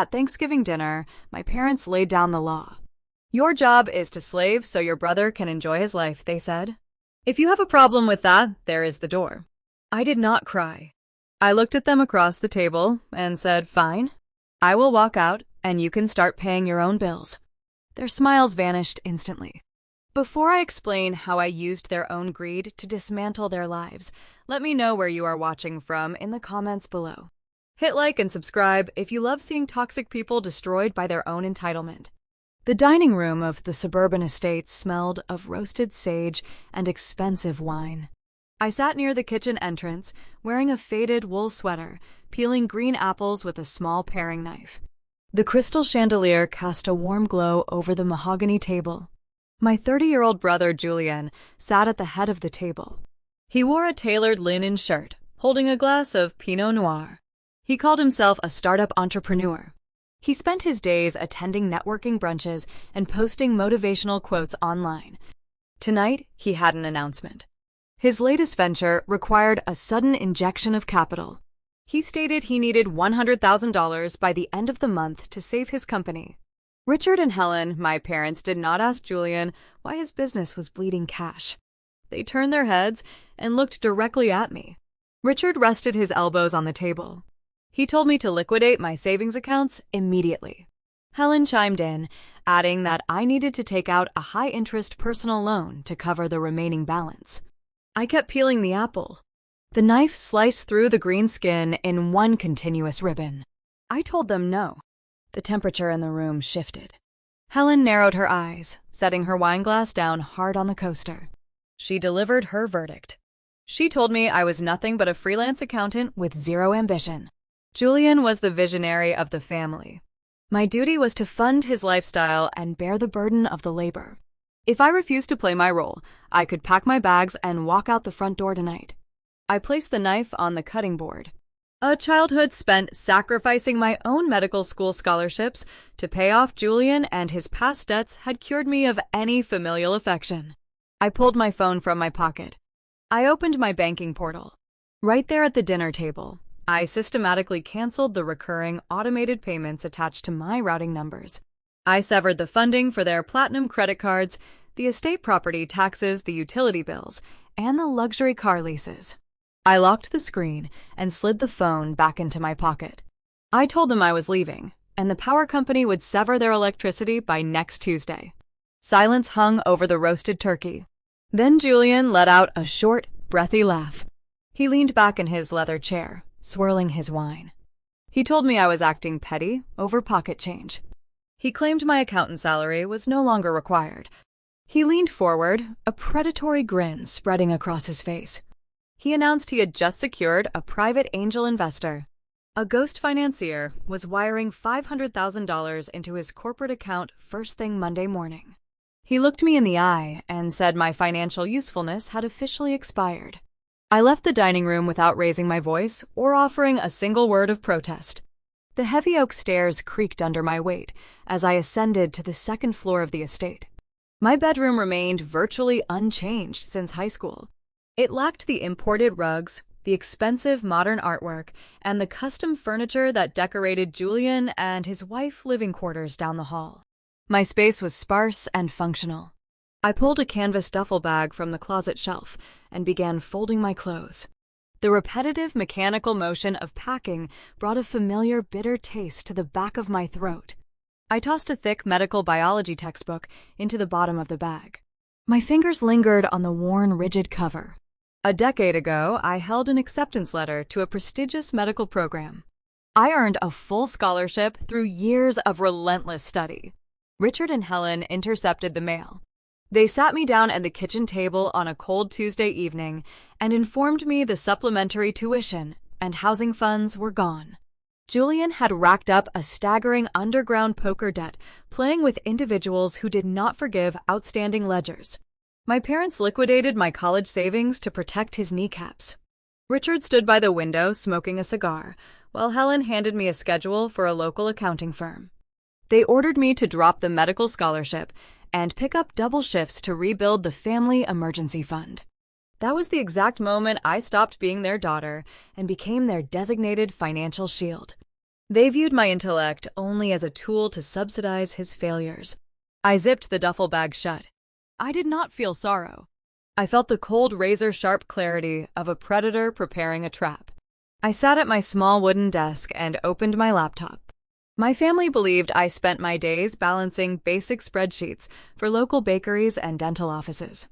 At Thanksgiving dinner, my parents laid down the law. Your job is to slave so your brother can enjoy his life, they said. If you have a problem with that, there is the door. I did not cry. I looked at them across the table and said, fine. I will walk out and you can start paying your own bills. Their smiles vanished instantly. Before I explain how I used their own greed to dismantle their lives, let me know where you are watching from in the comments below. Hit like and subscribe if you love seeing toxic people destroyed by their own entitlement. The dining room of the suburban estate smelled of roasted sage and expensive wine. I sat near the kitchen entrance, wearing a faded wool sweater, peeling green apples with a small paring knife. The crystal chandelier cast a warm glow over the mahogany table. My 30-year-old brother Julian sat at the head of the table. He wore a tailored linen shirt, holding a glass of Pinot Noir. He called himself a startup entrepreneur. He spent his days attending networking brunches and posting motivational quotes online. Tonight, he had an announcement. His latest venture required a sudden injection of capital. He stated he needed $100,000 by the end of the month to save his company. Richard and Helen, my parents, did not ask Julian why his business was bleeding cash. They turned their heads and looked directly at me. Richard rested his elbows on the table. He told me to liquidate my savings accounts immediately. Helen chimed in, adding that I needed to take out a high-interest personal loan to cover the remaining balance. I kept peeling the apple. The knife sliced through the green skin in one continuous ribbon. I told them no. The temperature in the room shifted. Helen narrowed her eyes, setting her wine glass down hard on the coaster. She delivered her verdict. She told me I was nothing but a freelance accountant with zero ambition. Julian was the visionary of the family. My duty was to fund his lifestyle and bear the burden of the labor. If I refused to play my role, I could pack my bags and walk out the front door tonight. I placed the knife on the cutting board. A childhood spent sacrificing my own medical school scholarships to pay off Julian and his past debts had cured me of any familial affection. I pulled my phone from my pocket. I opened my banking portal. Right there at the dinner table, I systematically canceled the recurring automated payments attached to my routing numbers. I severed the funding for their platinum credit cards, the estate property taxes, the utility bills, and the luxury car leases. I locked the screen and slid the phone back into my pocket. I told them I was leaving, and the power company would sever their electricity by next Tuesday. Silence hung over the roasted turkey. Then Julian let out a short, breathy laugh. He leaned back in his leather chair, swirling his wine. He told me I was acting petty over pocket change. He claimed my accountant salary was no longer required. He leaned forward, a predatory grin spreading across his face. He announced he had just secured a private angel investor. A ghost financier was wiring $500,000 into his corporate account first thing Monday morning. He looked me in the eye and said my financial usefulness had officially expired. I left the dining room without raising my voice or offering a single word of protest. The heavy oak stairs creaked under my weight as I ascended to the second floor of the estate. My bedroom remained virtually unchanged since high school. It lacked the imported rugs, the expensive modern artwork, and the custom furniture that decorated Julian and his wife living quarters down the hall. My space was sparse and functional. I pulled a canvas duffel bag from the closet shelf and began folding my clothes. The repetitive mechanical motion of packing brought a familiar bitter taste to the back of my throat. I tossed a thick medical biology textbook into the bottom of the bag. My fingers lingered on the worn, rigid cover. A decade ago, I held an acceptance letter to a prestigious medical program. I earned a full scholarship through years of relentless study. Richard and Helen intercepted the mail. They sat me down at the kitchen table on a cold Tuesday evening and informed me the supplementary tuition and housing funds were gone. Julian had racked up a staggering underground poker debt, playing with individuals who did not forgive outstanding ledgers. My parents liquidated my college savings to protect his kneecaps. Richard stood by the window smoking a cigar, while Helen handed me a schedule for a local accounting firm. They ordered me to drop the medical scholarship and pick up double shifts to rebuild the family emergency fund. That was the exact moment I stopped being their daughter and became their designated financial shield. They viewed my intellect only as a tool to subsidize his failures. I zipped the duffel bag shut. I did not feel sorrow. I felt the cold, razor-sharp clarity of a predator preparing a trap. I sat at my small wooden desk and opened my laptop. My family believed I spent my days balancing basic spreadsheets for local bakeries and dental offices.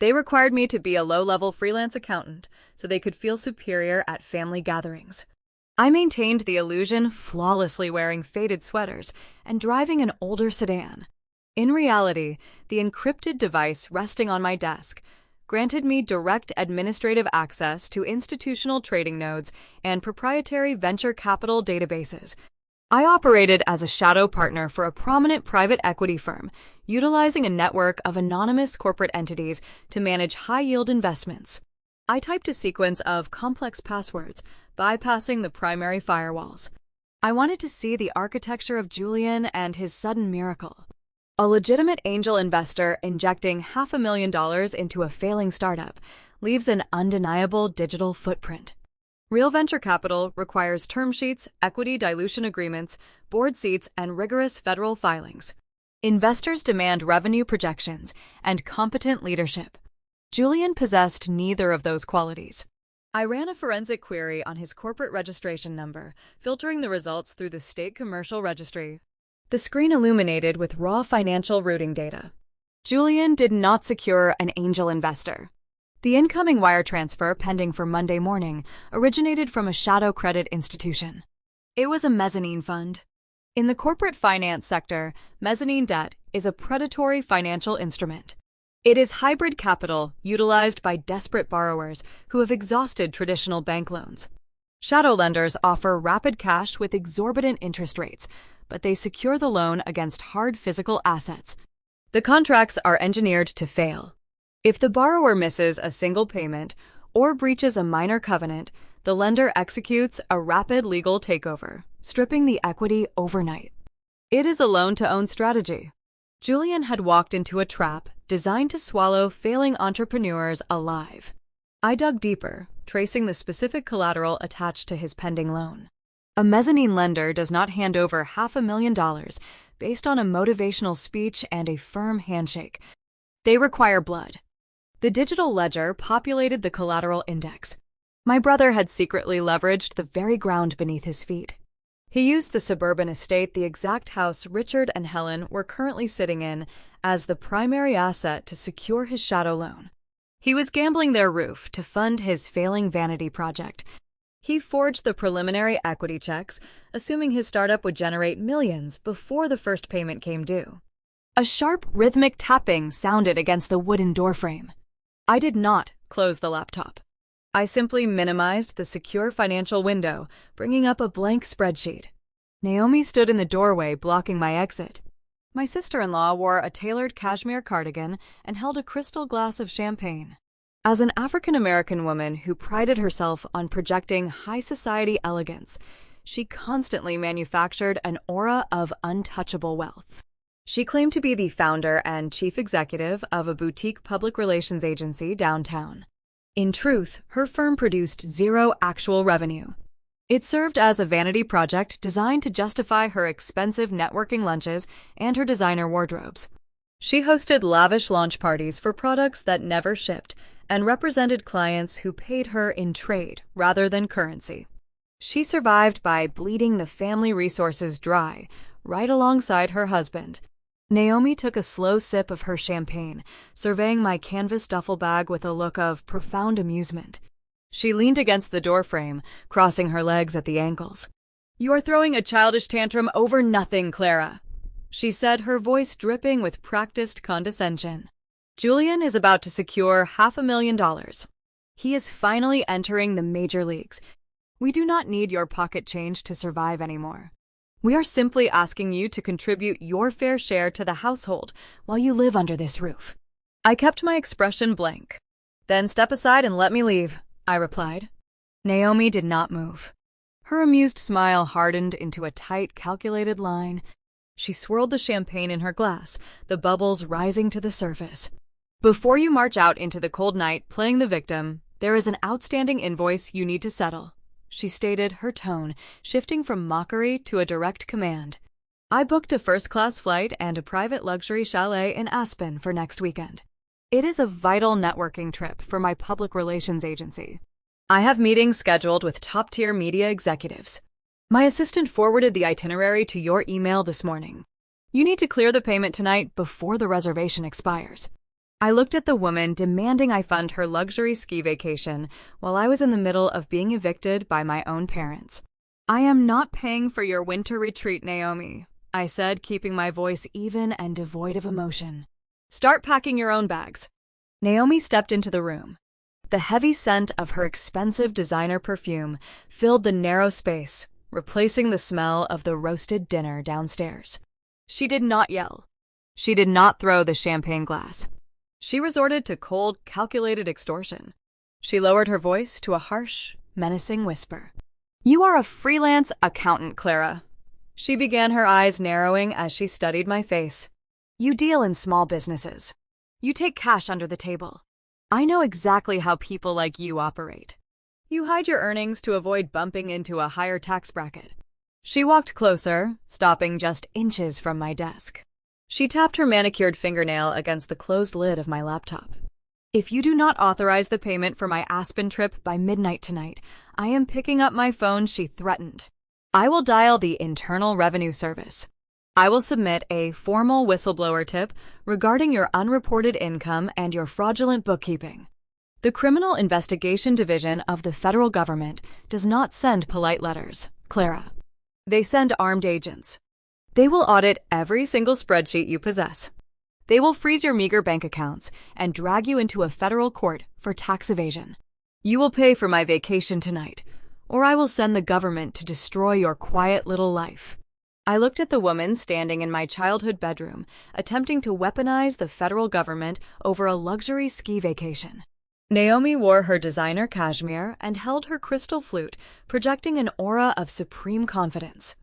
They required me to be a low-level freelance accountant so they could feel superior at family gatherings. I maintained the illusion, flawlessly wearing faded sweaters and driving an older sedan. In reality, the encrypted device resting on my desk granted me direct administrative access to institutional trading nodes and proprietary venture capital databases. I operated as a shadow partner for a prominent private equity firm, utilizing a network of anonymous corporate entities to manage high-yield investments. I typed a sequence of complex passwords, bypassing the primary firewalls. I wanted to see the architecture of Julian and his sudden miracle. A legitimate angel investor injecting $500,000 into a failing startup leaves an undeniable digital footprint. Real venture capital requires term sheets, equity dilution agreements, board seats, and rigorous federal filings. Investors demand revenue projections and competent leadership. Julian possessed neither of those qualities. I ran a forensic query on his corporate registration number, filtering the results through the state commercial registry. The screen illuminated with raw financial routing data. Julian did not secure an angel investor. The incoming wire transfer pending for Monday morning originated from a shadow credit institution. It was a mezzanine fund. In the corporate finance sector, mezzanine debt is a predatory financial instrument. It is hybrid capital utilized by desperate borrowers who have exhausted traditional bank loans. Shadow lenders offer rapid cash with exorbitant interest rates, but they secure the loan against hard physical assets. The contracts are engineered to fail. If the borrower misses a single payment or breaches a minor covenant, the lender executes a rapid legal takeover, stripping the equity overnight. It is a loan-to-own strategy. Julian had walked into a trap designed to swallow failing entrepreneurs alive. I dug deeper, tracing the specific collateral attached to his pending loan. A mezzanine lender does not hand over $500,000 based on a motivational speech and a firm handshake. They require blood. The digital ledger populated the collateral index. My brother had secretly leveraged the very ground beneath his feet. He used the suburban estate, the exact house Richard and Helen were currently sitting in, as the primary asset to secure his shadow loan. He was gambling their roof to fund his failing vanity project. He forged the preliminary equity checks, assuming his startup would generate millions before the first payment came due. A sharp, rhythmic tapping sounded against the wooden doorframe. I did not close the laptop. I simply minimized the secure financial window, bringing up a blank spreadsheet. Naomi stood in the doorway, blocking my exit. My sister-in-law wore a tailored cashmere cardigan and held a crystal glass of champagne. As an African-American woman who prided herself on projecting high society elegance, she constantly manufactured an aura of untouchable wealth. She claimed to be the founder and chief executive of a boutique public relations agency downtown. In truth, her firm produced zero actual revenue. It served as a vanity project designed to justify her expensive networking lunches and her designer wardrobes. She hosted lavish launch parties for products that never shipped and represented clients who paid her in trade rather than currency. She survived by bleeding the family resources dry, right alongside her husband. Naomi took a slow sip of her champagne, surveying my canvas duffel bag with a look of profound amusement. She leaned against the doorframe, crossing her legs at the ankles. "You are throwing a childish tantrum over nothing, Clara," she said, her voice dripping with practiced condescension. "Julian is about to secure $500,000. He is finally entering the major leagues. We do not need your pocket change to survive anymore. We are simply asking you to contribute your fair share to the household while you live under this roof." I kept my expression blank. "Then step aside and let me leave," I replied. Naomi did not move. Her amused smile hardened into a tight, calculated line. She swirled the champagne in her glass, the bubbles rising to the surface. "Before you march out into the cold night playing the victim, there is an outstanding invoice you need to settle," she stated, her tone shifting from mockery to a direct command. I booked a first-class flight and a private luxury chalet in Aspen for next weekend. It is a vital networking trip for my public relations agency. I have meetings scheduled with top-tier media executives. My assistant forwarded the itinerary to your email this morning. You need to clear the payment tonight before the reservation expires. I looked at the woman demanding I fund her luxury ski vacation while I was in the middle of being evicted by my own parents. I am not paying for your winter retreat, Naomi, I said, keeping my voice even and devoid of emotion. Start packing your own bags. Naomi stepped into the room. The heavy scent of her expensive designer perfume filled the narrow space, replacing the smell of the roasted dinner downstairs. She did not yell. She did not throw the champagne glass. She resorted to cold, calculated extortion. She lowered her voice to a harsh, menacing whisper. You are a freelance accountant, Clara. She began, her eyes narrowing as she studied my face. You deal in small businesses. You take cash under the table. I know exactly how people like you operate. You hide your earnings to avoid bumping into a higher tax bracket. She walked closer, stopping just inches from my desk. She tapped her manicured fingernail against the closed lid of my laptop. If you do not authorize the payment for my Aspen trip by midnight tonight, I am picking up my phone, she threatened. I will dial the Internal Revenue Service. I will submit a formal whistleblower tip regarding your unreported income and your fraudulent bookkeeping. The Criminal Investigation Division of the federal government does not send polite letters, Clara. They send armed agents. They will audit every single spreadsheet you possess. They will freeze your meager bank accounts and drag you into a federal court for tax evasion. You will pay for my vacation tonight, or I will send the government to destroy your quiet little life. I looked at the woman standing in my childhood bedroom, attempting to weaponize the federal government over a luxury ski vacation. Naomi wore her designer cashmere and held her crystal flute, projecting an aura of supreme confidence.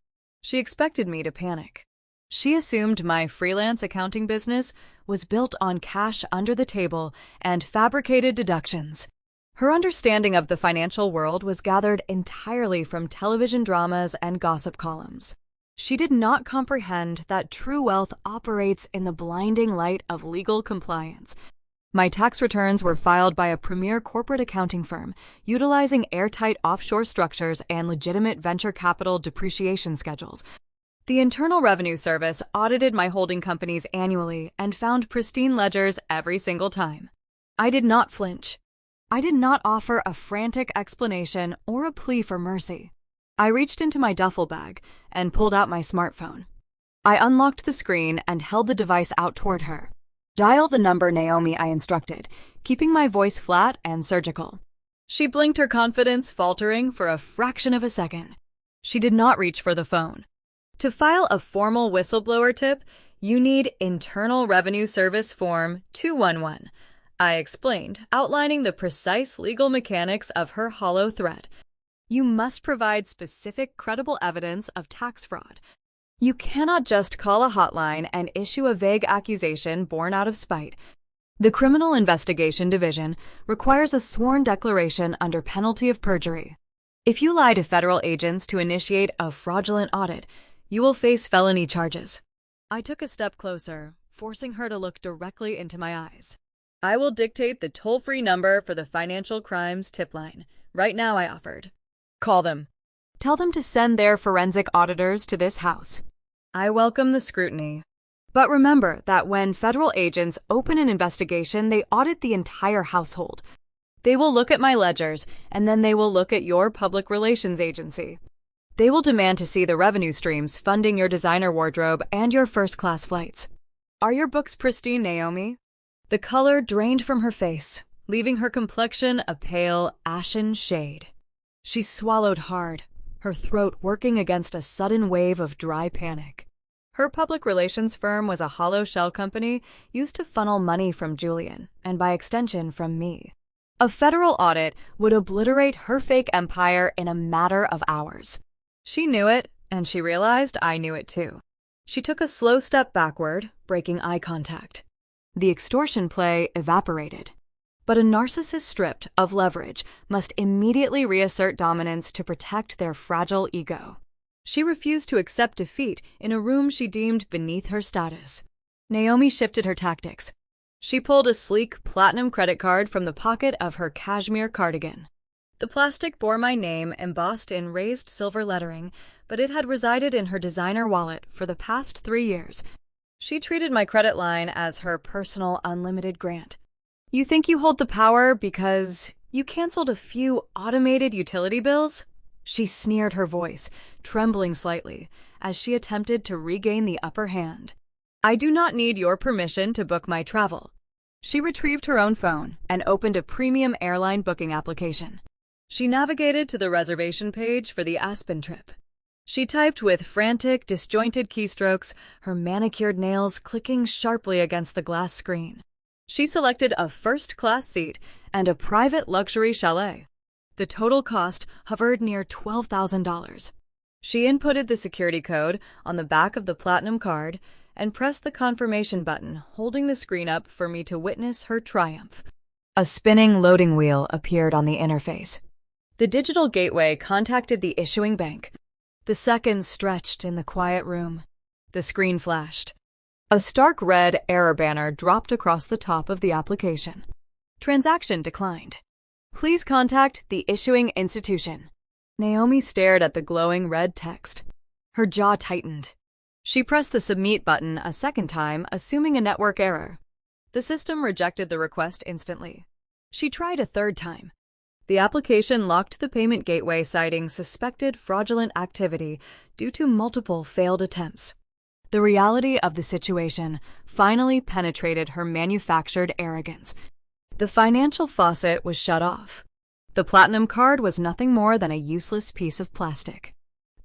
She expected me to panic. She assumed my freelance accounting business was built on cash under the table and fabricated deductions. Her understanding of the financial world was gathered entirely from television dramas and gossip columns. She did not comprehend that true wealth operates in the blinding light of legal compliance. My tax returns were filed by a premier corporate accounting firm, utilizing airtight offshore structures and legitimate venture capital depreciation schedules. The Internal Revenue Service audited my holding companies annually and found pristine ledgers every single time. I did not flinch. I did not offer a frantic explanation or a plea for mercy. I reached into my duffel bag and pulled out my smartphone. I unlocked the screen and held the device out toward her. Dial the number, Naomi, I instructed, keeping my voice flat and surgical. She blinked, her confidence faltering for a fraction of a second. She did not reach for the phone. To file a formal whistleblower tip, you need Internal Revenue Service Form 211. I explained, outlining the precise legal mechanics of her hollow threat. You must provide specific, credible evidence of tax fraud. You cannot just call a hotline and issue a vague accusation born out of spite. The Criminal Investigation Division requires a sworn declaration under penalty of perjury. If you lie to federal agents to initiate a fraudulent audit, you will face felony charges. I took a step closer, forcing her to look directly into my eyes. I will dictate the toll-free number for the financial crimes tip line. Right now, I offered. Call them. Tell them to send their forensic auditors to this house. I welcome the scrutiny. But remember that when federal agents open an investigation, they audit the entire household. They will look at my ledgers, and then they will look at your public relations agency. They will demand to see the revenue streams funding your designer wardrobe and your first-class flights. Are your books pristine, Naomi? The color drained from her face, leaving her complexion a pale, ashen shade. She swallowed hard, her throat working against a sudden wave of dry panic. Her public relations firm was a hollow shell company used to funnel money from Julian, and by extension from me. A federal audit would obliterate her fake empire in a matter of hours. She knew it, and she realized I knew it too. She took a slow step backward, breaking eye contact. The extortion play evaporated. But a narcissist stripped of leverage must immediately reassert dominance to protect their fragile ego. She refused to accept defeat in a room she deemed beneath her status. Naomi shifted her tactics. She pulled a sleek platinum credit card from the pocket of her cashmere cardigan. The plastic bore my name embossed in raised silver lettering, but it had resided in her designer wallet for the past 3 years. She treated my credit line as her personal unlimited grant. You think you hold the power because you canceled a few automated utility bills? She sneered, her voice trembling slightly as she attempted to regain the upper hand. I do not need your permission to book my travel. She retrieved her own phone and opened a premium airline booking application. She navigated to the reservation page for the Aspen trip. She typed with frantic, disjointed keystrokes, her manicured nails clicking sharply against the glass screen. She selected a first-class seat and a private luxury chalet. The total cost hovered near $12,000. She inputted the security code on the back of the platinum card and pressed the confirmation button, holding the screen up for me to witness her triumph. A spinning loading wheel appeared on the interface. The digital gateway contacted the issuing bank. The seconds stretched in the quiet room. The screen flashed. A stark red error banner dropped across the top of the application. Transaction declined. Please contact the issuing institution. Naomi stared at the glowing red text. Her jaw tightened. She pressed the submit button a second time, assuming a network error. The system rejected the request instantly. She tried a third time. The application locked the payment gateway, citing suspected fraudulent activity due to multiple failed attempts. The reality of the situation finally penetrated her manufactured arrogance. The financial faucet was shut off. The platinum card was nothing more than a useless piece of plastic.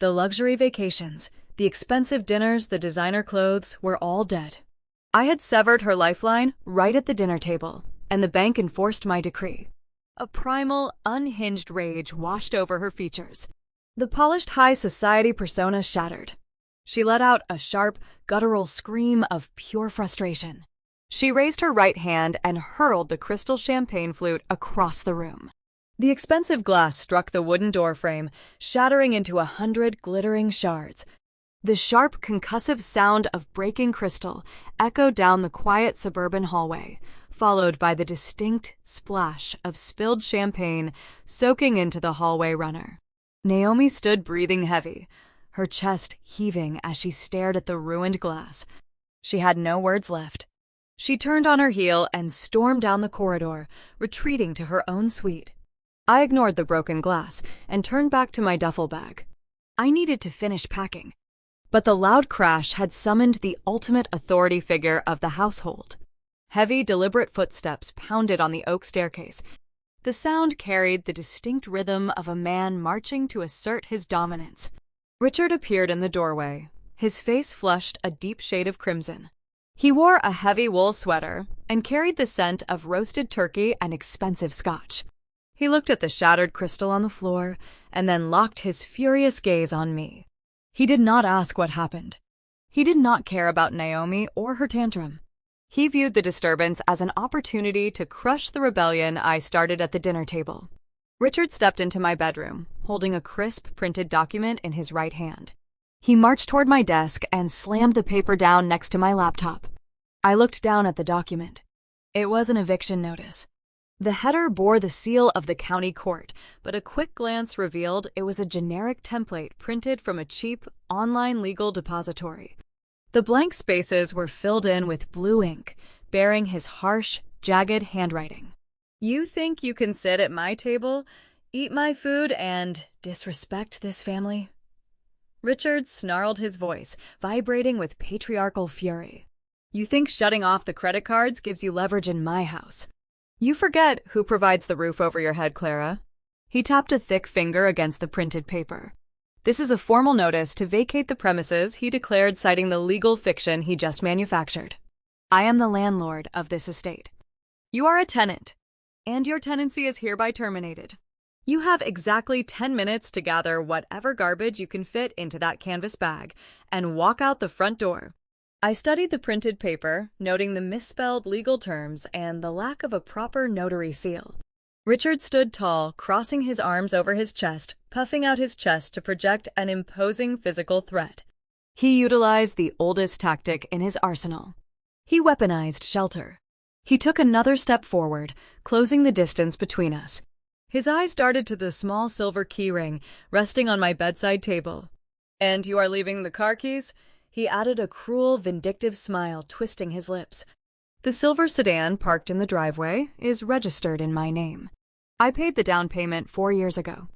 The luxury vacations, the expensive dinners, the designer clothes were all dead. I had severed her lifeline right at the dinner table, and the bank enforced my decree. A primal, unhinged rage washed over her features. The polished high society persona shattered. She let out a sharp, guttural scream of pure frustration. She raised her right hand and hurled the crystal champagne flute across the room. The expensive glass struck the wooden doorframe, shattering into 100 glittering shards. The sharp, concussive sound of breaking crystal echoed down the quiet suburban hallway, followed by the distinct splash of spilled champagne soaking into the hallway runner. Naomi stood breathing heavy, her chest heaving as she stared at the ruined glass. She had no words left. She turned on her heel and stormed down the corridor, retreating to her own suite. I ignored the broken glass and turned back to my duffel bag. I needed to finish packing. But the loud crash had summoned the ultimate authority figure of the household. Heavy, deliberate footsteps pounded on the oak staircase. The sound carried the distinct rhythm of a man marching to assert his dominance. Richard appeared in the doorway, his face flushed a deep shade of crimson. He wore a heavy wool sweater and carried the scent of roasted turkey and expensive scotch. He looked at the shattered crystal on the floor and then locked his furious gaze on me. He did not ask what happened. He did not care about Naomi or her tantrum. He viewed the disturbance as an opportunity to crush the rebellion I started at the dinner table. Richard stepped into my bedroom, holding a crisp, printed document in his right hand. He marched toward my desk and slammed the paper down next to my laptop. I looked down at the document. It was an eviction notice. The header bore the seal of the county court, but a quick glance revealed it was a generic template printed from a cheap, online legal depository. The blank spaces were filled in with blue ink, bearing his harsh, jagged handwriting. You think you can sit at my table, eat my food, and disrespect this family? Richard snarled, his voice vibrating with patriarchal fury. You think shutting off the credit cards gives you leverage in my house? You forget who provides the roof over your head, Clara. He tapped a thick finger against the printed paper. This is a formal notice to vacate the premises, he declared, citing the legal fiction he just manufactured. I am the landlord of this estate. You are a tenant, and your tenancy is hereby terminated. You have exactly 10 minutes to gather whatever garbage you can fit into that canvas bag and walk out the front door. I studied the printed paper, noting the misspelled legal terms and the lack of a proper notary seal. Richard stood tall, crossing his arms over his chest, puffing out his chest to project an imposing physical threat. He utilized the oldest tactic in his arsenal. He weaponized shelter. He took another step forward, closing the distance between us. His eyes darted to the small silver keyring resting on my bedside table. "And you are leaving the car keys?" He added a cruel, vindictive smile, twisting his lips. "The silver sedan parked in the driveway is registered in my name. I paid the down payment 4 years ago.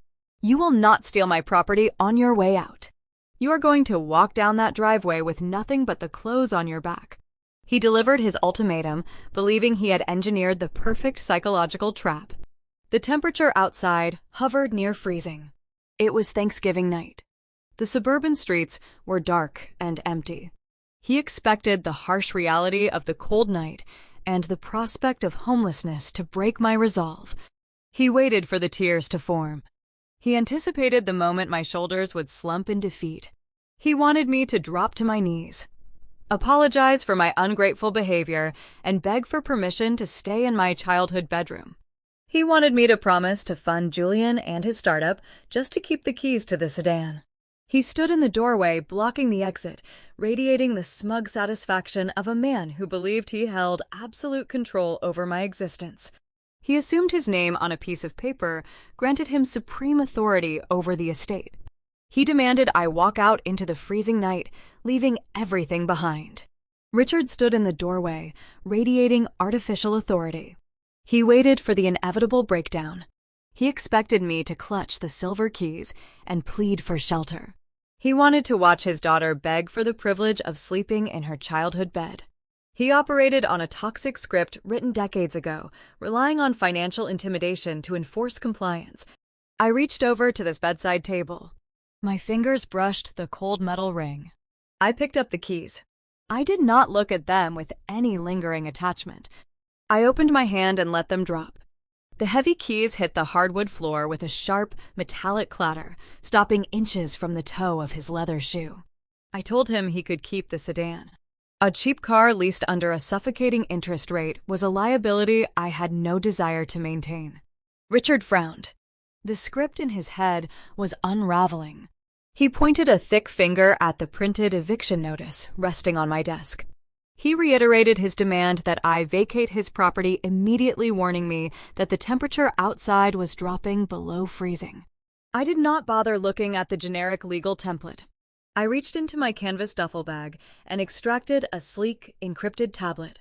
You will not steal my property on your way out. You are going to walk down that driveway with nothing but the clothes on your back." He delivered his ultimatum, believing he had engineered the perfect psychological trap. The temperature outside hovered near freezing. It was Thanksgiving night. The suburban streets were dark and empty. He expected the harsh reality of the cold night and the prospect of homelessness to break my resolve. He waited for the tears to form. He anticipated the moment my shoulders would slump in defeat. He wanted me to drop to my knees, apologize for my ungrateful behavior, and beg for permission to stay in my childhood bedroom. He wanted me to promise to fund Julian and his startup just to keep the keys to the sedan. He stood in the doorway, blocking the exit, radiating the smug satisfaction of a man who believed he held absolute control over my existence. He assumed his name on a piece of paper granted him supreme authority over the estate. He demanded I walk out into the freezing night, leaving everything behind. Richard stood in the doorway, radiating artificial authority. He waited for the inevitable breakdown. He expected me to clutch the silver keys and plead for shelter. He wanted to watch his daughter beg for the privilege of sleeping in her childhood bed. He operated on a toxic script written decades ago, relying on financial intimidation to enforce compliance. I reached over to this bedside table. My fingers brushed the cold metal ring. I picked up the keys. I did not look at them with any lingering attachment. I opened my hand and let them drop. The heavy keys hit the hardwood floor with a sharp, metallic clatter, stopping inches from the toe of his leather shoe. I told him he could keep the sedan. A cheap car leased under a suffocating interest rate was a liability I had no desire to maintain. Richard frowned. The script in his head was unraveling. He pointed a thick finger at the printed eviction notice resting on my desk. He reiterated his demand that I vacate his property immediately, warning me that the temperature outside was dropping below freezing. I did not bother looking at the generic legal template. I reached into my canvas duffel bag and extracted a sleek, encrypted tablet.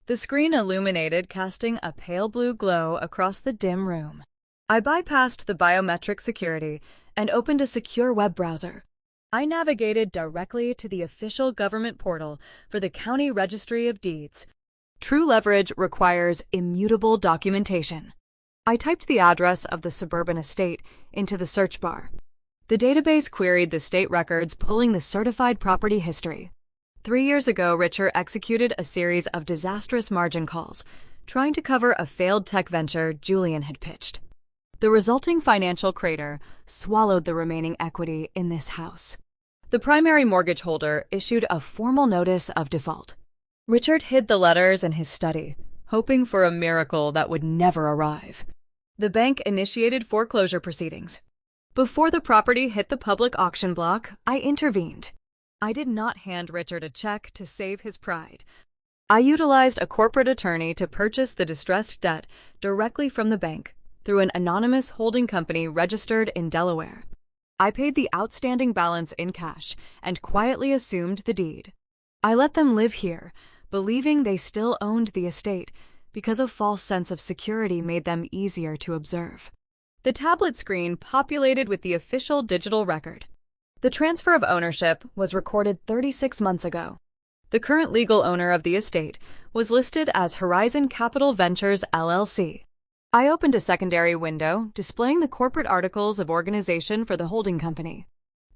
The screen illuminated, casting a pale blue glow across the dim room. I bypassed the biometric security and opened a secure web browser. I navigated directly to the official government portal for the County Registry of Deeds. True leverage requires immutable documentation. I typed the address of the suburban estate into the search bar. The database queried the state records, pulling the certified property history. 3 years ago, Richard executed a series of disastrous margin calls, trying to cover a failed tech venture Julian had pitched. The resulting financial crater swallowed the remaining equity in this house. The primary mortgage holder issued a formal notice of default. Richard hid the letters in his study, hoping for a miracle that would never arrive. The bank initiated foreclosure proceedings. Before the property hit the public auction block, I intervened. I did not hand Richard a check to save his pride. I utilized a corporate attorney to purchase the distressed debt directly from the bank through an anonymous holding company registered in Delaware. I paid the outstanding balance in cash and quietly assumed the deed. I let them live here, believing they still owned the estate because a false sense of security made them easier to observe. The tablet screen populated with the official digital record. The transfer of ownership was recorded 36 months ago. The current legal owner of the estate was listed as Horizon Capital Ventures, LLC. I opened a secondary window displaying the corporate articles of organization for the holding company.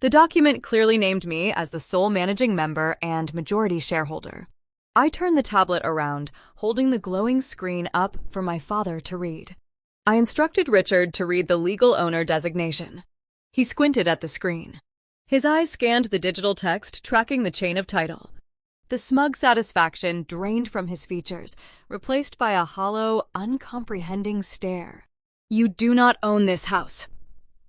The document clearly named me as the sole managing member and majority shareholder. I turned the tablet around, holding the glowing screen up for my father to read. I instructed Richard to read the legal owner designation. He squinted at the screen. His eyes scanned the digital text, tracking the chain of title. The smug satisfaction drained from his features, replaced by a hollow, uncomprehending stare. "You do not own this house,"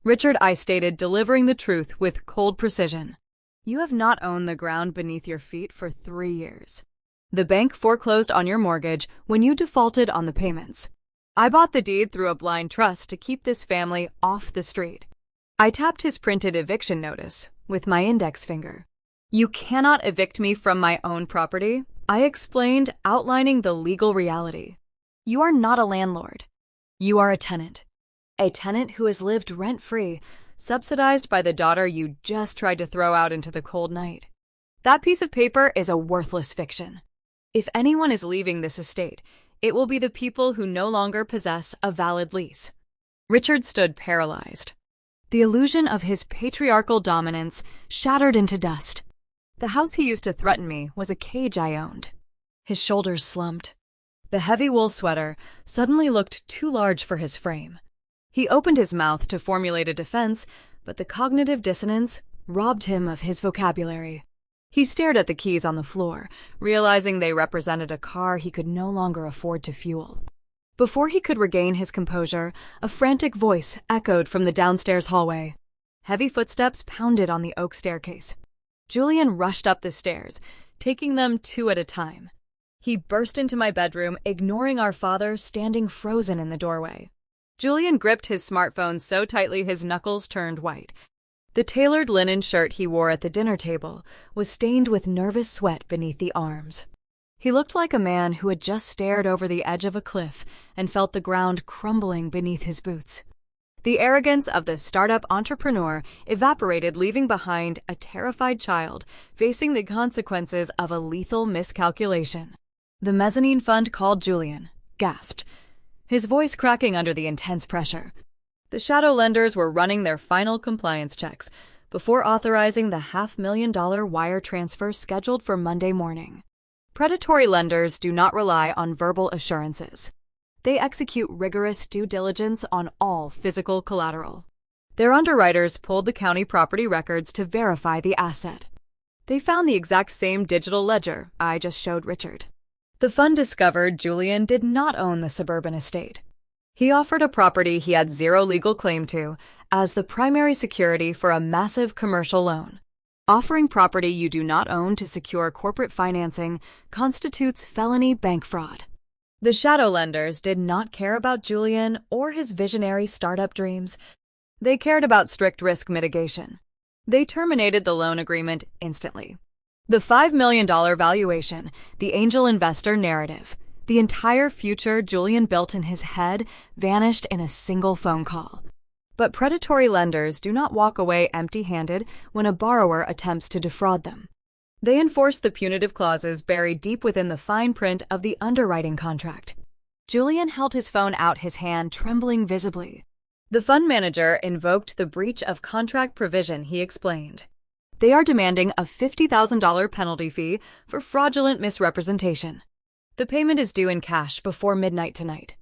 Richard I stated, delivering the truth with cold precision. "You have not owned the ground beneath your feet for 3 years. The bank foreclosed on your mortgage when you defaulted on the payments. I bought the deed through a blind trust to keep this family off the street." I tapped his printed eviction notice with my index finger. "You cannot evict me from my own property," I explained, outlining the legal reality. "You are not a landlord. You are a tenant. A tenant who has lived rent-free, subsidized by the daughter you just tried to throw out into the cold night. That piece of paper is a worthless fiction. If anyone is leaving this estate, it will be the people who no longer possess a valid lease." Richard stood paralyzed. The illusion of his patriarchal dominance shattered into dust. The house he used to threaten me was a cage I owned. His shoulders slumped. The heavy wool sweater suddenly looked too large for his frame. He opened his mouth to formulate a defense, but the cognitive dissonance robbed him of his vocabulary. He stared at the keys on the floor, realizing they represented a car he could no longer afford to fuel. Before he could regain his composure, a frantic voice echoed from the downstairs hallway. Heavy footsteps pounded on the oak staircase. Julian rushed up the stairs, taking them 2 at a time. He burst into my bedroom, ignoring our father standing frozen in the doorway. Julian gripped his smartphone so tightly his knuckles turned white. The tailored linen shirt he wore at the dinner table was stained with nervous sweat beneath the arms. He looked like a man who had just stared over the edge of a cliff and felt the ground crumbling beneath his boots. The arrogance of the startup entrepreneur evaporated, leaving behind a terrified child facing the consequences of a lethal miscalculation. The mezzanine fund called Julian, gasped, his voice cracking under the intense pressure. The shadow lenders were running their final compliance checks before authorizing the $500,000 wire transfer scheduled for Monday morning. Predatory lenders do not rely on verbal assurances. They execute rigorous due diligence on all physical collateral. Their underwriters pulled the county property records to verify the asset. They found the exact same digital ledger I just showed Richard. The fund discovered Julian did not own the suburban estate. He offered a property he had zero legal claim to as the primary security for a massive commercial loan. Offering property you do not own to secure corporate financing constitutes felony bank fraud. The shadow lenders did not care about Julian or his visionary startup dreams. They cared about strict risk mitigation. They terminated the loan agreement instantly. The $5 million valuation, the angel investor narrative, the entire future Julian built in his head vanished in a single phone call. But predatory lenders do not walk away empty-handed when a borrower attempts to defraud them. They enforce the punitive clauses buried deep within the fine print of the underwriting contract. Julian held his phone out, his hand trembling visibly. The fund manager invoked the breach of contract provision, he explained. They are demanding a $50,000 penalty fee for fraudulent misrepresentation. The payment is due in cash before midnight tonight.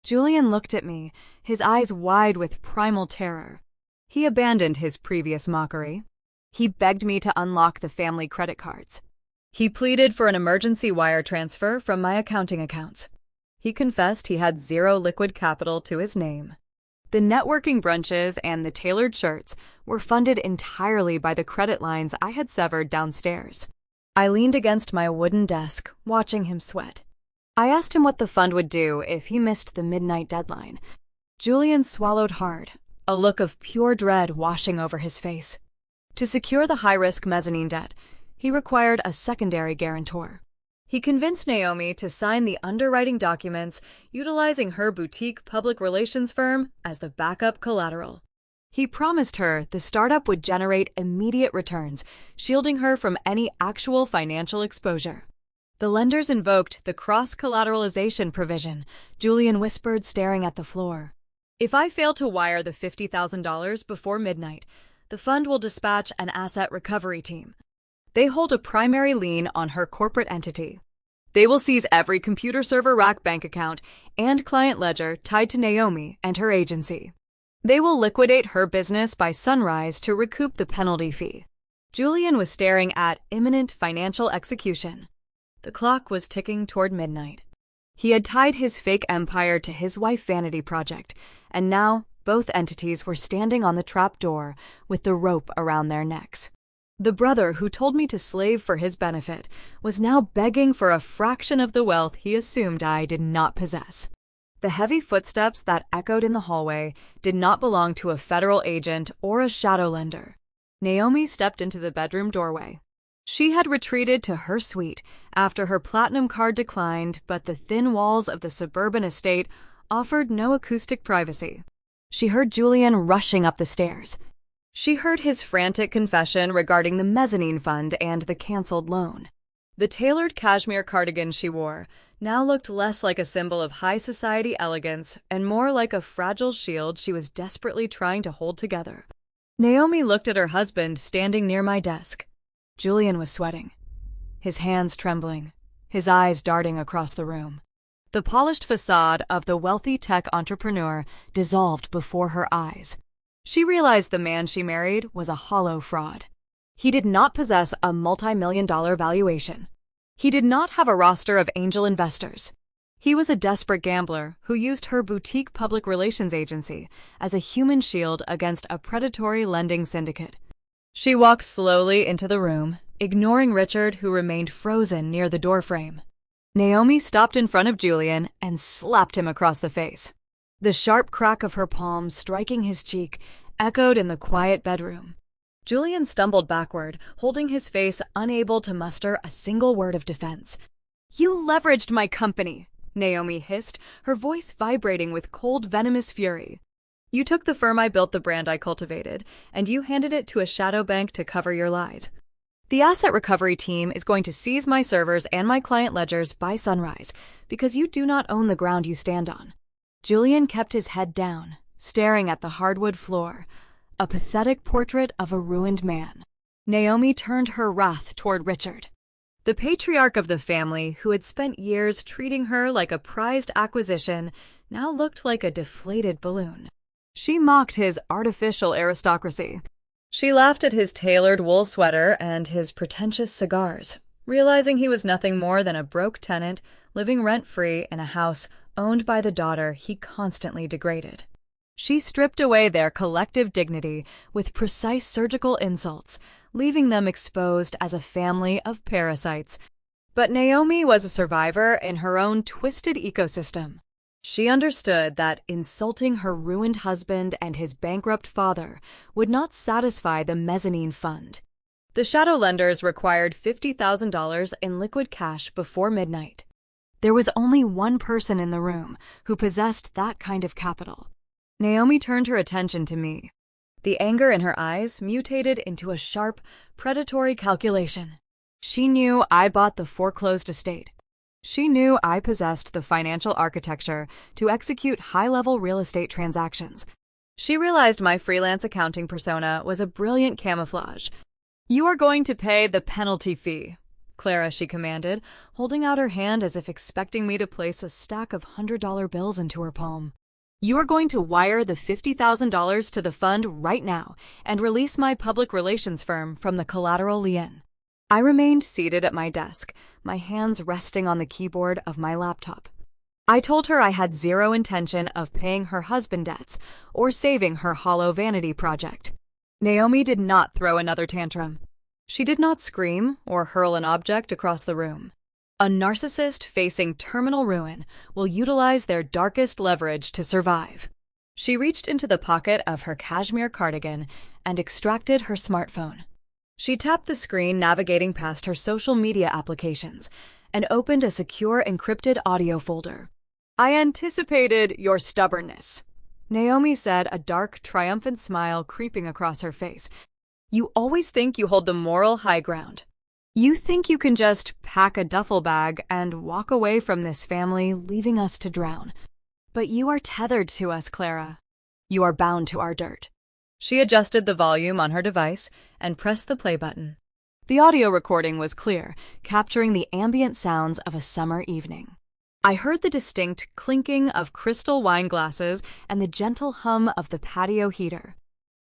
Julian looked at me, his eyes wide with primal terror. He abandoned his previous mockery. He begged me to unlock the family credit cards. He pleaded for an emergency wire transfer from my accounting accounts. He confessed he had zero liquid capital to his name. The networking brunches and the tailored shirts were funded entirely by the credit lines I had severed downstairs. I leaned against my wooden desk, watching him sweat. I asked him what the fund would do if he missed the midnight deadline. Julian swallowed hard, a look of pure dread washing over his face. To secure the high-risk mezzanine debt, he required a secondary guarantor. He convinced Naomi to sign the underwriting documents, utilizing her boutique public relations firm as the backup collateral. He promised her the startup would generate immediate returns, shielding her from any actual financial exposure. The lenders invoked the cross-collateralization provision, Julian whispered, staring at the floor. If I fail to wire the $50,000 before midnight, the fund will dispatch an asset recovery team. They hold a primary lien on her corporate entity. They will seize every computer server rack bank account and client ledger tied to Naomi and her agency. They will liquidate her business by sunrise to recoup the penalty fee. Julian was staring at imminent financial execution. The clock was ticking toward midnight. He had tied his fake empire to his wife vanity project, and now both entities were standing on the trap door with the rope around their necks. The brother who told me to slave for his benefit was now begging for a fraction of the wealth he assumed I did not possess. The heavy footsteps that echoed in the hallway did not belong to a federal agent or a shadow lender. Naomi stepped into the bedroom doorway. She had retreated to her suite after her platinum card declined, but the thin walls of the suburban estate offered no acoustic privacy. She heard Julian rushing up the stairs. She heard his frantic confession regarding the mezzanine fund and the canceled loan. The tailored cashmere cardigan she wore now looked less like a symbol of high society elegance and more like a fragile shield she was desperately trying to hold together. Naomi looked at her husband standing near my desk. Julian was sweating, his hands trembling, his eyes darting across the room. The polished facade of the wealthy tech entrepreneur dissolved before her eyes. She realized the man she married was a hollow fraud. He did not possess a multi-million-dollar valuation. He did not have a roster of angel investors. He was a desperate gambler who used her boutique public relations agency as a human shield against a predatory lending syndicate. She walked slowly into the room, ignoring Richard, who remained frozen near the doorframe. Naomi stopped in front of Julian and slapped him across the face. The sharp crack of her palm striking his cheek echoed in the quiet bedroom. Julian stumbled backward, holding his face, unable to muster a single word of defense. "You leveraged my company," Naomi hissed, her voice vibrating with cold, venomous fury. "You took the firm I built, the brand I cultivated, and you handed it to a shadow bank to cover your lies. The asset recovery team is going to seize my servers and my client ledgers by sunrise because you do not own the ground you stand on." Julian kept his head down, staring at the hardwood floor, a pathetic portrait of a ruined man. Naomi turned her wrath toward Richard. The patriarch of the family, who had spent years treating her like a prized acquisition, now looked like a deflated balloon. She mocked his artificial aristocracy. She laughed at his tailored wool sweater and his pretentious cigars, realizing he was nothing more than a broke tenant living rent-free in a house owned by the daughter he constantly degraded. She stripped away their collective dignity with precise surgical insults, leaving them exposed as a family of parasites. But Naomi was a survivor in her own twisted ecosystem. She understood that insulting her ruined husband and his bankrupt father would not satisfy the mezzanine fund. The shadow lenders required $50,000 in liquid cash before midnight. There was only one person in the room who possessed that kind of capital. Naomi turned her attention to me. The anger in her eyes mutated into a sharp, predatory calculation. She knew I bought the foreclosed estate. She knew I possessed the financial architecture to execute high-level real estate transactions. She realized my freelance accounting persona was a brilliant camouflage. "You are going to pay the penalty fee," Clara, she commanded, holding out her hand as if expecting me to place a stack of $100 bills into her palm. "You are going to wire the $50,000 to the fund right now and release my public relations firm from the collateral lien." I remained seated at my desk, my hands resting on the keyboard of my laptop. I told her I had zero intention of paying her husband debts or saving her hollow vanity project. Naomi did not throw another tantrum. She did not scream or hurl an object across the room. A narcissist facing terminal ruin will utilize their darkest leverage to survive. She reached into the pocket of her cashmere cardigan and extracted her smartphone. She tapped the screen navigating past her social media applications and opened a secure encrypted audio folder. "I anticipated your stubbornness," Naomi said, a dark, triumphant smile creeping across her face. "You always think you hold the moral high ground. You think you can just pack a duffel bag and walk away from this family, leaving us to drown. But you are tethered to us, Clara. You are bound to our dirt." She adjusted the volume on her device and pressed the play button. The audio recording was clear, capturing the ambient sounds of a summer evening. I heard the distinct clinking of crystal wine glasses and the gentle hum of the patio heater.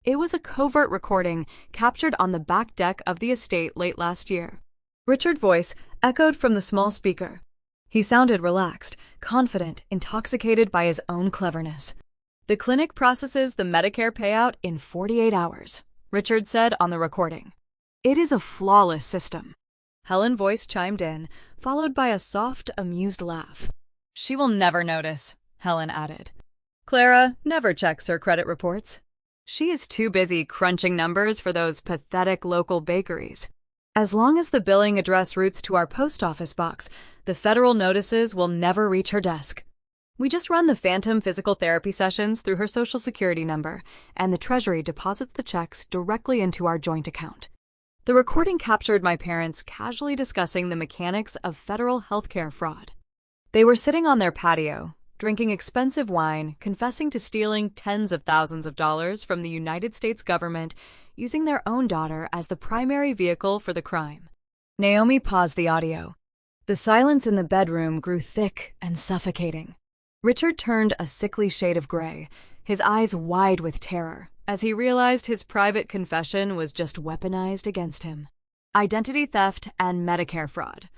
It was a covert recording captured on the back deck of the estate late last year. Richard's voice echoed from the small speaker. He sounded relaxed, confident, intoxicated by his own cleverness. "The clinic processes the Medicare payout in 48 hours," Richard said on the recording. "It is a flawless system." Helen's voice chimed in, followed by a soft, amused laugh. "She will never notice," Helen added. "Clara never checks her credit reports. She is too busy crunching numbers for those pathetic local bakeries. As long as the billing address routes to our post office box, the federal notices will never reach her desk. We just run the phantom physical therapy sessions through her Social Security number, and the Treasury deposits the checks directly into our joint account." The recording captured my parents casually discussing the mechanics of federal healthcare fraud. They were sitting on their patio, drinking expensive wine, confessing to stealing tens of thousands of dollars from the United States government, using their own daughter as the primary vehicle for the crime. Naomi paused the audio. The silence in the bedroom grew thick and suffocating. Richard turned a sickly shade of gray, his eyes wide with terror, as he realized his private confession was just weaponized against him. Identity theft and Medicare fraud,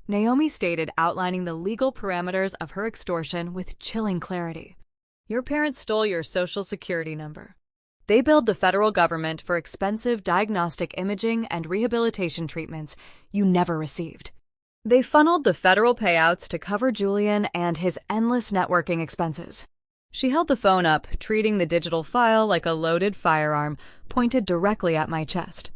Naomi stated, outlining the legal parameters of her extortion with chilling clarity. "Your parents stole your Social Security number. They billed the federal government for expensive diagnostic imaging and rehabilitation treatments you never received. They funneled the federal payouts to cover Julian and his endless networking expenses." She held the phone up, treating the digital file like a loaded firearm pointed directly at my chest.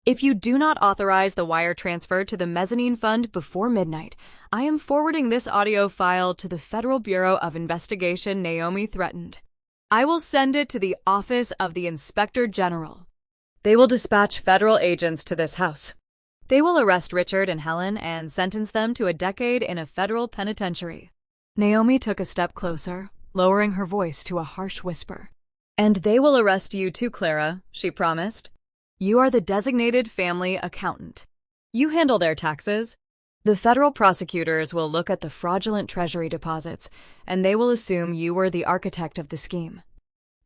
"If you do not authorize the wire transfer to the mezzanine fund before midnight, I am forwarding this audio file to the Federal Bureau of Investigation," Naomi threatened. "I will send it to the Office of the Inspector General. They will dispatch federal agents to this house. They will arrest Richard and Helen and sentence them to a decade in a federal penitentiary." Naomi took a step closer, lowering her voice to a harsh whisper. "And they will arrest you too, Clara," she promised. "You are the designated family accountant. You handle their taxes. The federal prosecutors will look at the fraudulent Treasury deposits, and they will assume you were the architect of the scheme.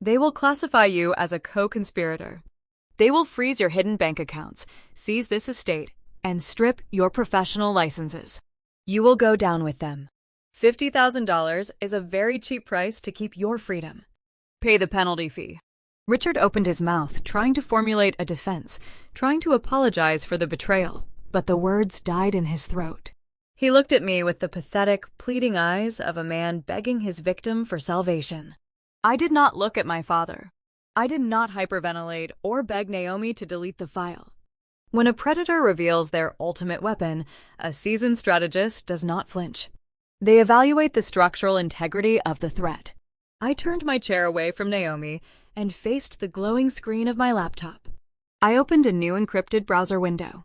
They will classify you as a co-conspirator. They will freeze your hidden bank accounts, seize this estate, and strip your professional licenses. You will go down with them. $50,000 is a very cheap price to keep your freedom. Pay the penalty fee." Richard opened his mouth, trying to formulate a defense, trying to apologize for the betrayal, but the words died in his throat. He looked at me with the pathetic, pleading eyes of a man begging his victim for salvation. I did not look at my father. I did not hyperventilate or beg Naomi to delete the file. When a predator reveals their ultimate weapon, a seasoned strategist does not flinch. They evaluate the structural integrity of the threat. I turned my chair away from Naomi and faced the glowing screen of my laptop. I opened a new encrypted browser window.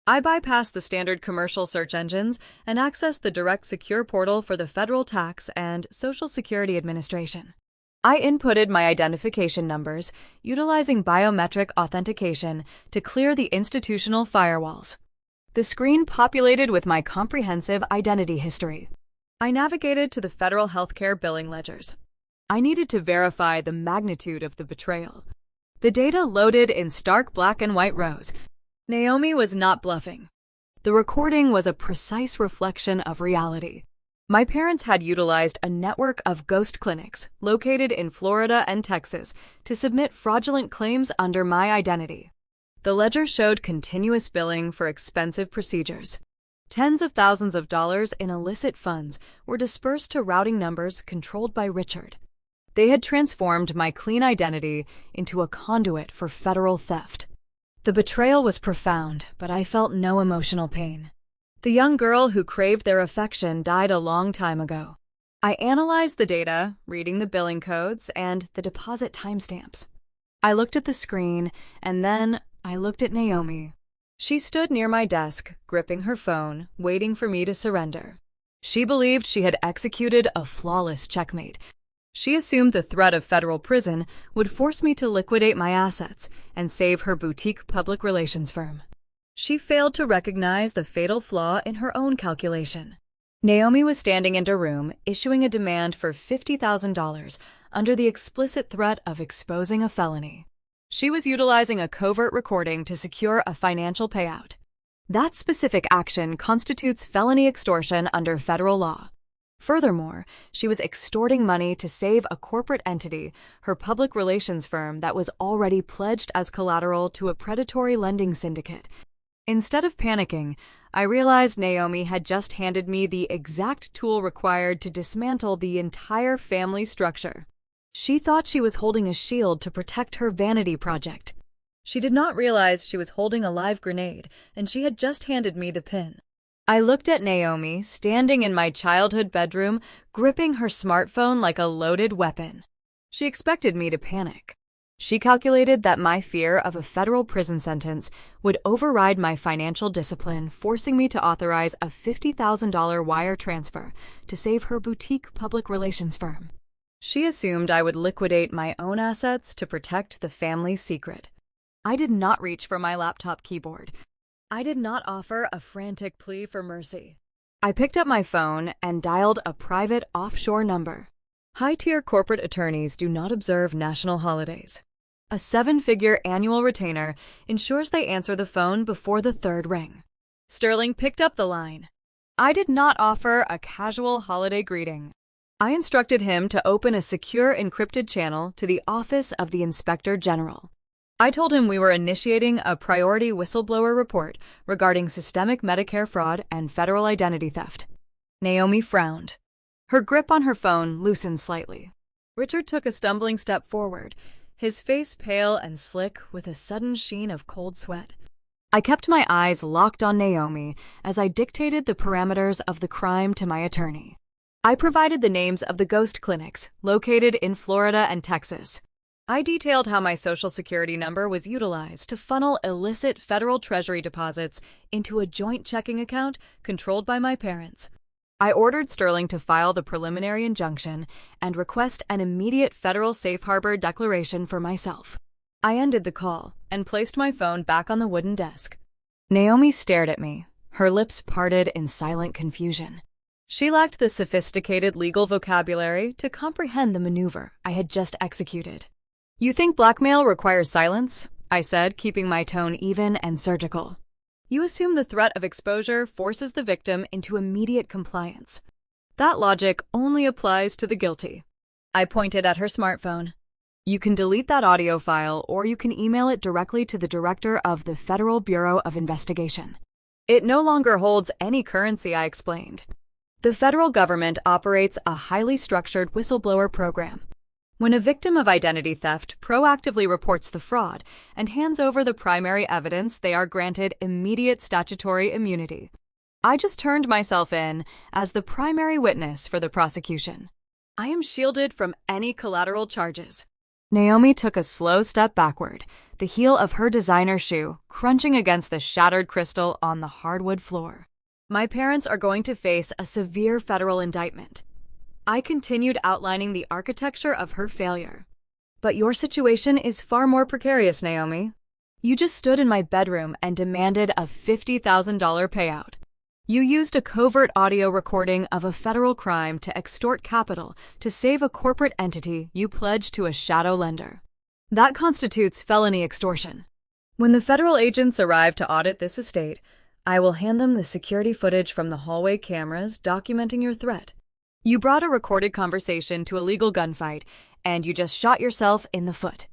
I bypassed the standard commercial search engines and accessed the direct secure portal for the Federal Tax and Social Security Administration. I inputted my identification numbers, utilizing biometric authentication to clear the institutional firewalls. The screen populated with my comprehensive identity history. I navigated to the federal healthcare billing ledgers. I needed to verify the magnitude of the betrayal. The data loaded in stark black and white rows. Naomi was not bluffing. The recording was a precise reflection of reality. My parents had utilized a network of ghost clinics located in Florida and Texas to submit fraudulent claims under my identity. The ledger showed continuous billing for expensive procedures. Tens of thousands of dollars in illicit funds were dispersed to routing numbers controlled by Richard. They had transformed my clean identity into a conduit for federal theft. The betrayal was profound, but I felt no emotional pain. The young girl who craved their affection died a long time ago. I analyzed the data, reading the billing codes and the deposit timestamps. I looked at the screen, and then I looked at Naomi. She stood near my desk, gripping her phone, waiting for me to surrender. She believed she had executed a flawless checkmate. She assumed the threat of federal prison would force me to liquidate my assets and save her boutique public relations firm. She failed to recognize the fatal flaw in her own calculation. Naomi was standing in her room, issuing a demand for $50,000 under the explicit threat of exposing a felony. She was utilizing a covert recording to secure a financial payout. That specific action constitutes felony extortion under federal law. Furthermore, she was extorting money to save a corporate entity, her public relations firm that was already pledged as collateral to a predatory lending syndicate. Instead of panicking, I realized Naomi had just handed me the exact tool required to dismantle the entire family structure. She thought she was holding a shield to protect her vanity project. She did not realize she was holding a live grenade, and she had just handed me the pin. I looked at Naomi, standing in my childhood bedroom, gripping her smartphone like a loaded weapon. She expected me to panic. She calculated that my fear of a federal prison sentence would override my financial discipline, forcing me to authorize a $50,000 wire transfer to save her boutique public relations firm. She assumed I would liquidate my own assets to protect the family secret. I did not reach for my laptop keyboard. I did not offer a frantic plea for mercy. I picked up my phone and dialed a private offshore number. High-tier corporate attorneys do not observe national holidays. A 7-figure annual retainer ensures they answer the phone before the third ring. Sterling picked up the line. I did not offer a casual holiday greeting. I instructed him to open a secure encrypted channel to the Office of the Inspector General. I told him we were initiating a priority whistleblower report regarding systemic Medicare fraud and federal identity theft. Naomi frowned. Her grip on her phone loosened slightly. Richard took a stumbling step forward, his face pale and slick with a sudden sheen of cold sweat. I kept my eyes locked on Naomi as I dictated the parameters of the crime to my attorney. I provided the names of the ghost clinics located in Florida and Texas. I detailed how my Social Security number was utilized to funnel illicit federal treasury deposits into a joint checking account controlled by my parents. I ordered Sterling to file the preliminary injunction and request an immediate federal safe harbor declaration for myself. I ended the call and placed my phone back on the wooden desk. Naomi stared at me, her lips parted in silent confusion. She lacked the sophisticated legal vocabulary to comprehend the maneuver I had just executed. "You think blackmail requires silence?" I said, keeping my tone even and surgical. "You assume the threat of exposure forces the victim into immediate compliance. That logic only applies to the guilty." I pointed at her smartphone. "You can delete that audio file, or you can email it directly to the director of the Federal Bureau of Investigation." "It no longer holds any currency," I explained. "The federal government operates a highly structured whistleblower program. When a victim of identity theft proactively reports the fraud and hands over the primary evidence, they are granted immediate statutory immunity. I just turned myself in as the primary witness for the prosecution. I am shielded from any collateral charges." Naomi took a slow step backward, the heel of her designer shoe crunching against the shattered crystal on the hardwood floor. "My parents are going to face a severe federal indictment." I continued outlining the architecture of her failure. "But your situation is far more precarious, Naomi. You just stood in my bedroom and demanded a $50,000 payout. You used a covert audio recording of a federal crime to extort capital to save a corporate entity you pledged to a shadow lender. That constitutes felony extortion. When the federal agents arrive to audit this estate, I will hand them the security footage from the hallway cameras documenting your threat. You brought a recorded conversation to a legal gunfight, and you just shot yourself in the foot."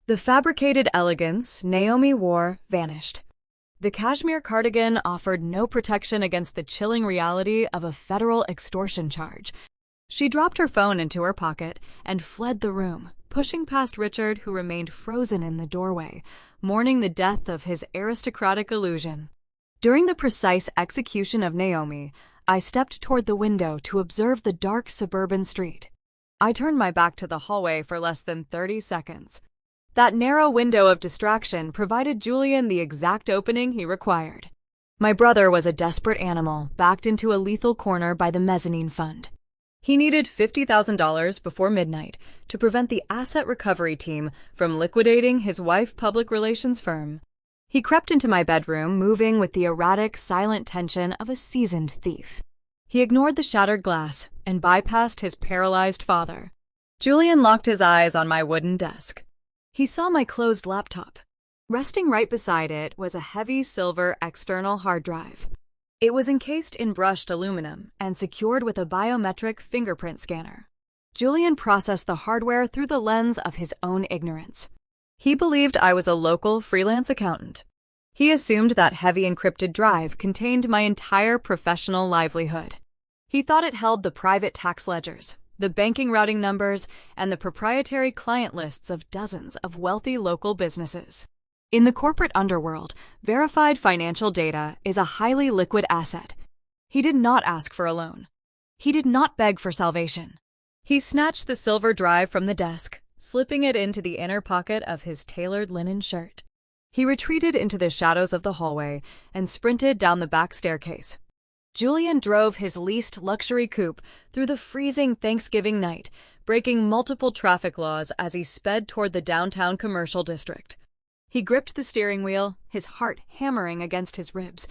The fabricated elegance Naomi wore vanished. The cashmere cardigan offered no protection against the chilling reality of a federal extortion charge. She dropped her phone into her pocket and fled the room, pushing past Richard, who remained frozen in the doorway, mourning the death of his aristocratic illusion. During the precise execution of Naomi, I stepped toward the window to observe the dark suburban street. I turned my back to the hallway for less than 30 seconds. That narrow window of distraction provided Julian the exact opening he required. My brother was a desperate animal, backed into a lethal corner by the mezzanine fund. He needed $50,000 before midnight to prevent the asset recovery team from liquidating his wife's public relations firm. He crept into my bedroom, moving with the erratic, silent tension of a seasoned thief. He ignored the shattered glass and bypassed his paralyzed father. Julian locked his eyes on my wooden desk. He saw my closed laptop. Resting right beside it was a heavy silver external hard drive. It was encased in brushed aluminum and secured with a biometric fingerprint scanner. Julian processed the hardware through the lens of his own ignorance. He believed I was a local freelance accountant. He assumed that heavy encrypted drive contained my entire professional livelihood. He thought it held the private tax ledgers, the banking routing numbers, and the proprietary client lists of dozens of wealthy local businesses. In the corporate underworld, verified financial data is a highly liquid asset. He did not ask for a loan. He did not beg for salvation. He snatched the silver drive from the desk, slipping it into the inner pocket of his tailored linen shirt. He retreated into the shadows of the hallway and sprinted down the back staircase. Julian drove his leased luxury coupe through the freezing Thanksgiving night, breaking multiple traffic laws as he sped toward the downtown commercial district. He gripped the steering wheel, his heart hammering against his ribs.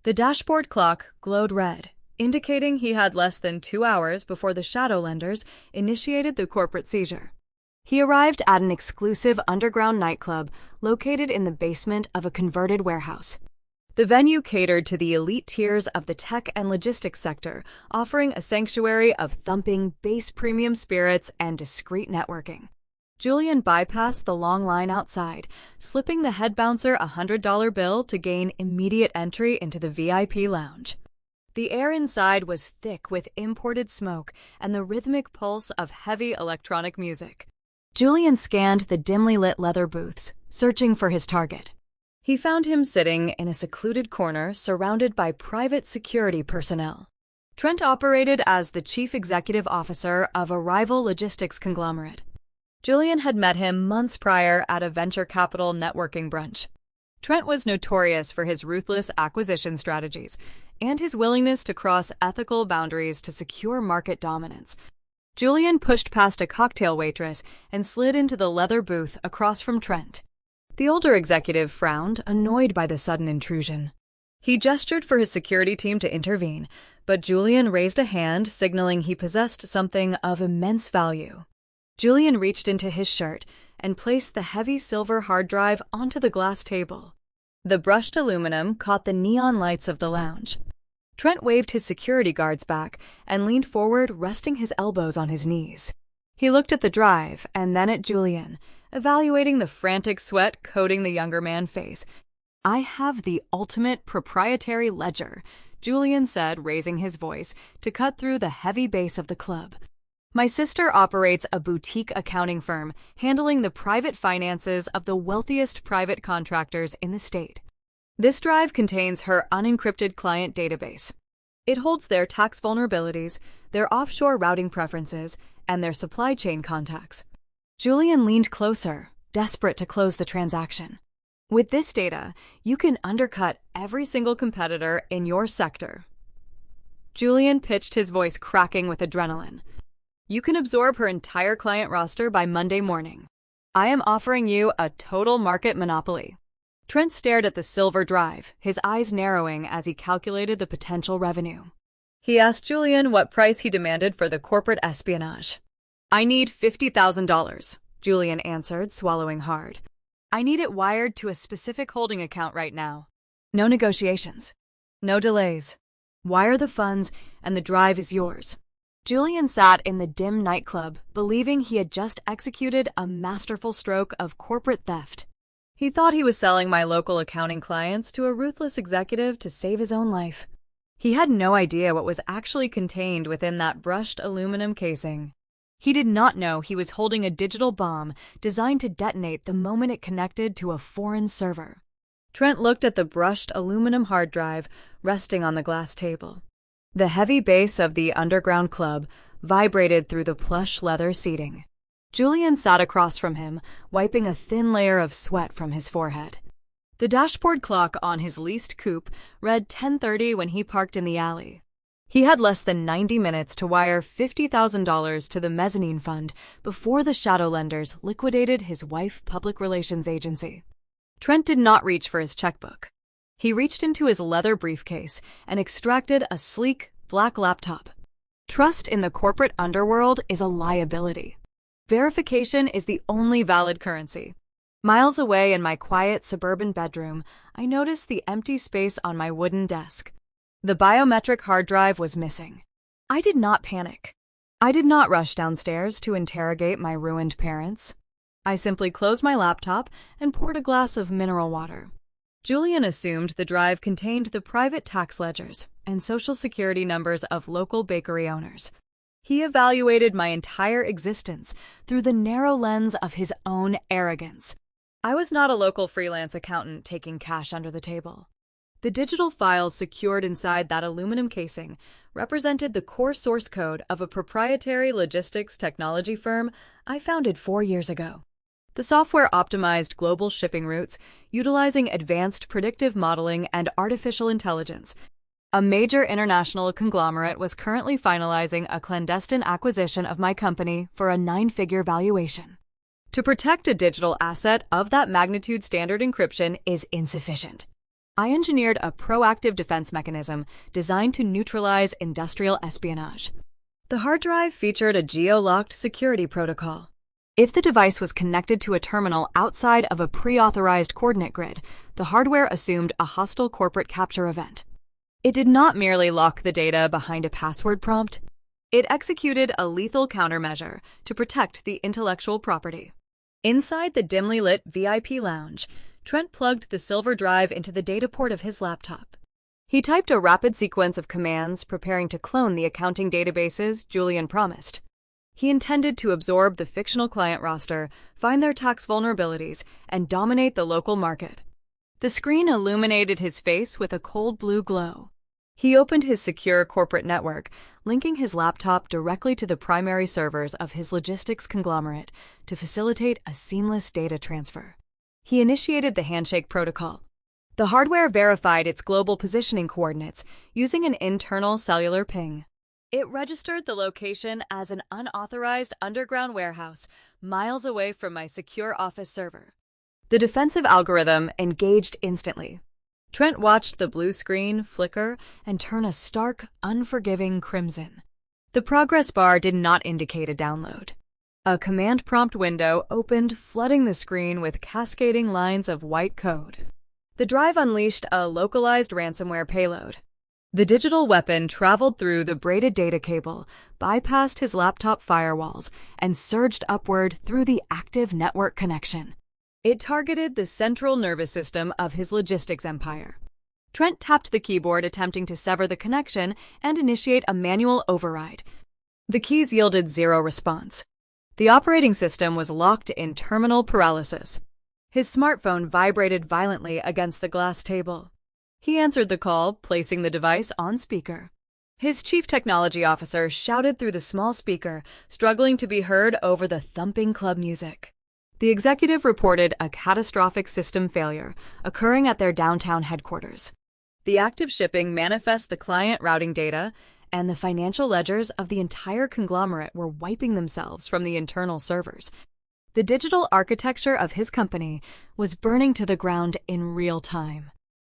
The dashboard clock glowed red, indicating he had less than 2 hours before the shadow lenders initiated the corporate seizure. He arrived at an exclusive underground nightclub located in the basement of a converted warehouse. The venue catered to the elite tiers of the tech and logistics sector, offering a sanctuary of thumping, bass premium spirits and discreet networking. Julian bypassed the long line outside, slipping the head bouncer a $100 bill to gain immediate entry into the VIP lounge. The air inside was thick with imported smoke and the rhythmic pulse of heavy electronic music. Julian scanned the dimly lit leather booths, searching for his target. He found him sitting in a secluded corner surrounded by private security personnel. Trent operated as the chief executive officer of a rival logistics conglomerate. Julian had met him months prior at a venture capital networking brunch. Trent was notorious for his ruthless acquisition strategies and his willingness to cross ethical boundaries to secure market dominance. Julian pushed past a cocktail waitress and slid into the leather booth across from Trent. The older executive frowned, annoyed by the sudden intrusion. He gestured for his security team to intervene, but Julian raised a hand, signaling he possessed something of immense value. Julian reached into his shirt and placed the heavy silver hard drive onto the glass table. The brushed aluminum caught the neon lights of the lounge. Trent waved his security guards back and leaned forward, resting his elbows on his knees. He looked at the drive and then at Julian, evaluating the frantic sweat coating the younger man's face. "I have the ultimate proprietary ledger," Julian said, raising his voice to cut through the heavy bass of the club. "My sister operates a boutique accounting firm handling the private finances of the wealthiest private contractors in the state. This drive contains her unencrypted client database. It holds their tax vulnerabilities, their offshore routing preferences, and their supply chain contacts." Julian leaned closer, desperate to close the transaction. "With this data, you can undercut every single competitor in your sector." Julian pitched, his voice cracking with adrenaline. "You can absorb her entire client roster by Monday morning. I am offering you a total market monopoly." Trent stared at the silver drive, his eyes narrowing as he calculated the potential revenue. He asked Julian what price he demanded for the corporate espionage. "I need $50,000, Julian answered, swallowing hard. "I need it wired to a specific holding account right now. No negotiations. No delays. Wire the funds, and the drive is yours." Julian sat in the dim nightclub, believing he had just executed a masterful stroke of corporate theft. He thought he was selling my local accounting clients to a ruthless executive to save his own life. He had no idea what was actually contained within that brushed aluminum casing. He did not know he was holding a digital bomb designed to detonate the moment it connected to a foreign server. Trent looked at the brushed aluminum hard drive resting on the glass table. The heavy bass of the underground club vibrated through the plush leather seating. Julian sat across from him, wiping a thin layer of sweat from his forehead. The dashboard clock on his leased coupe read 10:30 when he parked in the alley. He had less than 90 minutes to wire $50,000 to the mezzanine fund before the shadow lenders liquidated his wife's public relations agency. Trent did not reach for his checkbook. He reached into his leather briefcase and extracted a sleek, black laptop. Trust in the corporate underworld is a liability. Verification is the only valid currency. Miles away in my quiet suburban bedroom, I noticed the empty space on my wooden desk. The biometric hard drive was missing. I did not panic. I did not rush downstairs to interrogate my ruined parents. I simply closed my laptop and poured a glass of mineral water. Julian assumed the drive contained the private tax ledgers and social security numbers of local bakery owners. He evaluated my entire existence through the narrow lens of his own arrogance. I was not a local freelance accountant taking cash under the table. The digital files secured inside that aluminum casing represented the core source code of a proprietary logistics technology firm I founded 4 years ago. The software optimized global shipping routes utilizing advanced predictive modeling and artificial intelligence. A major international conglomerate was currently finalizing a clandestine acquisition of my company for a 9-figure valuation. To protect a digital asset of that magnitude, standard encryption is insufficient. I engineered a proactive defense mechanism designed to neutralize industrial espionage. The hard drive featured a geo-locked security protocol. If the device was connected to a terminal outside of a pre-authorized coordinate grid, the hardware assumed a hostile corporate capture event. It did not merely lock the data behind a password prompt. It executed a lethal countermeasure to protect the intellectual property. Inside the dimly lit VIP lounge, Trent plugged the silver drive into the data port of his laptop. He typed a rapid sequence of commands preparing to clone the accounting databases Julian promised. He intended to absorb the fictional client roster, find their tax vulnerabilities, and dominate the local market. The screen illuminated his face with a cold blue glow. He opened his secure corporate network, linking his laptop directly to the primary servers of his logistics conglomerate to facilitate a seamless data transfer. He initiated the handshake protocol. The hardware verified its global positioning coordinates using an internal cellular ping. It registered the location as an unauthorized underground warehouse miles away from my secure office server. The defensive algorithm engaged instantly. Trent watched the blue screen flicker and turn a stark, unforgiving crimson. The progress bar did not indicate a download. A command prompt window opened, flooding the screen with cascading lines of white code. The drive unleashed a localized ransomware payload. The digital weapon traveled through the braided data cable, bypassed his laptop firewalls, and surged upward through the active network connection. It targeted the central nervous system of his logistics empire. Trent tapped the keyboard, attempting to sever the connection and initiate a manual override. The keys yielded zero response. The operating system was locked in terminal paralysis. His smartphone vibrated violently against the glass table. He answered the call, placing the device on speaker. His chief technology officer shouted through the small speaker, struggling to be heard over the thumping club music. The executive reported a catastrophic system failure occurring at their downtown headquarters. The active shipping manifests the client routing data, and the financial ledgers of the entire conglomerate were wiping themselves from the internal servers. The digital architecture of his company was burning to the ground in real time.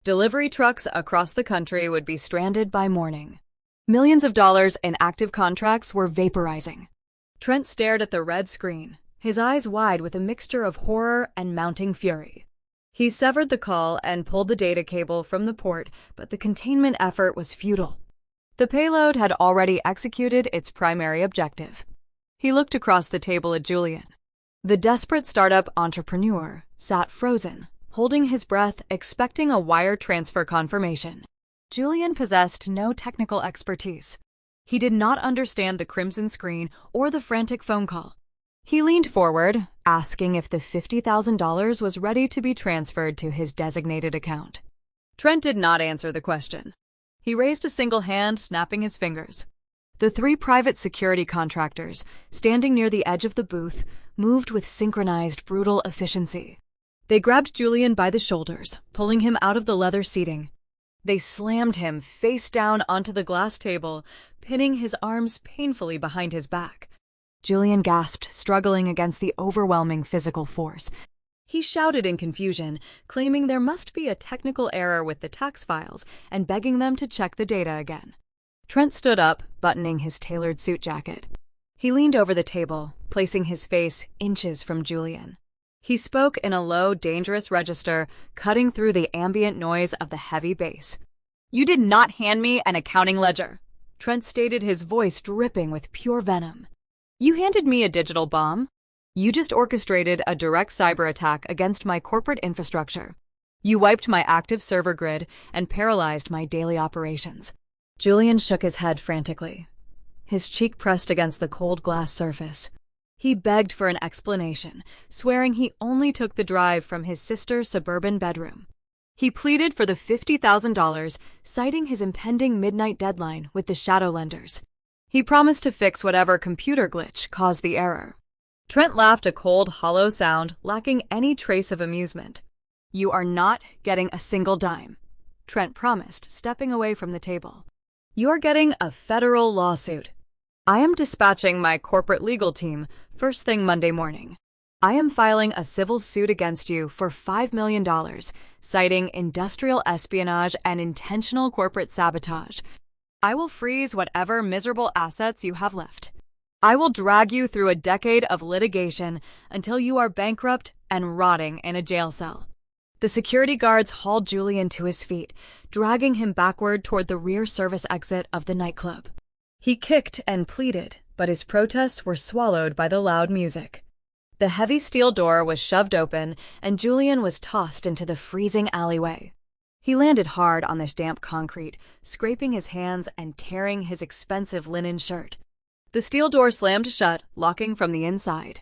Delivery trucks across the country would be stranded by morning. Millions of dollars in active contracts were vaporizing. Trent stared at the red screen, his eyes wide with a mixture of horror and mounting fury. He severed the call and pulled the data cable from the port, but the containment effort was futile. The payload had already executed its primary objective. He looked across the table at Julian. The desperate startup entrepreneur sat frozen, holding his breath, expecting a wire transfer confirmation. Julian possessed no technical expertise. He did not understand the crimson screen or the frantic phone call. He leaned forward, asking if the $50,000 was ready to be transferred to his designated account. Trent did not answer the question. He raised a single hand, snapping his fingers. The 3 private security contractors, standing near the edge of the booth, moved with synchronized, brutal efficiency. They grabbed Julian by the shoulders, pulling him out of the leather seating. They slammed him face down onto the glass table, pinning his arms painfully behind his back. Julian gasped, struggling against the overwhelming physical force. He shouted in confusion, claiming there must be a technical error with the tax files and begging them to check the data again. Trent stood up, buttoning his tailored suit jacket. He leaned over the table, placing his face inches from Julian. He spoke in a low, dangerous register, cutting through the ambient noise of the heavy bass. "You did not hand me an accounting ledger," Trent stated, his voice dripping with pure venom. "You handed me a digital bomb. You just orchestrated a direct cyber attack against my corporate infrastructure. You wiped my active server grid and paralyzed my daily operations." Julian shook his head frantically. His cheek pressed against the cold glass surface. He begged for an explanation, swearing he only took the drive from his sister's suburban bedroom. He pleaded for the $50,000, citing his impending midnight deadline with the shadow lenders. He promised to fix whatever computer glitch caused the error. Trent laughed, a cold, hollow sound, lacking any trace of amusement. "You are not getting a single dime," Trent promised, stepping away from the table. "You are getting a federal lawsuit. I am dispatching my corporate legal team first thing Monday morning. I am filing a civil suit against you for $5 million, citing industrial espionage and intentional corporate sabotage. I will freeze whatever miserable assets you have left. I will drag you through a decade of litigation until you are bankrupt and rotting in a jail cell." The security guards hauled Julian to his feet, dragging him backward toward the rear service exit of the nightclub. He kicked and pleaded, but his protests were swallowed by the loud music. The heavy steel door was shoved open, and Julian was tossed into the freezing alleyway. He landed hard on this damp concrete, scraping his hands and tearing his expensive linen shirt. The steel door slammed shut, locking from the inside.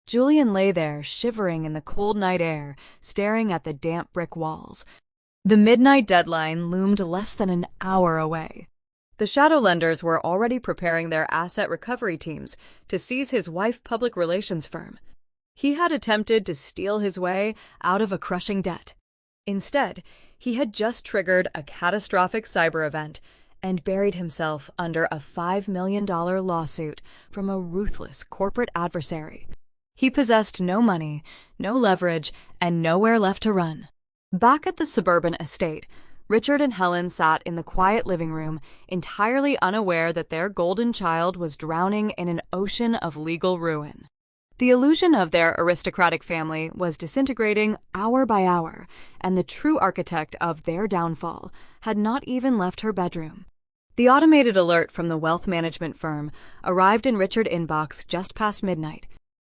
Julian lay there, shivering in the cold night air, staring at the damp brick walls. The midnight deadline loomed less than an hour away. The shadow lenders were already preparing their asset recovery teams to seize his wife's public relations firm. He had attempted to steal his way out of a crushing debt. Instead, he had just triggered a catastrophic cyber event and buried himself under a $5 million lawsuit from a ruthless corporate adversary. He possessed no money, no leverage, and nowhere left to run. Back at the suburban estate, Richard and Helen sat in the quiet living room, entirely unaware that their golden child was drowning in an ocean of legal ruin. The illusion of their aristocratic family was disintegrating hour by hour, and the true architect of their downfall had not even left her bedroom. The automated alert from the wealth management firm arrived in Richard's inbox just past midnight.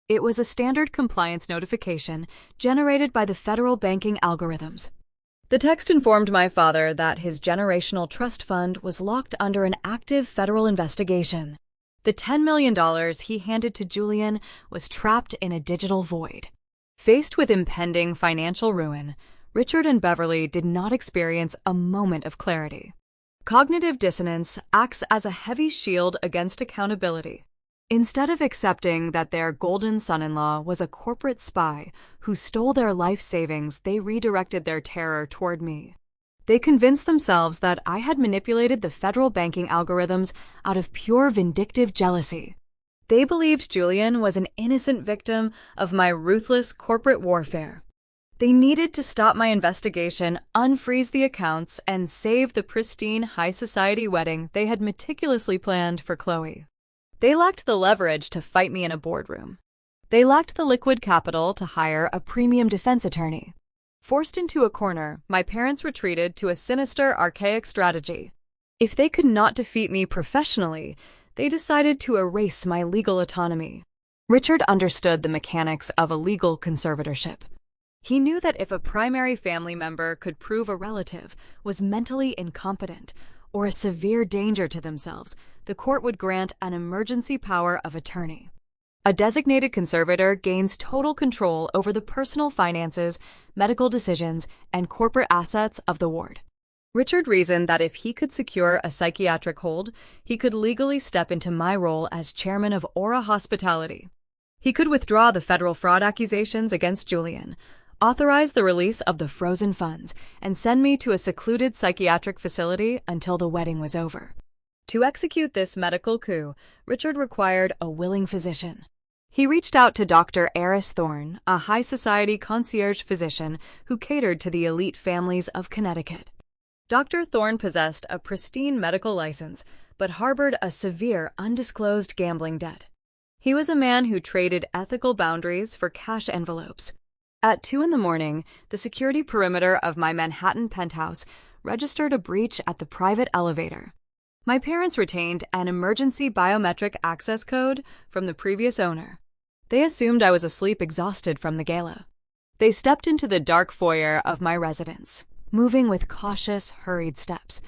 It was a standard compliance notification generated by the federal banking algorithms. The text informed my father that his generational trust fund was locked under an active federal investigation. The $10 million he handed to Julian was trapped in a digital void. Faced with impending financial ruin, Richard and Beverly did not experience a moment of clarity. Cognitive dissonance acts as a heavy shield against accountability. Instead of accepting that their golden son-in-law was a corporate spy who stole their life savings, they redirected their terror toward me. They convinced themselves that I had manipulated the federal banking algorithms out of pure vindictive jealousy. They believed Julian was an innocent victim of my ruthless corporate warfare. They needed to stop my investigation, unfreeze the accounts, and save the pristine high society wedding they had meticulously planned for Chloe. They lacked the leverage to fight me in a boardroom. They lacked the liquid capital to hire a premium defense attorney. Forced into a corner, my parents retreated to a sinister, archaic strategy. If they could not defeat me professionally, they decided to erase my legal autonomy. Richard understood the mechanics of a legal conservatorship. He knew that if a primary family member could prove a relative was mentally incompetent or a severe danger to themselves, the court would grant an emergency power of attorney. A designated conservator gains total control over the personal finances, medical decisions, and corporate assets of the ward. Richard reasoned that if he could secure a psychiatric hold, he could legally step into my role as chairman of Aura Hospitality. He could withdraw the federal fraud accusations against Julian, authorize the release of the frozen funds, and send me to a secluded psychiatric facility until the wedding was over. To execute this medical coup, Richard required a willing physician. He reached out to Dr. Eris Thorne, a high society concierge physician who catered to the elite families of Connecticut. Dr. Thorne possessed a pristine medical license, but harbored a severe, undisclosed gambling debt. He was a man who traded ethical boundaries for cash envelopes. At 2 in the morning, the security perimeter of my Manhattan penthouse registered a breach at the private elevator. My parents retained an emergency biometric access code from the previous owner. They assumed I was asleep, exhausted from the gala. They stepped into the dark foyer of my residence, moving with cautious, hurried steps.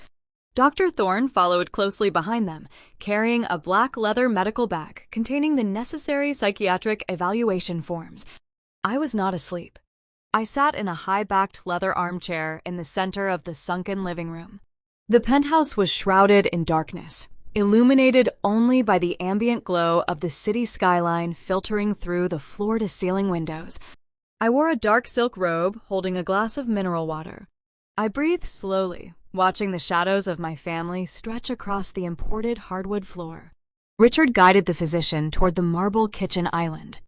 Dr. Thorne followed closely behind them, carrying a black leather medical bag containing the necessary psychiatric evaluation forms. I was not asleep. I sat in a high-backed leather armchair in the center of the sunken living room. The penthouse was shrouded in darkness, illuminated only by the ambient glow of the city skyline filtering through the floor-to-ceiling windows. I wore a dark silk robe holding a glass of mineral water. I breathed slowly, watching the shadows of my family stretch across the imported hardwood floor. Richard guided the physician toward the marble kitchen island.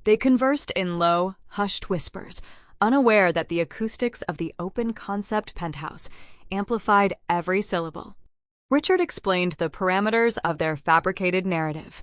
They conversed in low, hushed whispers, unaware that the acoustics of the open-concept penthouse amplified every syllable. Richard explained the parameters of their fabricated narrative.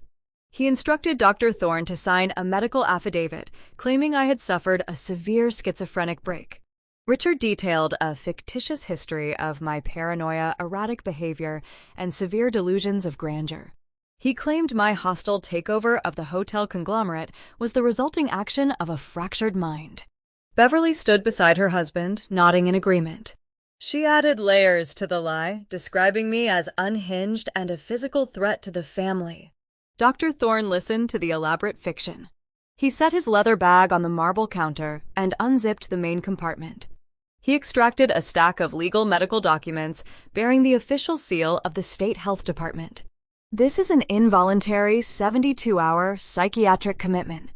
He instructed Dr. Thorne to sign a medical affidavit claiming I had suffered a severe schizophrenic break. Richard detailed a fictitious history of my paranoia, erratic behavior, and severe delusions of grandeur. He claimed my hostile takeover of the hotel conglomerate was the resulting action of a fractured mind. Beverly stood beside her husband, nodding in agreement. She added layers to the lie, describing me as unhinged and a physical threat to the family. Dr. Thorne listened to the elaborate fiction. He set his leather bag on the marble counter and unzipped the main compartment. He extracted a stack of legal medical documents bearing the official seal of the State Health Department. This is an involuntary 72-hour psychiatric commitment,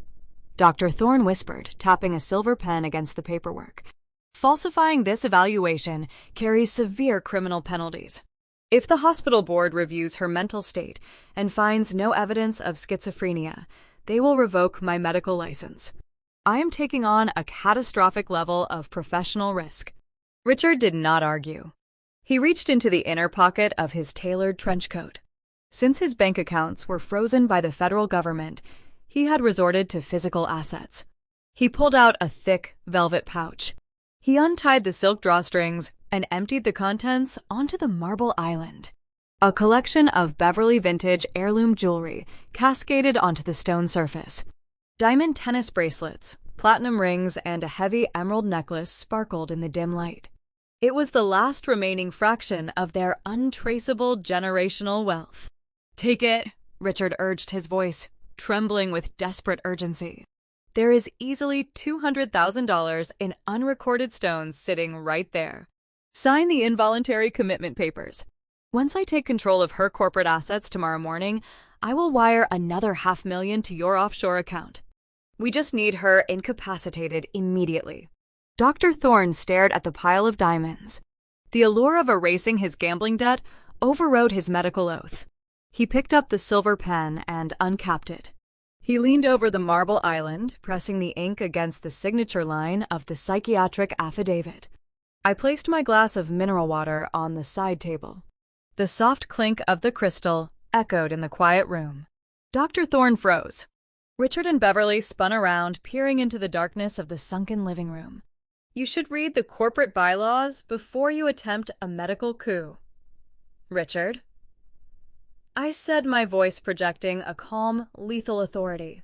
Dr. Thorne whispered, tapping a silver pen against the paperwork. Falsifying this evaluation carries severe criminal penalties. If the hospital board reviews her mental state and finds no evidence of schizophrenia, they will revoke my medical license. I am taking on a catastrophic level of professional risk. Richard did not argue. He reached into the inner pocket of his tailored trench coat. Since his bank accounts were frozen by the federal government, he had resorted to physical assets. He pulled out a thick, velvet pouch. He untied the silk drawstrings and emptied the contents onto the marble island. A collection of Beverly vintage heirloom jewelry cascaded onto the stone surface. Diamond tennis bracelets, platinum rings, and a heavy emerald necklace sparkled in the dim light. It was the last remaining fraction of their untraceable generational wealth. "Take it," Richard urged, his voice trembling with desperate urgency. "There is easily $200,000 in unrecorded stones sitting right there. Sign the involuntary commitment papers. Once I take control of her corporate assets tomorrow morning, I will wire another $500,000 to your offshore account. We just need her incapacitated immediately." Dr. Thorne stared at the pile of diamonds. The allure of erasing his gambling debt overrode his medical oath. He picked up the silver pen and uncapped it. He leaned over the marble island, pressing the ink against the signature line of the psychiatric affidavit. I placed my glass of mineral water on the side table. The soft clink of the crystal echoed in the quiet room. Dr. Thorne froze. Richard and Beverly spun around, peering into the darkness of the sunken living room. "You should read the corporate bylaws before you attempt a medical coup." "Richard?" I said, my voice projecting a calm, lethal authority.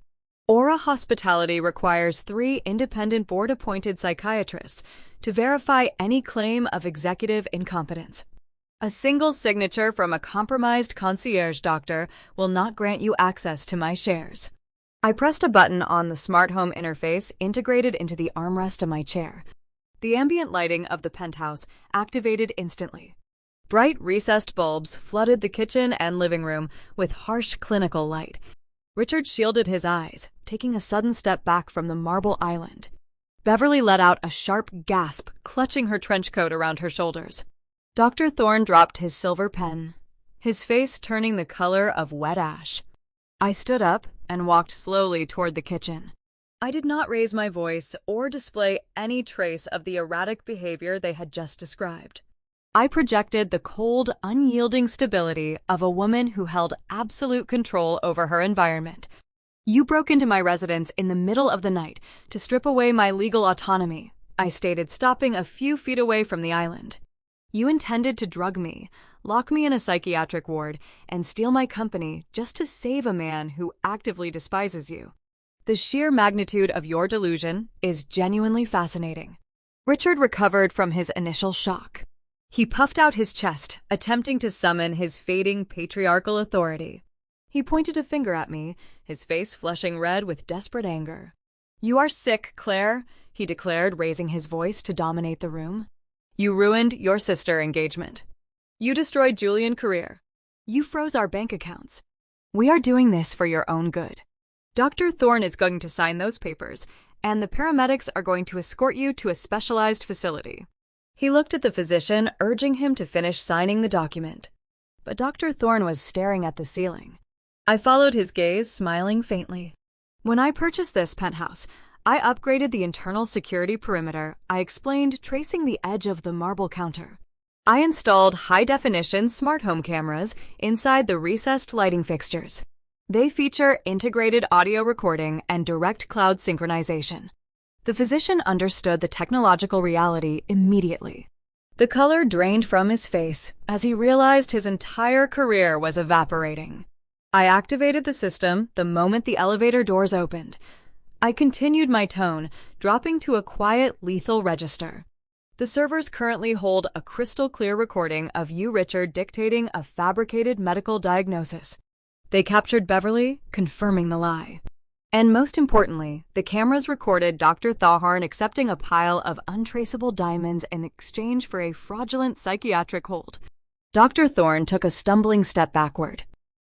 "Aura Hospitality requires 3 independent board-appointed psychiatrists to verify any claim of executive incompetence. A single signature from a compromised concierge doctor will not grant you access to my shares." I pressed a button on the smart home interface integrated into the armrest of my chair. The ambient lighting of the penthouse activated instantly. Bright recessed bulbs flooded the kitchen and living room with harsh clinical light. Richard shielded his eyes, taking a sudden step back from the marble island. Beverly let out a sharp gasp, clutching her trench coat around her shoulders. Dr. Thorne dropped his silver pen, his face turning the color of wet ash. I stood up and walked slowly toward the kitchen. I did not raise my voice or display any trace of the erratic behavior they had just described. I projected the cold, unyielding stability of a woman who held absolute control over her environment. You broke into my residence in the middle of the night to strip away my legal autonomy, I stated, stopping a few feet away from the island. You intended to drug me, lock me in a psychiatric ward, and steal my company just to save a man who actively despises you. The sheer magnitude of your delusion is genuinely fascinating. Richard recovered from his initial shock. He puffed out his chest, attempting to summon his fading patriarchal authority. He pointed a finger at me, his face flushing red with desperate anger. "You are sick, Claire," he declared, raising his voice to dominate the room. "You ruined your sister engagement. You destroyed Julian's career. You froze our bank accounts. We are doing this for your own good. Dr. Thorne is going to sign those papers, and the paramedics are going to escort you to a specialized facility." He looked at the physician, urging him to finish signing the document. But Dr. Thorne was staring at the ceiling. I followed his gaze, smiling faintly. "When I purchased this penthouse, I upgraded the internal security perimeter," I explained, tracing the edge of the marble counter. "I installed high-definition smart home cameras inside the recessed lighting fixtures. They feature integrated audio recording and direct cloud synchronization." The physician understood the technological reality immediately. The color drained from his face as he realized his entire career was evaporating. I activated the system the moment the elevator doors opened. I continued my tone, dropping to a quiet, lethal register. "The servers currently hold a crystal-clear recording of you, Richard, dictating a fabricated medical diagnosis. They captured Beverly, confirming the lie. And most importantly, the cameras recorded Dr. Thorne accepting a pile of untraceable diamonds in exchange for a fraudulent psychiatric hold." Dr. Thorne took a stumbling step backward.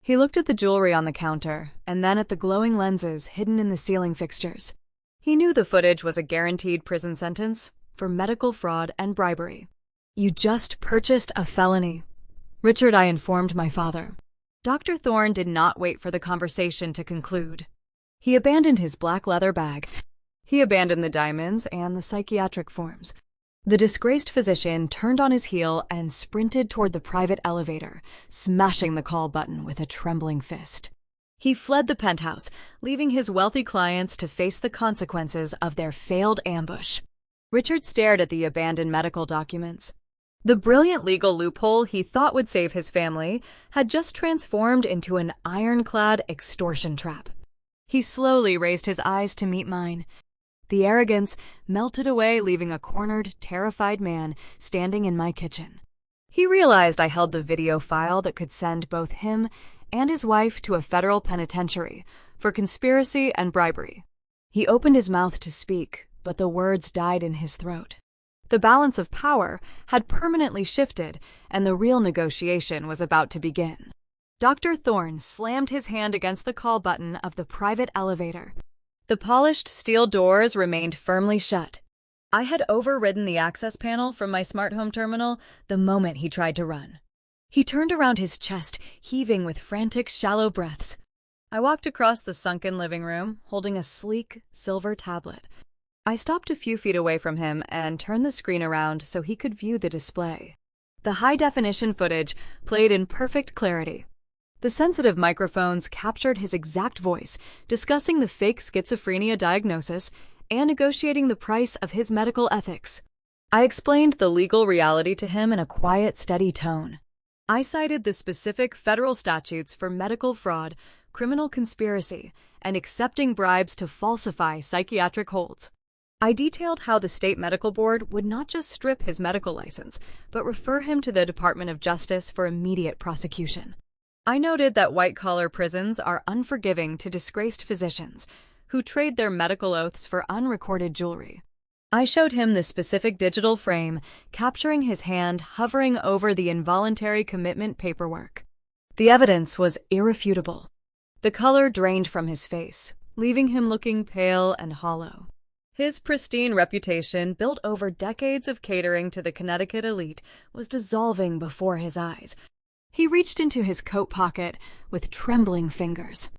He looked at the jewelry on the counter, and then at the glowing lenses hidden in the ceiling fixtures. He knew the footage was a guaranteed prison sentence for medical fraud and bribery. "You just purchased a felony, Richard," I informed my father. Dr. Thorne did not wait for the conversation to conclude. He abandoned his black leather bag. He abandoned the diamonds and the psychiatric forms. The disgraced physician turned on his heel and sprinted toward the private elevator, smashing the call button with a trembling fist. He fled the penthouse, leaving his wealthy clients to face the consequences of their failed ambush. Richard stared at the abandoned medical documents. The brilliant legal loophole he thought would save his family had just transformed into an ironclad extortion trap. He slowly raised his eyes to meet mine. The arrogance melted away, leaving a cornered, terrified man standing in my kitchen. He realized I held the video file that could send both him and his wife to a federal penitentiary for conspiracy and bribery. He opened his mouth to speak, but the words died in his throat. The balance of power had permanently shifted, and the real negotiation was about to begin. Dr. Thorne slammed his hand against the call button of the private elevator. The polished steel doors remained firmly shut. I had overridden the access panel from my smart home terminal the moment he tried to run. He turned around his chest, heaving with frantic, shallow breaths. I walked across the sunken living room, holding a sleek, silver tablet. I stopped a few feet away from him and turned the screen around so he could view the display. The high-definition footage played in perfect clarity. The sensitive microphones captured his exact voice, discussing the fake schizophrenia diagnosis and negotiating the price of his medical ethics. I explained the legal reality to him in a quiet, steady tone. I cited the specific federal statutes for medical fraud, criminal conspiracy, and accepting bribes to falsify psychiatric holds. I detailed how the state medical board would not just strip his medical license, but refer him to the Department of Justice for immediate prosecution. I noted that white-collar prisons are unforgiving to disgraced physicians who trade their medical oaths for unrecorded jewelry. I showed him the specific digital frame, capturing his hand hovering over the involuntary commitment paperwork. The evidence was irrefutable. The color drained from his face, leaving him looking pale and hollow. His pristine reputation, built over decades of catering to the Connecticut elite, was dissolving before his eyes. He reached into his coat pocket with trembling fingers.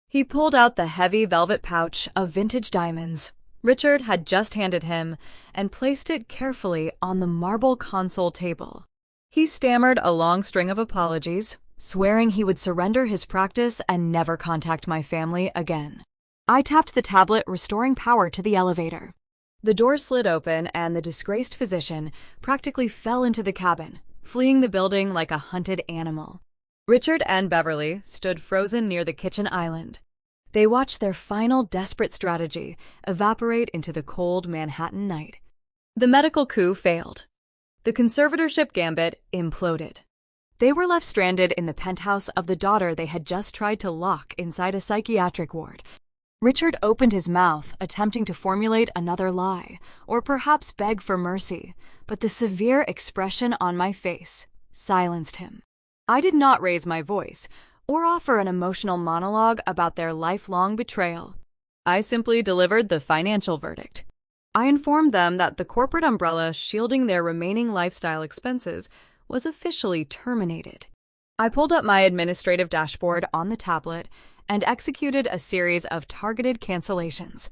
He pulled out the heavy velvet pouch of vintage diamonds Richard had just handed him and placed it carefully on the marble console table. He stammered a long string of apologies, swearing he would surrender his practice and never contact my family again. I tapped the tablet, restoring power to the elevator. The door slid open, and the disgraced physician practically fell into the cabin, fleeing the building like a hunted animal. Richard and Beverly stood frozen near the kitchen island. They watched their final desperate strategy evaporate into the cold Manhattan night. The medical coup failed. The conservatorship gambit imploded. They were left stranded in the penthouse of the daughter they had just tried to lock inside a psychiatric ward. Richard opened his mouth, attempting to formulate another lie, or perhaps beg for mercy, but the severe expression on my face silenced him. I did not raise my voice, or offer an emotional monologue about their lifelong betrayal. I simply delivered the financial verdict. I informed them that the corporate umbrella shielding their remaining lifestyle expenses was officially terminated. I pulled up my administrative dashboard on the tablet and executed a series of targeted cancellations.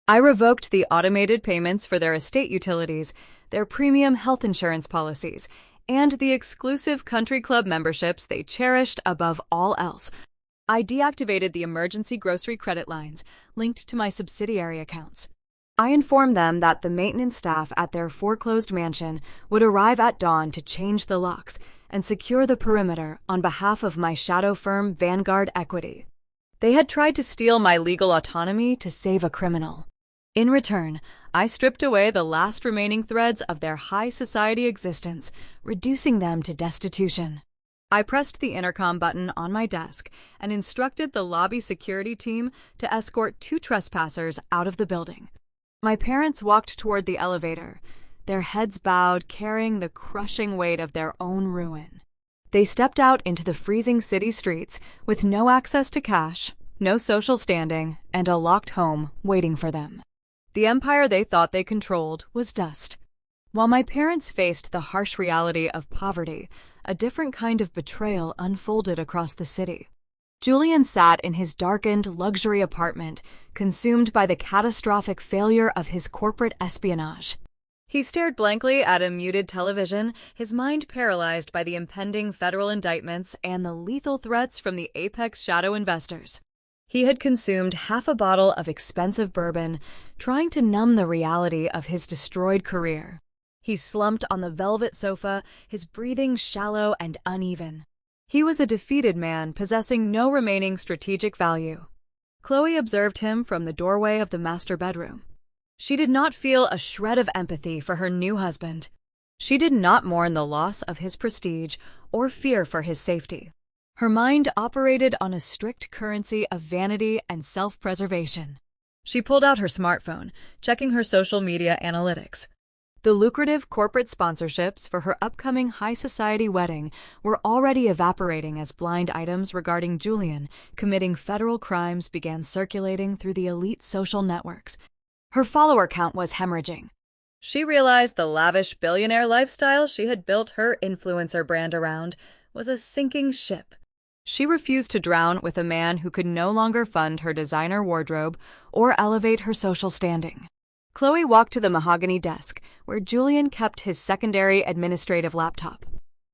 I revoked the automated payments for their estate utilities, their premium health insurance policies, and the exclusive country club memberships they cherished above all else. I deactivated the emergency grocery credit lines linked to my subsidiary accounts. I informed them that the maintenance staff at their foreclosed mansion would arrive at dawn to change the locks and secure the perimeter on behalf of my shadow firm Vanguard Equity. They had tried to steal my legal autonomy to save a criminal. In return, I stripped away the last remaining threads of their high society existence, reducing them to destitution. I pressed the intercom button on my desk and instructed the lobby security team to escort 2 trespassers out of the building. My parents walked toward the elevator, their heads bowed, carrying the crushing weight of their own ruin. They stepped out into the freezing city streets with no access to cash, no social standing, and a locked home waiting for them. The empire they thought they controlled was dust. While my parents faced the harsh reality of poverty, a different kind of betrayal unfolded across the city. Julian sat in his darkened luxury apartment, consumed by the catastrophic failure of his corporate espionage. He stared blankly at a muted television, his mind paralyzed by the impending federal indictments and the lethal threats from the apex shadow investors. He had consumed half a bottle of expensive bourbon, trying to numb the reality of his destroyed career. He slumped on the velvet sofa, his breathing shallow and uneven. He was a defeated man, possessing no remaining strategic value. Chloe observed him from the doorway of the master bedroom. She did not feel a shred of empathy for her new husband. She did not mourn the loss of his prestige or fear for his safety. Her mind operated on a strict currency of vanity and self-preservation. She pulled out her smartphone, checking her social media analytics. The lucrative corporate sponsorships for her upcoming high society wedding were already evaporating as blind items regarding Julian committing federal crimes began circulating through the elite social networks. Her follower count was hemorrhaging. She realized the lavish billionaire lifestyle she had built her influencer brand around was a sinking ship. She refused to drown with a man who could no longer fund her designer wardrobe or elevate her social standing. Chloe walked to the mahogany desk, where Julian kept his secondary administrative laptop.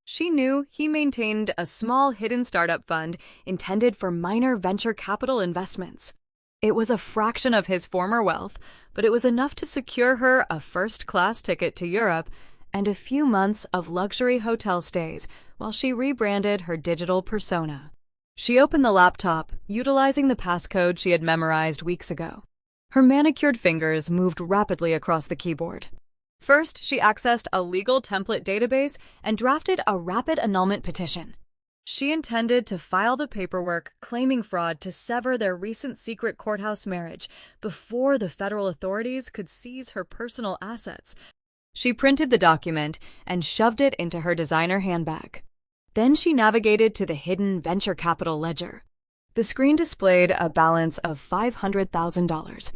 She knew he maintained a small hidden startup fund intended for minor venture capital investments. It was a fraction of his former wealth, but it was enough to secure her a first-class ticket to Europe and a few months of luxury hotel stays while she rebranded her digital persona. She opened the laptop, utilizing the passcode she had memorized weeks ago. Her manicured fingers moved rapidly across the keyboard. First, she accessed a legal template database and drafted a rapid annulment petition. She intended to file the paperwork claiming fraud to sever their recent secret courthouse marriage before the federal authorities could seize her personal assets. She printed the document and shoved it into her designer handbag. Then she navigated to the hidden venture capital ledger. The screen displayed a balance of $500,000.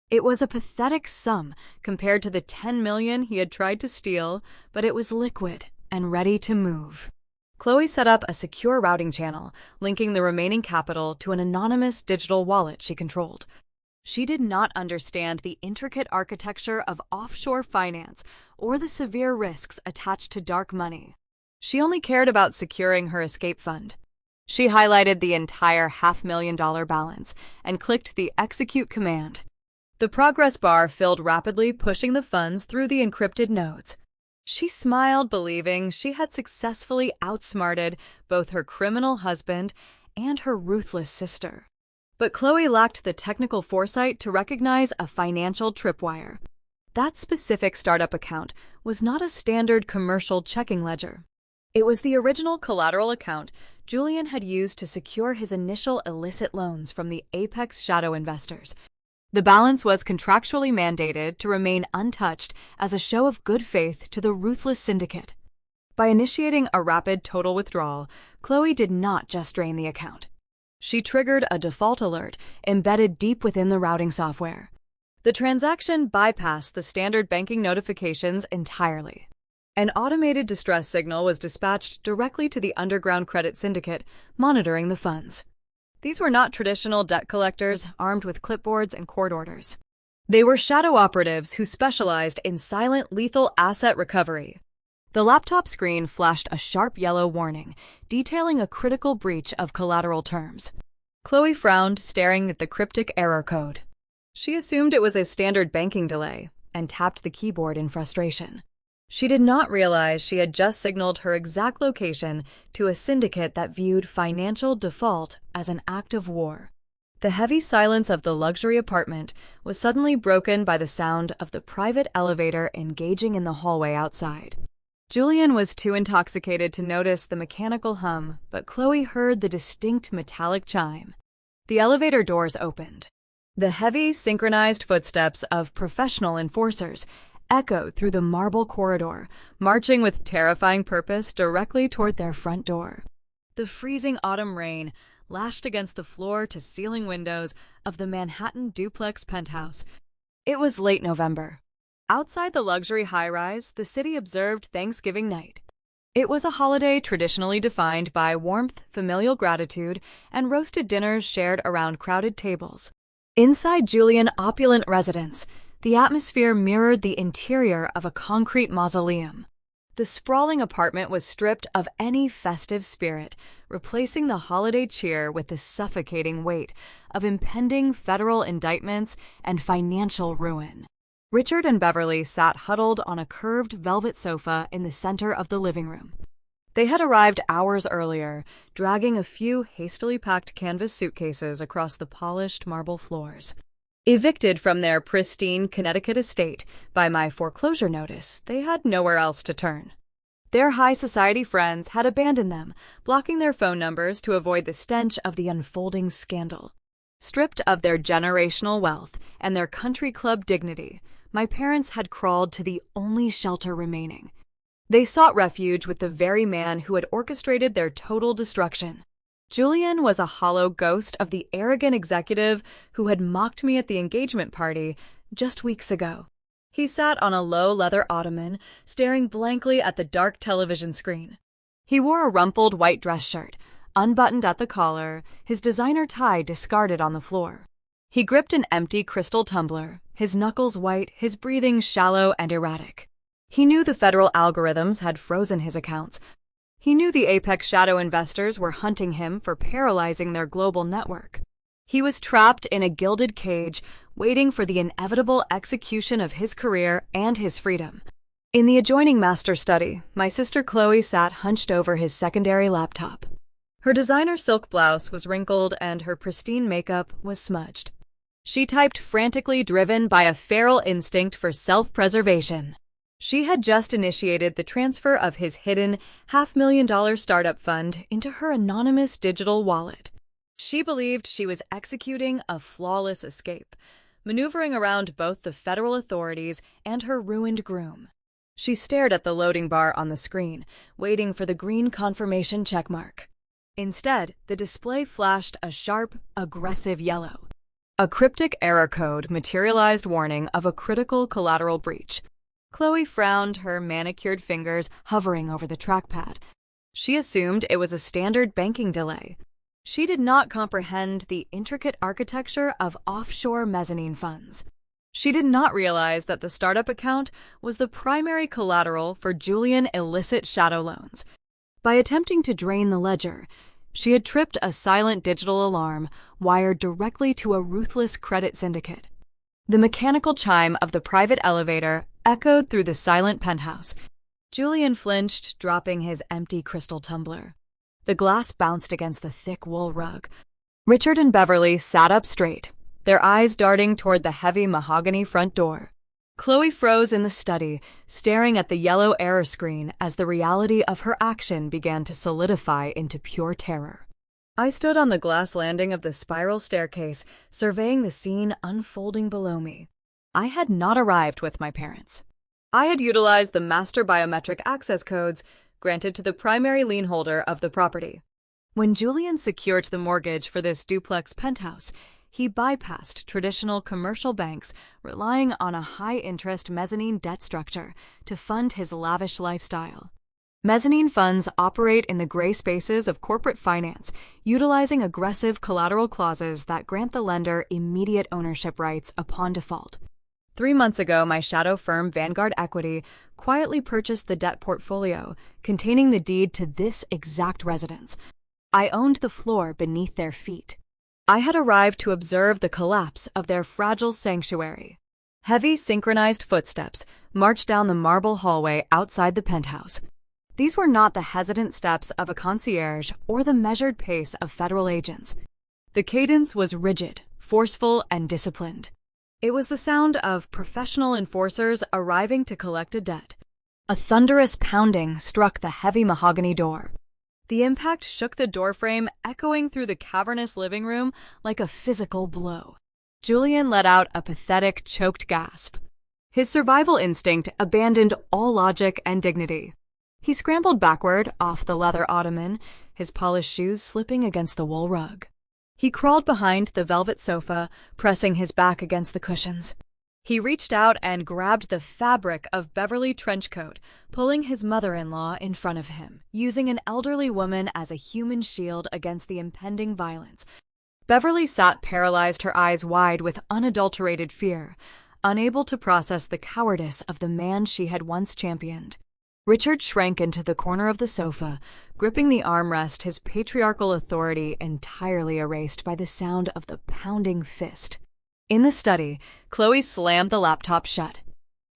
It was a pathetic sum compared to the $10 million he had tried to steal, but it was liquid and ready to move. Chloe set up a secure routing channel, linking the remaining capital to an anonymous digital wallet she controlled. She did not understand the intricate architecture of offshore finance or the severe risks attached to dark money. She only cared about securing her escape fund. She highlighted the entire $500,000 balance and clicked the execute command. The progress bar filled rapidly, pushing the funds through the encrypted nodes. She smiled, believing she had successfully outsmarted both her criminal husband and her ruthless sister. But Chloe lacked the technical foresight to recognize a financial tripwire. That specific startup account was not a standard commercial checking ledger. It was the original collateral account Julian had used to secure his initial illicit loans from the Apex shadow investors. The balance was contractually mandated to remain untouched as a show of good faith to the ruthless syndicate. By initiating a rapid total withdrawal, Chloe did not just drain the account. She triggered a default alert embedded deep within the routing software. The transaction bypassed the standard banking notifications entirely. An automated distress signal was dispatched directly to the underground credit syndicate, monitoring the funds. These were not traditional debt collectors armed with clipboards and court orders. They were shadow operatives who specialized in silent, lethal asset recovery. The laptop screen flashed a sharp yellow warning, detailing a critical breach of collateral terms. Chloe frowned, staring at the cryptic error code. She assumed it was a standard banking delay and tapped the keyboard in frustration. She did not realize she had just signaled her exact location to a syndicate that viewed financial default as an act of war. The heavy silence of the luxury apartment was suddenly broken by the sound of the private elevator engaging in the hallway outside. Julian was too intoxicated to notice the mechanical hum, but Chloe heard the distinct metallic chime. The elevator doors opened. The heavy, synchronized footsteps of professional enforcers echoed through the marble corridor, marching with terrifying purpose directly toward their front door. The freezing autumn rain lashed against the floor-to-ceiling windows of the Manhattan duplex penthouse. It was late November. Outside the luxury high-rise, the city observed Thanksgiving night. It was a holiday traditionally defined by warmth, familial gratitude, and roasted dinners shared around crowded tables. Inside Julian's opulent residence, the atmosphere mirrored the interior of a concrete mausoleum. The sprawling apartment was stripped of any festive spirit, replacing the holiday cheer with the suffocating weight of impending federal indictments and financial ruin. Richard and Beverly sat huddled on a curved velvet sofa in the center of the living room. They had arrived hours earlier, dragging a few hastily packed canvas suitcases across the polished marble floors. Evicted from their pristine Connecticut estate by my foreclosure notice, they had nowhere else to turn. Their high society friends had abandoned them, blocking their phone numbers to avoid the stench of the unfolding scandal. Stripped of their generational wealth and their country club dignity, my parents had crawled to the only shelter remaining. They sought refuge with the very man who had orchestrated their total destruction. Julian was a hollow ghost of the arrogant executive who had mocked me at the engagement party just weeks ago. He sat on a low leather ottoman, staring blankly at the dark television screen. He wore a rumpled white dress shirt, unbuttoned at the collar, his designer tie discarded on the floor. He gripped an empty crystal tumbler, his knuckles white, his breathing shallow and erratic. He knew the federal algorithms had frozen his accounts. He knew the Apex shadow investors were hunting him for paralyzing their global network. He was trapped in a gilded cage, waiting for the inevitable execution of his career and his freedom. In the adjoining master study, my sister Chloe sat hunched over his secondary laptop. Her designer silk blouse was wrinkled and her pristine makeup was smudged. She typed frantically, driven by a feral instinct for self-preservation. She had just initiated the transfer of his hidden $500,000 startup fund into her anonymous digital wallet. She believed she was executing a flawless escape, maneuvering around both the federal authorities and her ruined groom. She stared at the loading bar on the screen, waiting for the green confirmation checkmark. Instead, the display flashed a sharp, aggressive yellow. A cryptic error code materialized, warning of a critical collateral breach. Chloe frowned, her manicured fingers hovering over the trackpad. She assumed it was a standard banking delay. She did not comprehend the intricate architecture of offshore mezzanine funds. She did not realize that the startup account was the primary collateral for Julian illicit shadow loans. By attempting to drain the ledger, She had tripped a silent digital alarm wired directly to a ruthless credit syndicate. The mechanical chime of the private elevator echoed through the silent penthouse. Julian flinched, dropping his empty crystal tumbler. The glass bounced against the thick wool rug. Richard and Beverly sat up straight, their eyes darting toward the heavy mahogany front door. Chloe froze in the study, staring at the yellow error screen as the reality of her action began to solidify into pure terror. I stood on the glass landing of the spiral staircase, surveying the scene unfolding below me. I had not arrived with my parents. I had utilized the master biometric access codes granted to the primary lien holder of the property. When Julian secured the mortgage for this duplex penthouse, he bypassed traditional commercial banks, relying on a high-interest mezzanine debt structure to fund his lavish lifestyle. Mezzanine funds operate in the gray spaces of corporate finance, utilizing aggressive collateral clauses that grant the lender immediate ownership rights upon default. 3 months ago, my shadow firm Vanguard Equity quietly purchased the debt portfolio containing the deed to this exact residence. I owned the floor beneath their feet. I had arrived to observe the collapse of their fragile sanctuary. Heavy, synchronized footsteps marched down the marble hallway outside the penthouse. These were not the hesitant steps of a concierge or the measured pace of federal agents. The cadence was rigid, forceful, and disciplined. It was the sound of professional enforcers arriving to collect a debt. A thunderous pounding struck the heavy mahogany door. The impact shook the doorframe, echoing through the cavernous living room like a physical blow. Julian let out a pathetic, choked gasp. His survival instinct abandoned all logic and dignity. He scrambled backward off the leather ottoman, his polished shoes slipping against the wool rug. He crawled behind the velvet sofa, pressing his back against the cushions. He reached out and grabbed the fabric of Beverly trench coat, pulling his mother-in-law in front of him, using an elderly woman as a human shield against the impending violence. Beverly sat paralyzed, her eyes wide with unadulterated fear, unable to process the cowardice of the man she had once championed. Richard shrank into the corner of the sofa, gripping the armrest, his patriarchal authority entirely erased by the sound of the pounding fist. In the study, Chloe slammed the laptop shut.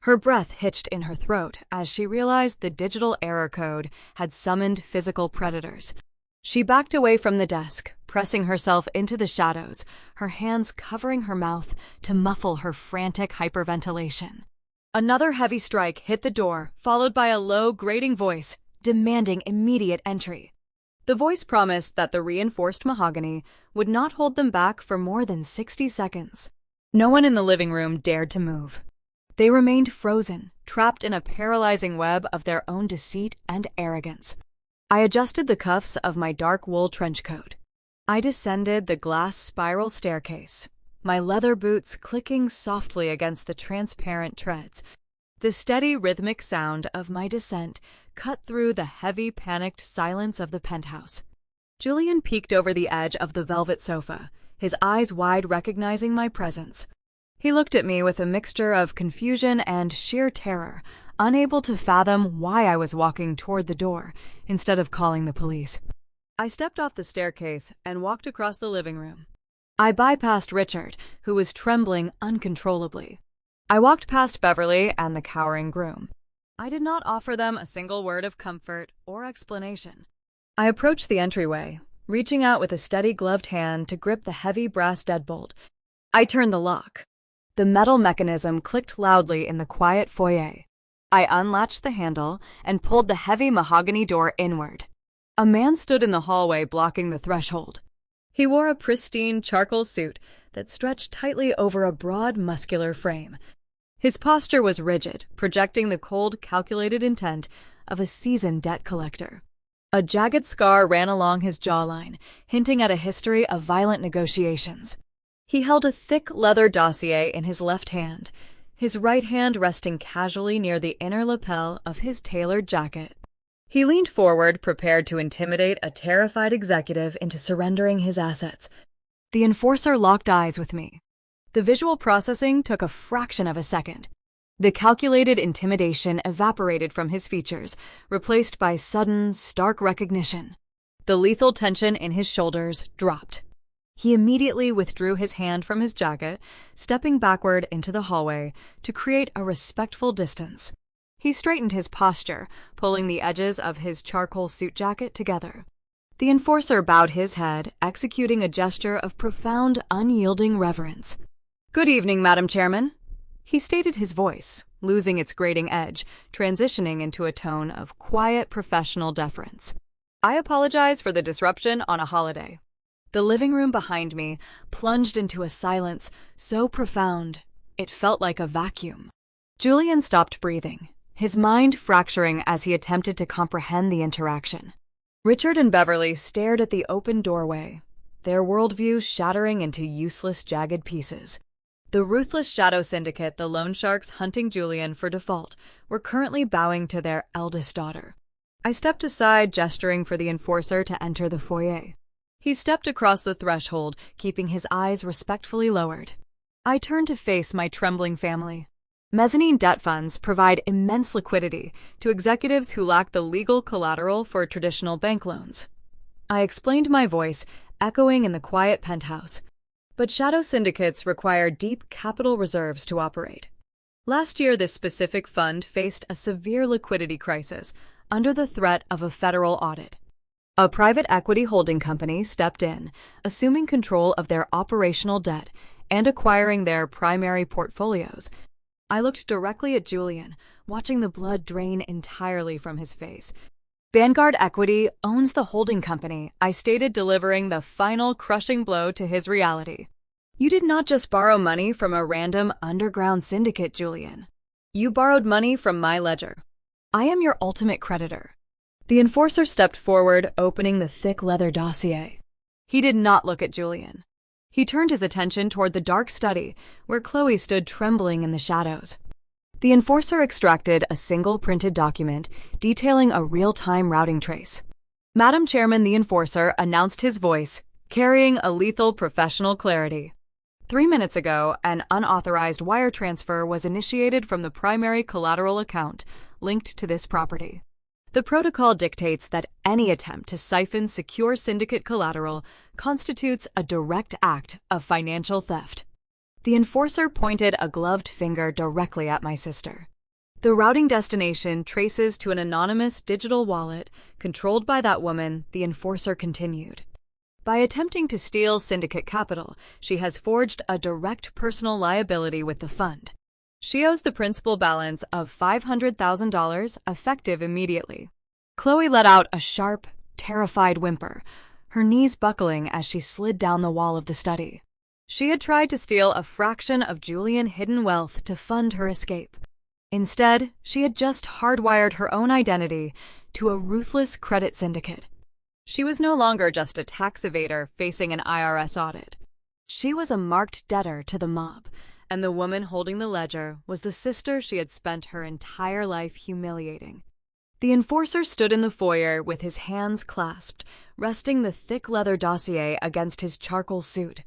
Her breath hitched in her throat as she realized the digital error code had summoned physical predators. She backed away from the desk, pressing herself into the shadows, her hands covering her mouth to muffle her frantic hyperventilation. Another heavy strike hit the door, followed by a low, grating voice demanding immediate entry. The voice promised that the reinforced mahogany would not hold them back for more than 60 seconds. No one in the living room dared to move. They remained frozen, trapped in a paralyzing web of their own deceit and arrogance. I adjusted the cuffs of my dark wool trench coat. I descended the glass spiral staircase, my leather boots clicking softly against the transparent treads. The steady, rhythmic sound of my descent cut through the heavy, panicked silence of the penthouse. Julian peeked over the edge of the velvet sofa, his eyes wide, recognizing my presence. He looked at me with a mixture of confusion and sheer terror, unable to fathom why I was walking toward the door instead of calling the police. I stepped off the staircase and walked across the living room. I bypassed Richard, who was trembling uncontrollably. I walked past Beverly and the cowering groom. I did not offer them a single word of comfort or explanation. I approached the entryway, reaching out with a steady gloved hand to grip the heavy brass deadbolt. I turned the lock. The metal mechanism clicked loudly in the quiet foyer. I unlatched the handle and pulled the heavy mahogany door inward. A man stood in the hallway blocking the threshold. He wore a pristine charcoal suit that stretched tightly over a broad, muscular frame. His posture was rigid, projecting the cold, calculated intent of a seasoned debt collector. A jagged scar ran along his jawline, hinting at a history of violent negotiations. He held a thick leather dossier in his left hand, his right hand resting casually near the inner lapel of his tailored jacket. He leaned forward, prepared to intimidate a terrified executive into surrendering his assets. The enforcer locked eyes with me. The visual processing took a fraction of a second. The calculated intimidation evaporated from his features, replaced by sudden, stark recognition. The lethal tension in his shoulders dropped. He immediately withdrew his hand from his jacket, stepping backward into the hallway to create a respectful distance. He straightened his posture, pulling the edges of his charcoal suit jacket together. The enforcer bowed his head, executing a gesture of profound, unyielding reverence. "Good evening, Madam Chairman." He stated his voice, losing its grating edge, transitioning into a tone of quiet professional deference. "I apologize for the disruption on a holiday." The living room behind me plunged into a silence so profound, it felt like a vacuum. Julian stopped breathing, his mind fracturing as he attempted to comprehend the interaction. Richard and Beverly stared at the open doorway, their worldview shattering into useless, jagged pieces. The ruthless shadow syndicate, the loan sharks hunting Julian for default, were currently bowing to their eldest daughter. I stepped aside, gesturing for the enforcer to enter the foyer. He stepped across the threshold, keeping his eyes respectfully lowered. I turned to face my trembling family. Mezzanine debt funds provide immense liquidity to executives who lack the legal collateral for traditional bank loans. I explained, my voice echoing in the quiet penthouse. But shadow syndicates require deep capital reserves to operate. Last year, this specific fund faced a severe liquidity crisis under the threat of a federal audit. A private equity holding company stepped in, assuming control of their operational debt and acquiring their primary portfolios. I looked directly at Julian, watching the blood drain entirely from his face. "Vanguard Equity owns the holding company," I stated, delivering the final crushing blow to his reality. "You did not just borrow money from a random underground syndicate, Julian. You borrowed money from my ledger. I am your ultimate creditor." The enforcer stepped forward, opening the thick leather dossier. He did not look at Julian. He turned his attention toward the dark study, where Chloe stood trembling in the shadows. The enforcer extracted a single printed document detailing a real-time routing trace. "Madam Chairman," the enforcer announced, his voice carrying a lethal professional clarity. 3 minutes ago, an unauthorized wire transfer was initiated from the primary collateral account linked to this property. The protocol dictates that any attempt to siphon secure syndicate collateral constitutes a direct act of financial theft. The enforcer pointed a gloved finger directly at my sister. "The routing destination traces to an anonymous digital wallet controlled by that woman," the enforcer continued. "By attempting to steal syndicate capital, she has forged a direct personal liability with the fund. She owes the principal balance of $500,000 effective immediately." Chloe let out a sharp, terrified whimper, her knees buckling as she slid down the wall of the study. She had tried to steal a fraction of Julian's hidden wealth to fund her escape. Instead, she had just hardwired her own identity to a ruthless credit syndicate. She was no longer just a tax evader facing an IRS audit. She was a marked debtor to the mob, and the woman holding the ledger was the sister she had spent her entire life humiliating. The enforcer stood in the foyer with his hands clasped, resting the thick leather dossier against his charcoal suit.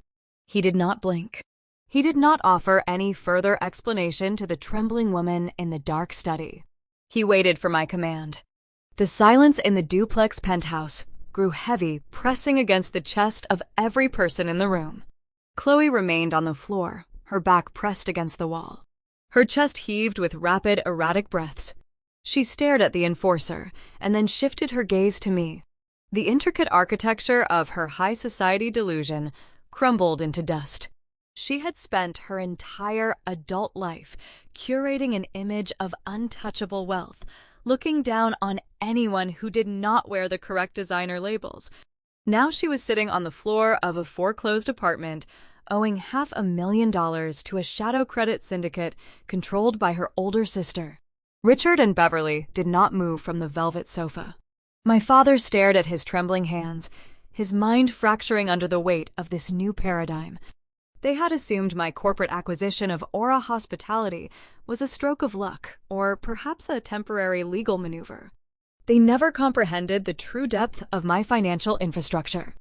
He did not blink. He did not offer any further explanation to the trembling woman in the dark study. He waited for my command. The silence in the duplex penthouse grew heavy, pressing against the chest of every person in the room. Chloe remained on the floor, her back pressed against the wall. Her chest heaved with rapid, erratic breaths. She stared at the enforcer and then shifted her gaze to me. The intricate architecture of her high society delusion crumbled into dust. She had spent her entire adult life curating an image of untouchable wealth, looking down on anyone who did not wear the correct designer labels. Now she was sitting on the floor of a foreclosed apartment, owing $500,000 to a shadow credit syndicate controlled by her older sister. Richard and Beverly did not move from the velvet sofa. My father stared at his trembling hands, his mind fracturing under the weight of this new paradigm. They had assumed my corporate acquisition of Aura Hospitality was a stroke of luck, or perhaps a temporary legal maneuver. They never comprehended the true depth of my financial infrastructure.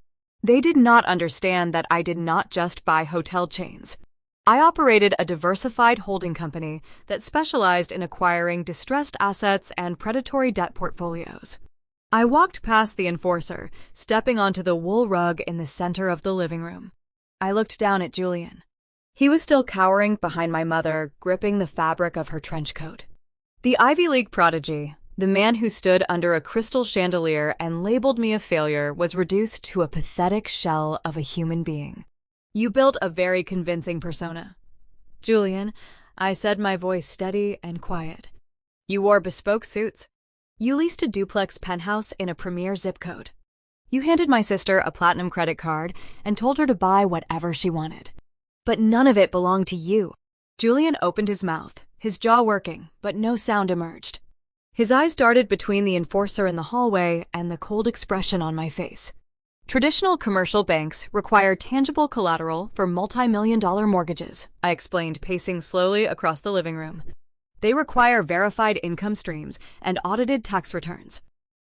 They did not understand that I did not just buy hotel chains. I operated a diversified holding company that specialized in acquiring distressed assets and predatory debt portfolios. I walked past the enforcer, stepping onto the wool rug in the center of the living room. I looked down at Julian. He was still cowering behind my mother, gripping the fabric of her trench coat. The Ivy League prodigy, the man who stood under a crystal chandelier and labeled me a failure, was reduced to a pathetic shell of a human being. You built a very convincing persona. Julian, I said, my voice steady and quiet. You wore bespoke suits. You leased a duplex penthouse in a premier zip code. You handed my sister a platinum credit card and told her to buy whatever she wanted. But none of it belonged to you. Julian opened his mouth, his jaw working, but no sound emerged. His eyes darted between the enforcer in the hallway and the cold expression on my face. Traditional commercial banks require tangible collateral for multi-million-dollar mortgages, I explained, pacing slowly across the living room. They require verified income streams and audited tax returns.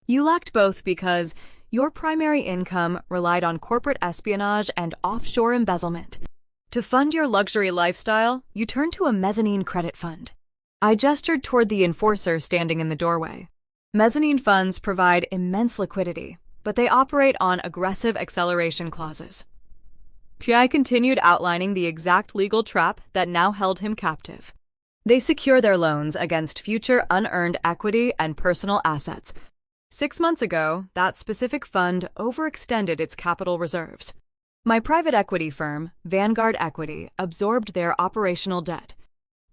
You lacked both because your primary income relied on corporate espionage and offshore embezzlement. To fund your luxury lifestyle, you turned to a mezzanine credit fund. I gestured toward the enforcer standing in the doorway. Mezzanine funds provide immense liquidity, but they operate on aggressive acceleration clauses. P.I. continued outlining the exact legal trap that now held him captive. They secure their loans against future unearned equity and personal assets. 6 months ago, that specific fund overextended its capital reserves. My private equity firm, Vanguard Equity, absorbed their operational debt.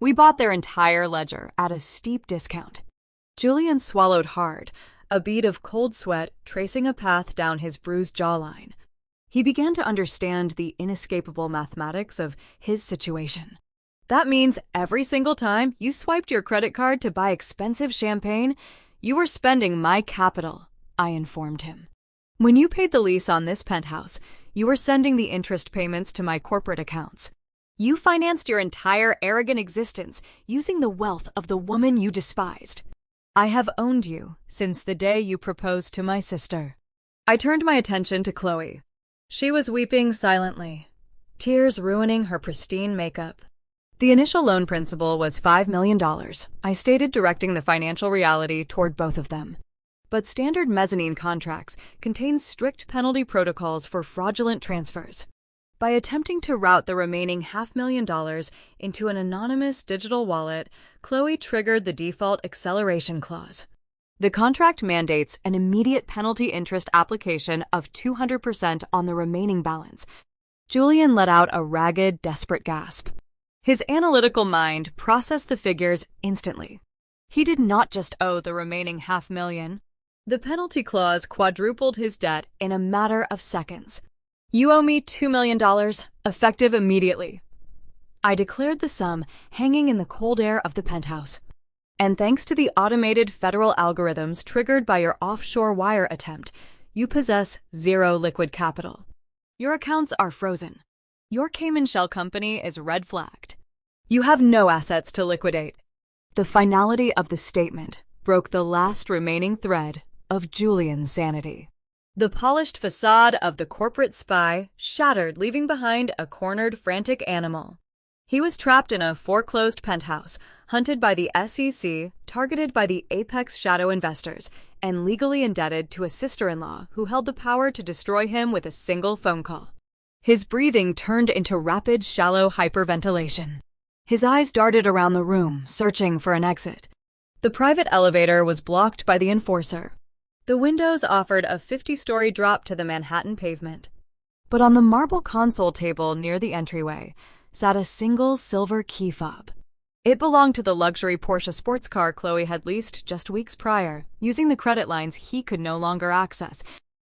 We bought their entire ledger at a steep discount. Julian swallowed hard, a bead of cold sweat tracing a path down his bruised jawline. He began to understand the inescapable mathematics of his situation. That means every single time you swiped your credit card to buy expensive champagne, you were spending my capital, I informed him. When you paid the lease on this penthouse, you were sending the interest payments to my corporate accounts. You financed your entire arrogant existence using the wealth of the woman you despised. I have owned you since the day you proposed to my sister. I turned my attention to Chloe. She was weeping silently, tears ruining her pristine makeup. The initial loan principal was $5 million, I stated, directing the financial reality toward both of them. But standard mezzanine contracts contain strict penalty protocols for fraudulent transfers. By attempting to route the remaining $500,000 into an anonymous digital wallet, Chloe triggered the default acceleration clause. The contract mandates an immediate penalty interest application of 200% on the remaining balance. Julian let out a ragged, desperate gasp. His analytical mind processed the figures instantly. He did not just owe the remaining $500,000. The penalty clause quadrupled his debt in a matter of seconds. You owe me $2 million, effective immediately. I declared the sum hanging in the cold air of the penthouse. And thanks to the automated federal algorithms triggered by your offshore wire attempt, you possess zero liquid capital. Your accounts are frozen. Your Cayman Shell company is red-flagged. You have no assets to liquidate. The finality of the statement broke the last remaining thread of Julian's sanity. The polished facade of the corporate spy shattered, leaving behind a cornered, frantic animal. He was trapped in a foreclosed penthouse, hunted by the SEC, targeted by the apex shadow investors, and legally indebted to a sister-in-law who held the power to destroy him with a single phone call. His breathing turned into rapid, shallow hyperventilation. His eyes darted around the room, searching for an exit. The private elevator was blocked by the enforcer. The windows offered a 50-story drop to the Manhattan pavement. But on the marble console table near the entryway sat a single silver key fob. It belonged to the luxury Porsche sports car Chloe had leased just weeks prior, using the credit lines he could no longer access.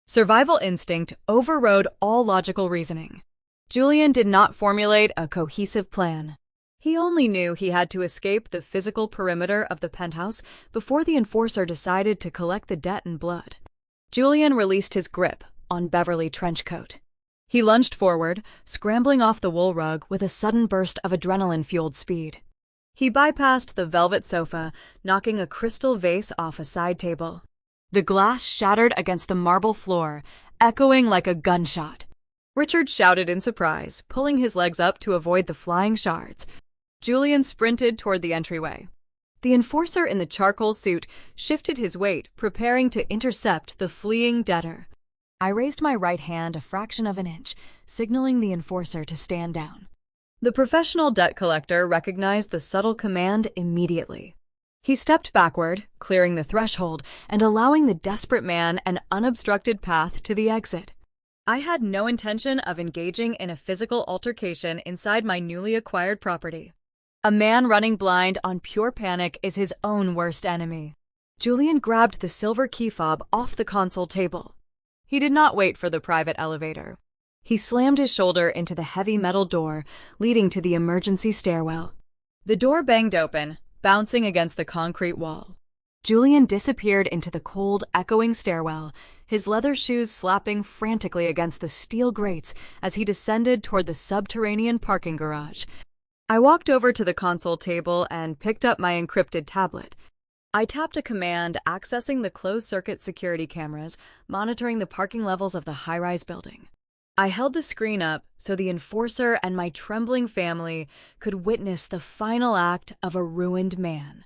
Survival instinct overrode all logical reasoning. Julian did not formulate a cohesive plan. He only knew he had to escape the physical perimeter of the penthouse before the enforcer decided to collect the debt in blood. Julian released his grip on Beverly Trenchcoat. He lunged forward, scrambling off the wool rug with a sudden burst of adrenaline-fueled speed. He bypassed the velvet sofa, knocking a crystal vase off a side table. The glass shattered against the marble floor, echoing like a gunshot. Richard shouted in surprise, pulling his legs up to avoid the flying shards. Julian sprinted toward the entryway. The enforcer in the charcoal suit shifted his weight, preparing to intercept the fleeing debtor. I raised my right hand a fraction of an inch, signaling the enforcer to stand down. The professional debt collector recognized the subtle command immediately. He stepped backward, clearing the threshold and allowing the desperate man an unobstructed path to the exit. I had no intention of engaging in a physical altercation inside my newly acquired property. A man running blind on pure panic is his own worst enemy. Julian grabbed the silver key fob off the console table. He did not wait for the private elevator. He slammed his shoulder into the heavy metal door leading to the emergency stairwell. The door banged open, bouncing against the concrete wall. Julian disappeared into the cold, echoing stairwell, his leather shoes slapping frantically against the steel grates as he descended toward the subterranean parking garage. I walked over to the console table and picked up my encrypted tablet. I tapped a command accessing the closed-circuit security cameras, monitoring the parking levels of the high-rise building. I held the screen up so the enforcer and my trembling family could witness the final act of a ruined man.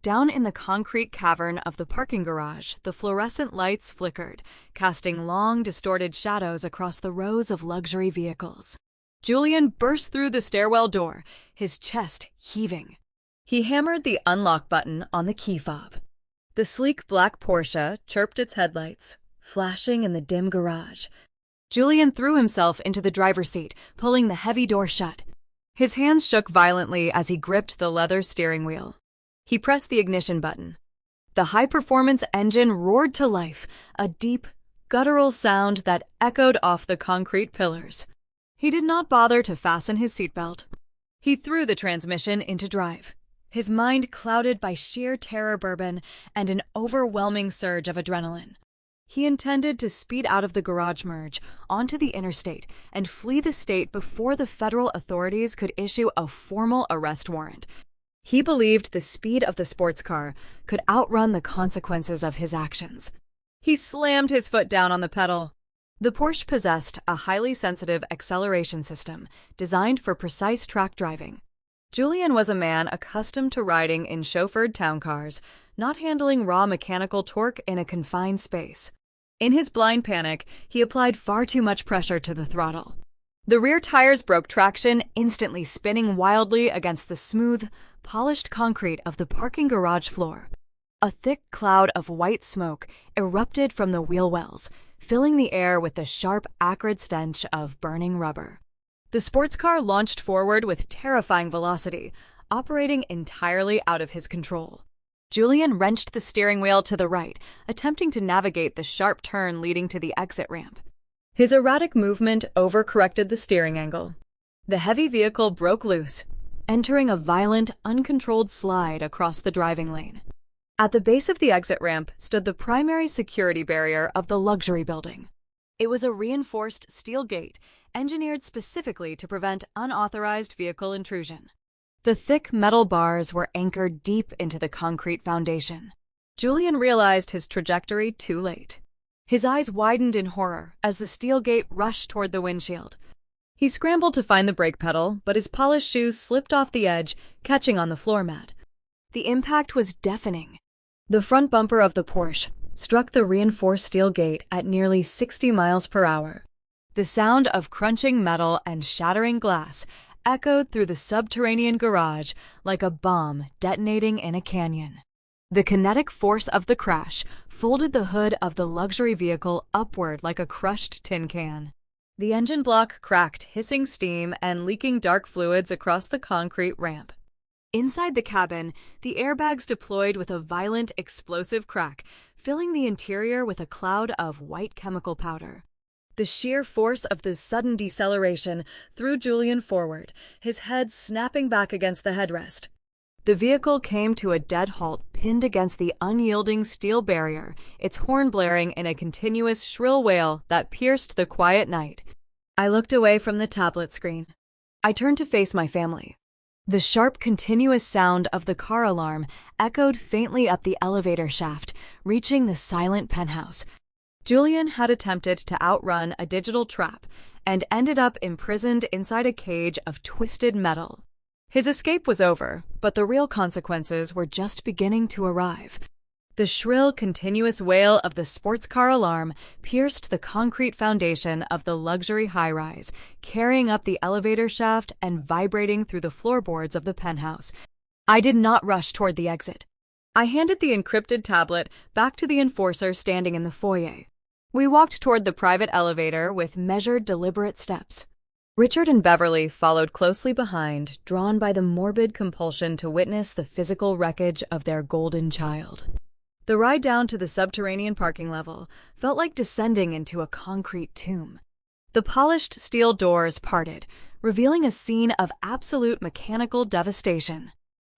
Down in the concrete cavern of the parking garage, the fluorescent lights flickered, casting long, distorted shadows across the rows of luxury vehicles. Julian burst through the stairwell door, his chest heaving. He hammered the unlock button on the key fob. The sleek black Porsche chirped its headlights, flashing in the dim garage. Julian threw himself into the driver's seat, pulling the heavy door shut. His hands shook violently as he gripped the leather steering wheel. He pressed the ignition button. The high-performance engine roared to life, a deep, guttural sound that echoed off the concrete pillars. He did not bother to fasten his seatbelt. He threw the transmission into drive, his mind clouded by sheer terror bourbon and an overwhelming surge of adrenaline. He intended to speed out of the garage merge onto the interstate and flee the state before the federal authorities could issue a formal arrest warrant. He believed the speed of the sports car could outrun the consequences of his actions. He slammed his foot down on the pedal. The Porsche possessed a highly sensitive acceleration system designed for precise track driving. Julian was a man accustomed to riding in chauffeured town cars, not handling raw mechanical torque in a confined space. In his blind panic, he applied far too much pressure to the throttle. The rear tires broke traction, instantly spinning wildly against the smooth, polished concrete of the parking garage floor. A thick cloud of white smoke erupted from the wheel wells, filling the air with the sharp, acrid stench of burning rubber. The sports car launched forward with terrifying velocity, operating entirely out of his control. Julian wrenched the steering wheel to the right, attempting to navigate the sharp turn leading to the exit ramp. His erratic movement overcorrected the steering angle. The heavy vehicle broke loose, entering a violent, uncontrolled slide across the driving lane. At the base of the exit ramp stood the primary security barrier of the luxury building. It was a reinforced steel gate engineered specifically to prevent unauthorized vehicle intrusion. The thick metal bars were anchored deep into the concrete foundation. Julian realized his trajectory too late. His eyes widened in horror as the steel gate rushed toward the windshield. He scrambled to find the brake pedal, but his polished shoes slipped off the edge, catching on the floor mat. The impact was deafening. The front bumper of the Porsche struck the reinforced steel gate at nearly 60 miles per hour. The sound of crunching metal and shattering glass echoed through the subterranean garage like a bomb detonating in a canyon. The kinetic force of the crash folded the hood of the luxury vehicle upward like a crushed tin can. The engine block cracked, hissing steam and leaking dark fluids across the concrete ramp. Inside the cabin, the airbags deployed with a violent, explosive crack, filling the interior with a cloud of white chemical powder. The sheer force of this sudden deceleration threw Julian forward, his head snapping back against the headrest. The vehicle came to a dead halt, pinned against the unyielding steel barrier, its horn blaring in a continuous shrill wail that pierced the quiet night. I looked away from the tablet screen. I turned to face my family. The sharp, continuous sound of the car alarm echoed faintly up the elevator shaft, reaching the silent penthouse. Julian had attempted to outrun a digital trap and ended up imprisoned inside a cage of twisted metal. His escape was over, but the real consequences were just beginning to arrive. The shrill, continuous wail of the sports car alarm pierced the concrete foundation of the luxury high-rise, carrying up the elevator shaft and vibrating through the floorboards of the penthouse. I did not rush toward the exit. I handed the encrypted tablet back to the enforcer standing in the foyer. We walked toward the private elevator with measured, deliberate steps. Richard and Beverly followed closely behind, drawn by the morbid compulsion to witness the physical wreckage of their golden child. The ride down to the subterranean parking level felt like descending into a concrete tomb. The polished steel doors parted, revealing a scene of absolute mechanical devastation.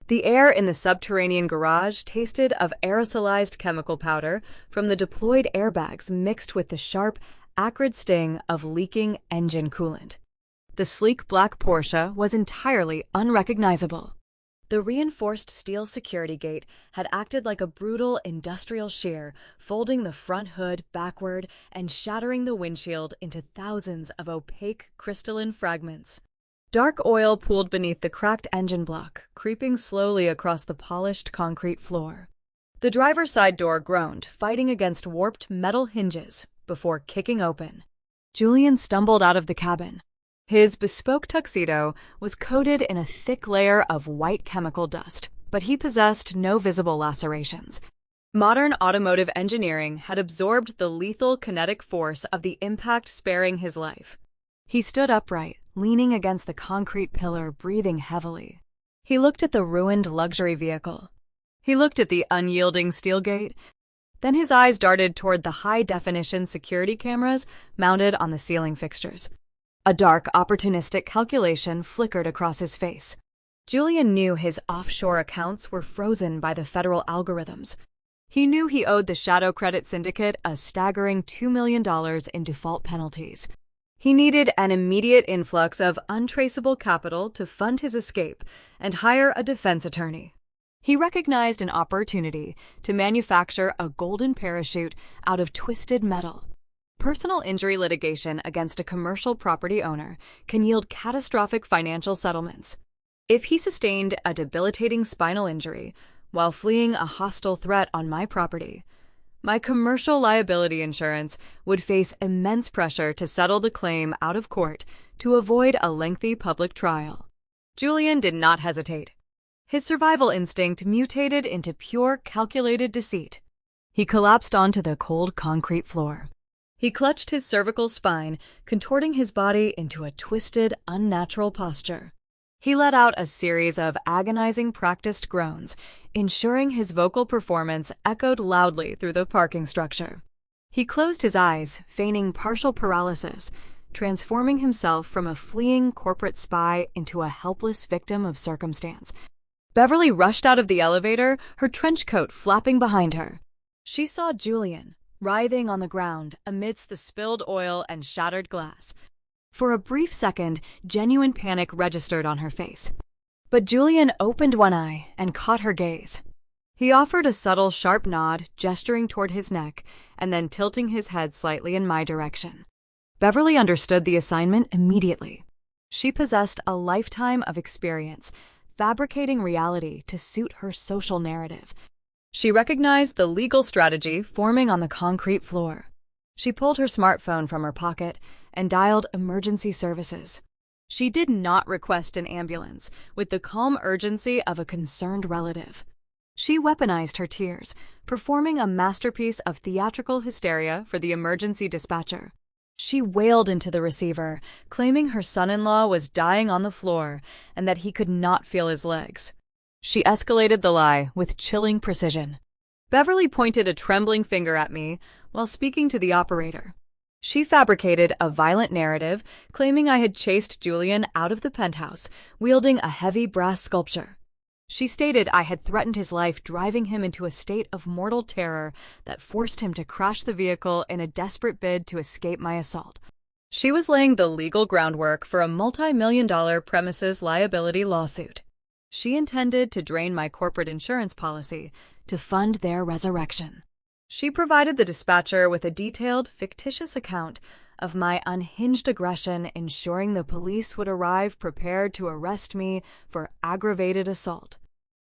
The air in the subterranean garage tasted of aerosolized chemical powder from the deployed airbags mixed with the sharp, acrid sting of leaking engine coolant. The sleek black Porsche was entirely unrecognizable. The reinforced steel security gate had acted like a brutal industrial shear, folding the front hood backward and shattering the windshield into thousands of opaque crystalline fragments. Dark oil pooled beneath the cracked engine block, creeping slowly across the polished concrete floor. The driver's side door groaned, fighting against warped metal hinges before kicking open. Julian stumbled out of the cabin. His bespoke tuxedo was coated in a thick layer of white chemical dust, but he possessed no visible lacerations. Modern automotive engineering had absorbed the lethal kinetic force of the impact, sparing his life. He stood upright, leaning against the concrete pillar, breathing heavily. He looked at the ruined luxury vehicle. He looked at the unyielding steel gate. Then his eyes darted toward the high-definition security cameras mounted on the ceiling fixtures. A dark, opportunistic calculation flickered across his face. Julian knew his offshore accounts were frozen by the federal algorithms. He knew he owed the Shadow Credit Syndicate a staggering $2 million in default penalties. He needed an immediate influx of untraceable capital to fund his escape and hire a defense attorney. He recognized an opportunity to manufacture a golden parachute out of twisted metal. Personal injury litigation against a commercial property owner can yield catastrophic financial settlements. If he sustained a debilitating spinal injury while fleeing a hostile threat on my property, my commercial liability insurance would face immense pressure to settle the claim out of court to avoid a lengthy public trial. Julian did not hesitate. His survival instinct mutated into pure, calculated deceit. He collapsed onto the cold concrete floor. He clutched his cervical spine, contorting his body into a twisted, unnatural posture. He let out a series of agonizing practiced groans, ensuring his vocal performance echoed loudly through the parking structure. He closed his eyes, feigning partial paralysis, transforming himself from a fleeing corporate spy into a helpless victim of circumstance. Beverly rushed out of the elevator, her trench coat flapping behind her. She saw Julian, writhing on the ground amidst the spilled oil and shattered glass. For a brief second, genuine panic registered on her face. But Julian opened one eye and caught her gaze. He offered a subtle, sharp nod, gesturing toward his neck, and then tilting his head slightly in my direction. Beverly understood the assignment immediately. She possessed a lifetime of experience, fabricating reality to suit her social narrative. She recognized the legal strategy forming on the concrete floor. She pulled her smartphone from her pocket and dialed emergency services. She did not request an ambulance with the calm urgency of a concerned relative. She weaponized her tears, performing a masterpiece of theatrical hysteria for the emergency dispatcher. She wailed into the receiver, claiming her son-in-law was dying on the floor and that he could not feel his legs. She escalated the lie with chilling precision. Beverly pointed a trembling finger at me while speaking to the operator. She fabricated a violent narrative, claiming I had chased Julian out of the penthouse, wielding a heavy brass sculpture. She stated I had threatened his life, driving him into a state of mortal terror that forced him to crash the vehicle in a desperate bid to escape my assault. She was laying the legal groundwork for a multi-million-dollar premises liability lawsuit. She intended to drain my corporate insurance policy to fund their resurrection. She provided the dispatcher with a detailed, fictitious account of my unhinged aggression, ensuring the police would arrive prepared to arrest me for aggravated assault.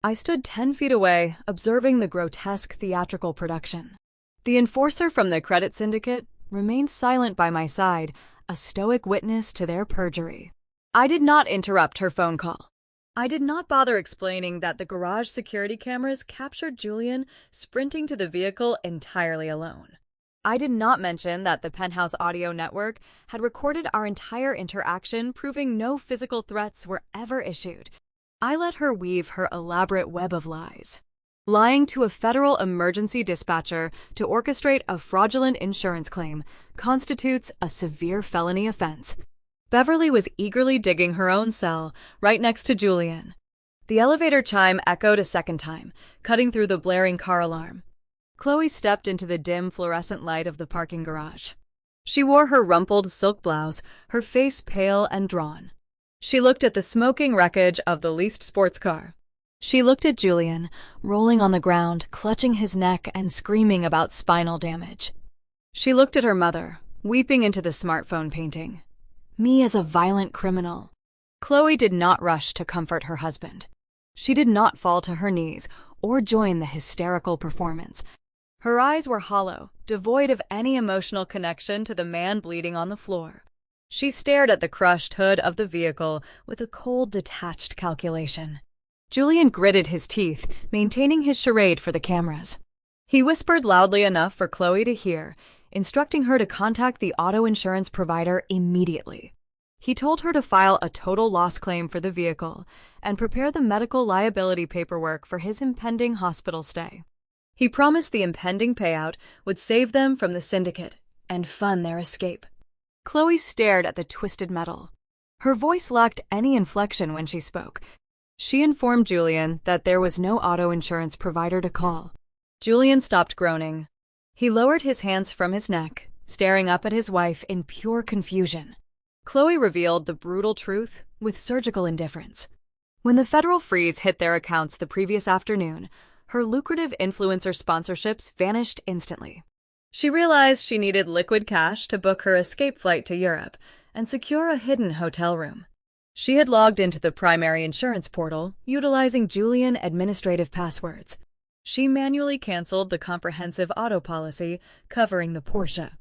I stood 10 feet away, observing the grotesque theatrical production. The enforcer from the credit syndicate remained silent by my side, a stoic witness to their perjury. I did not interrupt her phone call. I did not bother explaining that the garage security cameras captured Julian sprinting to the vehicle entirely alone. I did not mention that the Penthouse audio network had recorded our entire interaction, proving no physical threats were ever issued. I let her weave her elaborate web of lies. Lying to a federal emergency dispatcher to orchestrate a fraudulent insurance claim constitutes a severe felony offense. Beverly was eagerly digging her own cell, right next to Julian. The elevator chime echoed a second time, cutting through the blaring car alarm. Chloe stepped into the dim fluorescent light of the parking garage. She wore her rumpled silk blouse, her face pale and drawn. She looked at the smoking wreckage of the leased sports car. She looked at Julian, rolling on the ground, clutching his neck and screaming about spinal damage. She looked at her mother, weeping into the smartphone painting. Me as a violent criminal. Chloe did not rush to comfort her husband. She did not fall to her knees or join the hysterical performance. Her eyes were hollow, devoid of any emotional connection to the man bleeding on the floor. She stared at the crushed hood of the vehicle with a cold, detached calculation. Julian gritted his teeth, maintaining his charade for the cameras. He whispered loudly enough for Chloe to hear, instructing her to contact the auto insurance provider immediately. He told her to file a total loss claim for the vehicle and prepare the medical liability paperwork for his impending hospital stay. He promised the impending payout would save them from the syndicate and fund their escape. Chloe stared at the twisted metal. Her voice lacked any inflection when she spoke. She informed Julian that there was no auto insurance provider to call. Julian stopped groaning. He lowered his hands from his neck, staring up at his wife in pure confusion. Chloe revealed the brutal truth with surgical indifference. When the federal freeze hit their accounts the previous afternoon, her lucrative influencer sponsorships vanished instantly. She realized she needed liquid cash to book her escape flight to Europe and secure a hidden hotel room. She had logged into the primary insurance portal, utilizing Julian administrative passwords. She manually canceled the comprehensive auto policy covering the Porsche.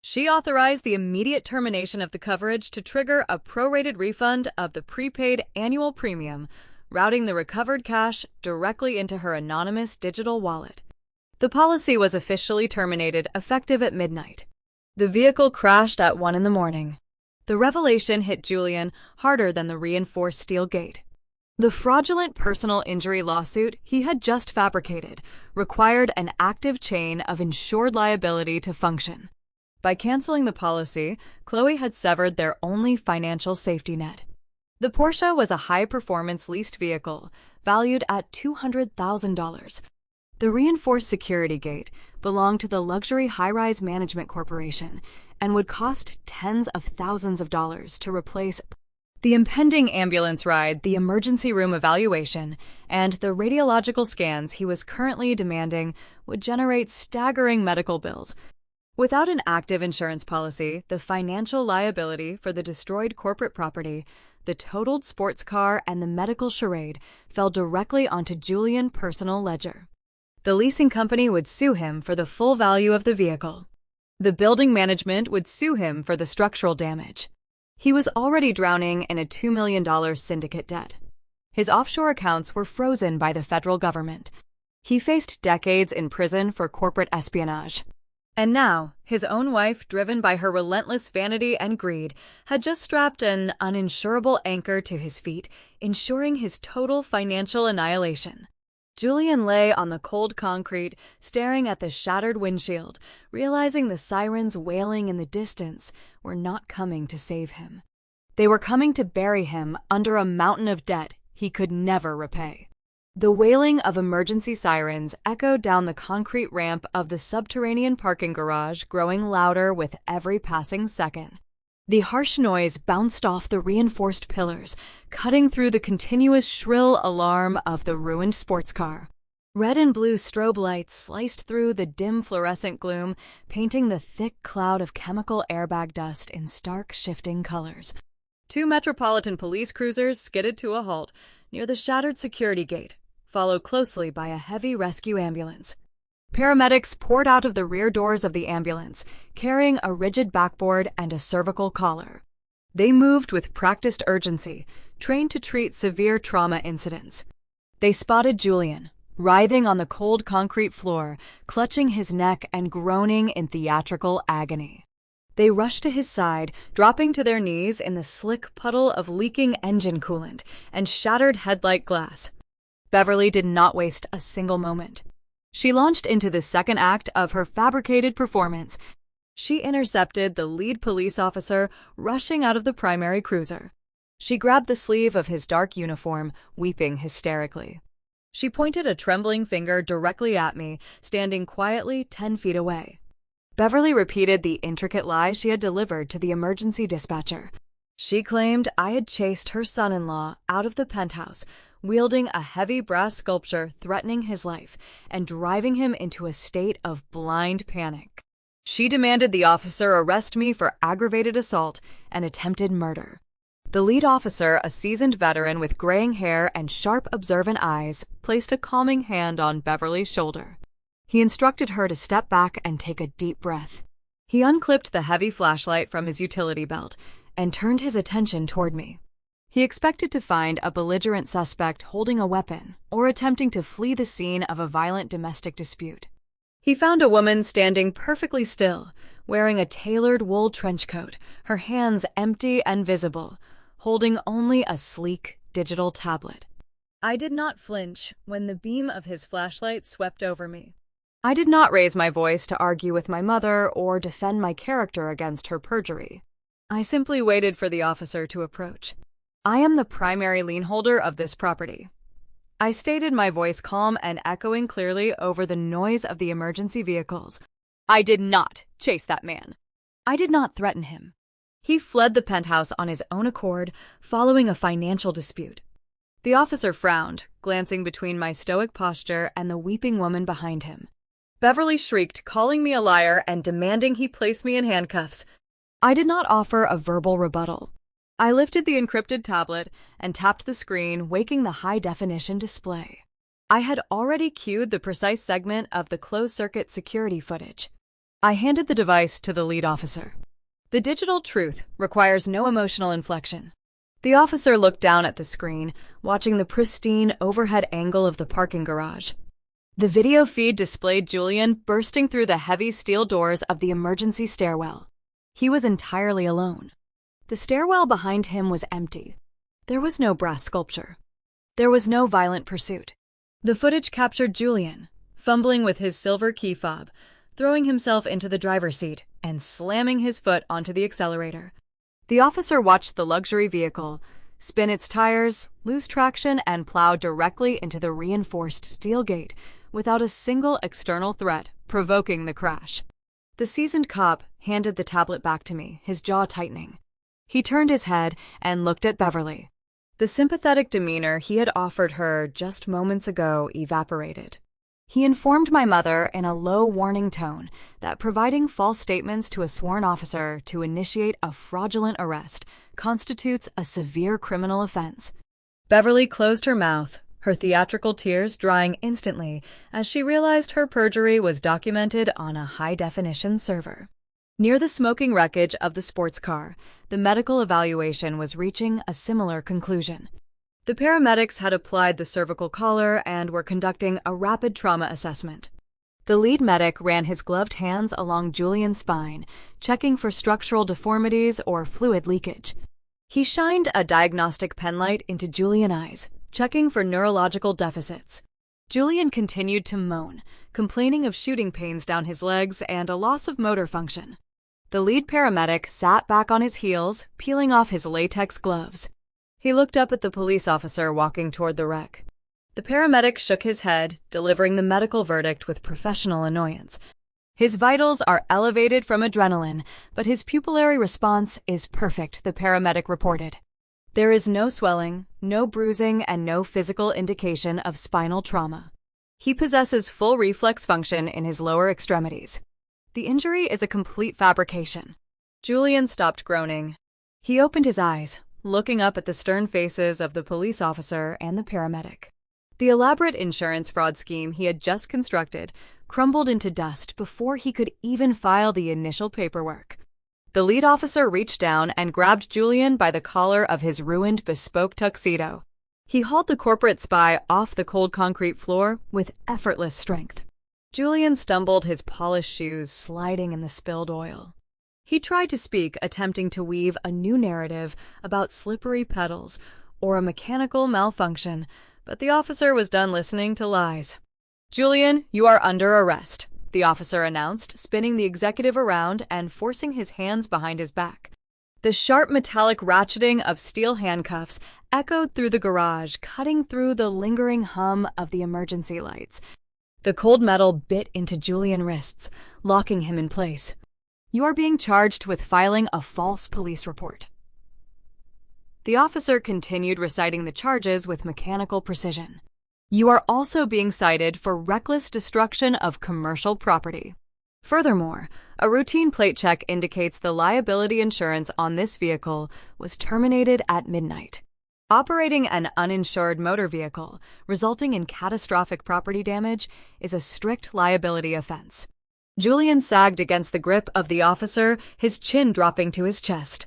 She authorized the immediate termination of the coverage to trigger a prorated refund of the prepaid annual premium, routing the recovered cash directly into her anonymous digital wallet. The policy was officially terminated effective at midnight. The vehicle crashed at 1 a.m. The revelation hit Julian harder than the reinforced steel gate. The fraudulent personal injury lawsuit he had just fabricated required an active chain of insured liability to function. By canceling the policy, Chloe had severed their only financial safety net. The Porsche was a high-performance leased vehicle, valued at $200,000. The reinforced security gate belonged to the luxury high-rise management corporation and would cost tens of thousands of dollars to replace. The impending ambulance ride, the emergency room evaluation, and the radiological scans he was currently demanding would generate staggering medical bills. Without an active insurance policy, the financial liability for the destroyed corporate property, the totaled sports car, and the medical charade fell directly onto Julian's personal ledger. The leasing company would sue him for the full value of the vehicle. The building management would sue him for the structural damage. He was already drowning in a $2 million syndicate debt. His offshore accounts were frozen by the federal government. He faced decades in prison for corporate espionage. And now, his own wife, driven by her relentless vanity and greed, had just strapped an uninsurable anchor to his feet, ensuring his total financial annihilation. Julian lay on the cold concrete, staring at the shattered windshield, realizing the sirens wailing in the distance were not coming to save him. They were coming to bury him under a mountain of debt he could never repay. The wailing of emergency sirens echoed down the concrete ramp of the subterranean parking garage, growing louder with every passing second. The harsh noise bounced off the reinforced pillars, cutting through the continuous shrill alarm of the ruined sports car. Red and blue strobe lights sliced through the dim fluorescent gloom, painting the thick cloud of chemical airbag dust in stark, shifting colors. 2 Metropolitan Police cruisers skidded to a halt near the shattered security gate, followed closely by a heavy rescue ambulance. Paramedics poured out of the rear doors of the ambulance, carrying a rigid backboard and a cervical collar. They moved with practiced urgency, trained to treat severe trauma incidents. They spotted Julian, writhing on the cold concrete floor, clutching his neck and groaning in theatrical agony. They rushed to his side, dropping to their knees in the slick puddle of leaking engine coolant and shattered headlight glass. Beverly did not waste a single moment. She launched into the second act of her fabricated performance. She intercepted the lead police officer rushing out of the primary cruiser. She grabbed the sleeve of his dark uniform, weeping hysterically. She pointed a trembling finger directly at me, standing quietly 10 feet away. Beverly repeated the intricate lie she had delivered to the emergency dispatcher. She claimed I had chased her son-in-law out of the penthouse, wielding a heavy brass sculpture threatening his life and driving him into a state of blind panic. She demanded the officer arrest me for aggravated assault and attempted murder. The lead officer, a seasoned veteran with graying hair and sharp, observant eyes, placed a calming hand on Beverly's shoulder. He instructed her to step back and take a deep breath. He unclipped the heavy flashlight from his utility belt and turned his attention toward me. He expected to find a belligerent suspect holding a weapon or attempting to flee the scene of a violent domestic dispute. He found a woman standing perfectly still, wearing a tailored wool trench coat, her hands empty and visible, holding only a sleek digital tablet. I did not flinch when the beam of his flashlight swept over me. I did not raise my voice to argue with my mother or defend my character against her perjury. I simply waited for the officer to approach. I am the primary lien holder of this property. I stated, my voice calm and echoing clearly over the noise of the emergency vehicles. I did not chase that man. I did not threaten him. He fled the penthouse on his own accord, following a financial dispute. The officer frowned, glancing between my stoic posture and the weeping woman behind him. Beverly shrieked, calling me a liar and demanding he place me in handcuffs. I did not offer a verbal rebuttal. I lifted the encrypted tablet and tapped the screen, waking the high-definition display. I had already cued the precise segment of the closed-circuit security footage. I handed the device to the lead officer. The digital truth requires no emotional inflection. The officer looked down at the screen, watching the pristine overhead angle of the parking garage. The video feed displayed Julian bursting through the heavy steel doors of the emergency stairwell. He was entirely alone. The stairwell behind him was empty. There was no brass sculpture. There was no violent pursuit. The footage captured Julian, fumbling with his silver key fob, throwing himself into the driver's seat and slamming his foot onto the accelerator. The officer watched the luxury vehicle spin its tires, lose traction, and plow directly into the reinforced steel gate without a single external threat, provoking the crash. The seasoned cop handed the tablet back to me, his jaw tightening. He turned his head and looked at Beverly. The sympathetic demeanor he had offered her just moments ago evaporated. He informed my mother in a low, warning tone that providing false statements to a sworn officer to initiate a fraudulent arrest constitutes a severe criminal offense. Beverly closed her mouth, her theatrical tears drying instantly as she realized her perjury was documented on a high-definition server. Near the smoking wreckage of the sports car, the medical evaluation was reaching a similar conclusion. The paramedics had applied the cervical collar and were conducting a rapid trauma assessment. The lead medic ran his gloved hands along Julian's spine, checking for structural deformities or fluid leakage. He shined a diagnostic penlight into Julian's eyes, checking for neurological deficits. Julian continued to moan, complaining of shooting pains down his legs and a loss of motor function. The lead paramedic sat back on his heels, peeling off his latex gloves. He looked up at the police officer walking toward the wreck. The paramedic shook his head, delivering the medical verdict with professional annoyance. His vitals are elevated from adrenaline, but his pupillary response is perfect, the paramedic reported. There is no swelling, no bruising, and no physical indication of spinal trauma. He possesses full reflex function in his lower extremities. The injury is a complete fabrication. Julian stopped groaning. He opened his eyes, looking up at the stern faces of the police officer and the paramedic. The elaborate insurance fraud scheme he had just constructed crumbled into dust before he could even file the initial paperwork. The lead officer reached down and grabbed Julian by the collar of his ruined bespoke tuxedo. He hauled the corporate spy off the cold concrete floor with effortless strength. Julian stumbled, his polished shoes sliding in the spilled oil. He tried to speak, attempting to weave a new narrative about slippery pedals or a mechanical malfunction, but the officer was done listening to lies. "Julian, you are under arrest," the officer announced, spinning the executive around and forcing his hands behind his back. The sharp metallic ratcheting of steel handcuffs echoed through the garage, cutting through the lingering hum of the emergency lights. The cold metal bit into Julian's wrists, locking him in place. "You are being charged with filing a false police report." The officer continued reciting the charges with mechanical precision. "You are also being cited for reckless destruction of commercial property. Furthermore, a routine plate check indicates the liability insurance on this vehicle was terminated at midnight. Operating an uninsured motor vehicle, resulting in catastrophic property damage, is a strict liability offense." Julian sagged against the grip of the officer, his chin dropping to his chest.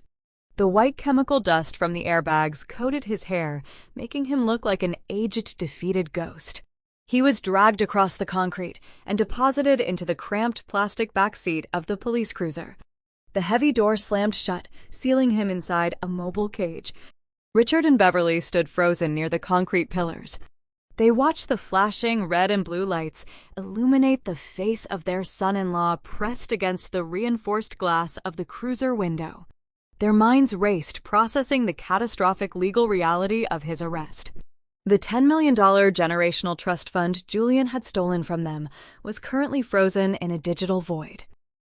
The white chemical dust from the airbags coated his hair, making him look like an aged, defeated ghost. He was dragged across the concrete and deposited into the cramped plastic back seat of the police cruiser. The heavy door slammed shut, sealing him inside a mobile cage. Richard and Beverly stood frozen near the concrete pillars. They watched the flashing red and blue lights illuminate the face of their son-in-law pressed against the reinforced glass of the cruiser window. Their minds raced, processing the catastrophic legal reality of his arrest. The $10 million generational trust fund Julian had stolen from them was currently frozen in a digital void.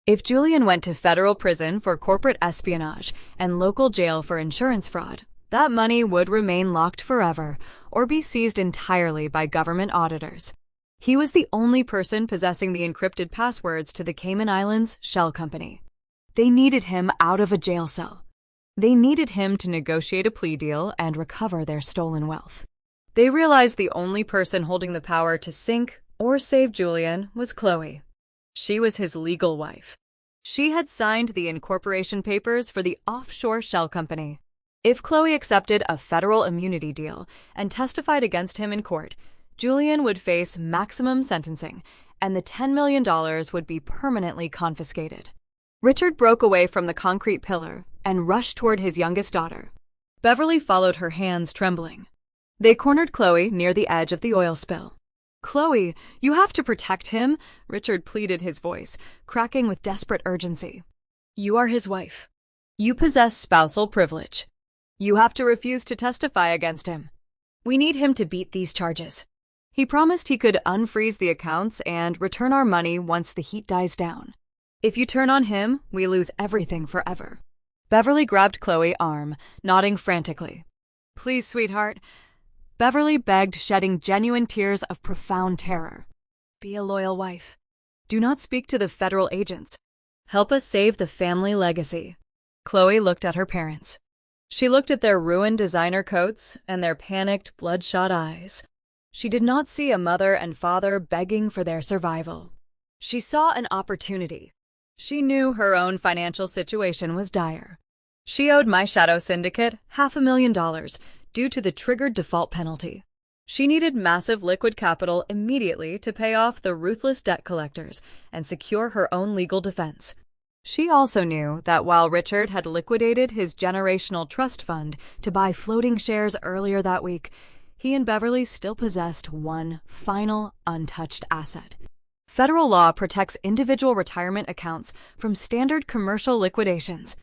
If Julian went to federal prison for corporate espionage and local jail for insurance fraud, that money would remain locked forever or be seized entirely by government auditors. He was the only person possessing the encrypted passwords to the Cayman Islands shell company. They needed him out of a jail cell. They needed him to negotiate a plea deal and recover their stolen wealth. They realized the only person holding the power to sink or save Julian was Chloe. She was his legal wife. She had signed the incorporation papers for the offshore shell company. If Chloe accepted a federal immunity deal and testified against him in court, Julian would face maximum sentencing, and the $10 million would be permanently confiscated. Richard broke away from the concrete pillar and rushed toward his youngest daughter. Beverly followed, her hands trembling. They cornered Chloe near the edge of the oil spill. "Chloe, you have to protect him," Richard pleaded, his voice cracking with desperate urgency. "You are his wife. You possess spousal privilege. You have to refuse to testify against him. We need him to beat these charges." He promised he could unfreeze the accounts and return our money once the heat dies down. "If you turn on him, we lose everything forever." Beverly grabbed Chloe's arm, nodding frantically. "Please, sweetheart," Beverly begged, shedding genuine tears of profound terror. "Be a loyal wife. Do not speak to the federal agents. Help us save the family legacy." Chloe looked at her parents. She looked at their ruined designer coats and their panicked, bloodshot eyes. She did not see a mother and father begging for their survival. She saw an opportunity. She knew her own financial situation was dire. She owed My Shadow Syndicate $500,000 due to the triggered default penalty. She needed massive liquid capital immediately to pay off the ruthless debt collectors and secure her own legal defense. She also knew that while Richard had liquidated his generational trust fund to buy floating shares earlier that week, he and Beverly still possessed one final untouched asset. Federal law protects individual retirement accounts from standard commercial liquidations.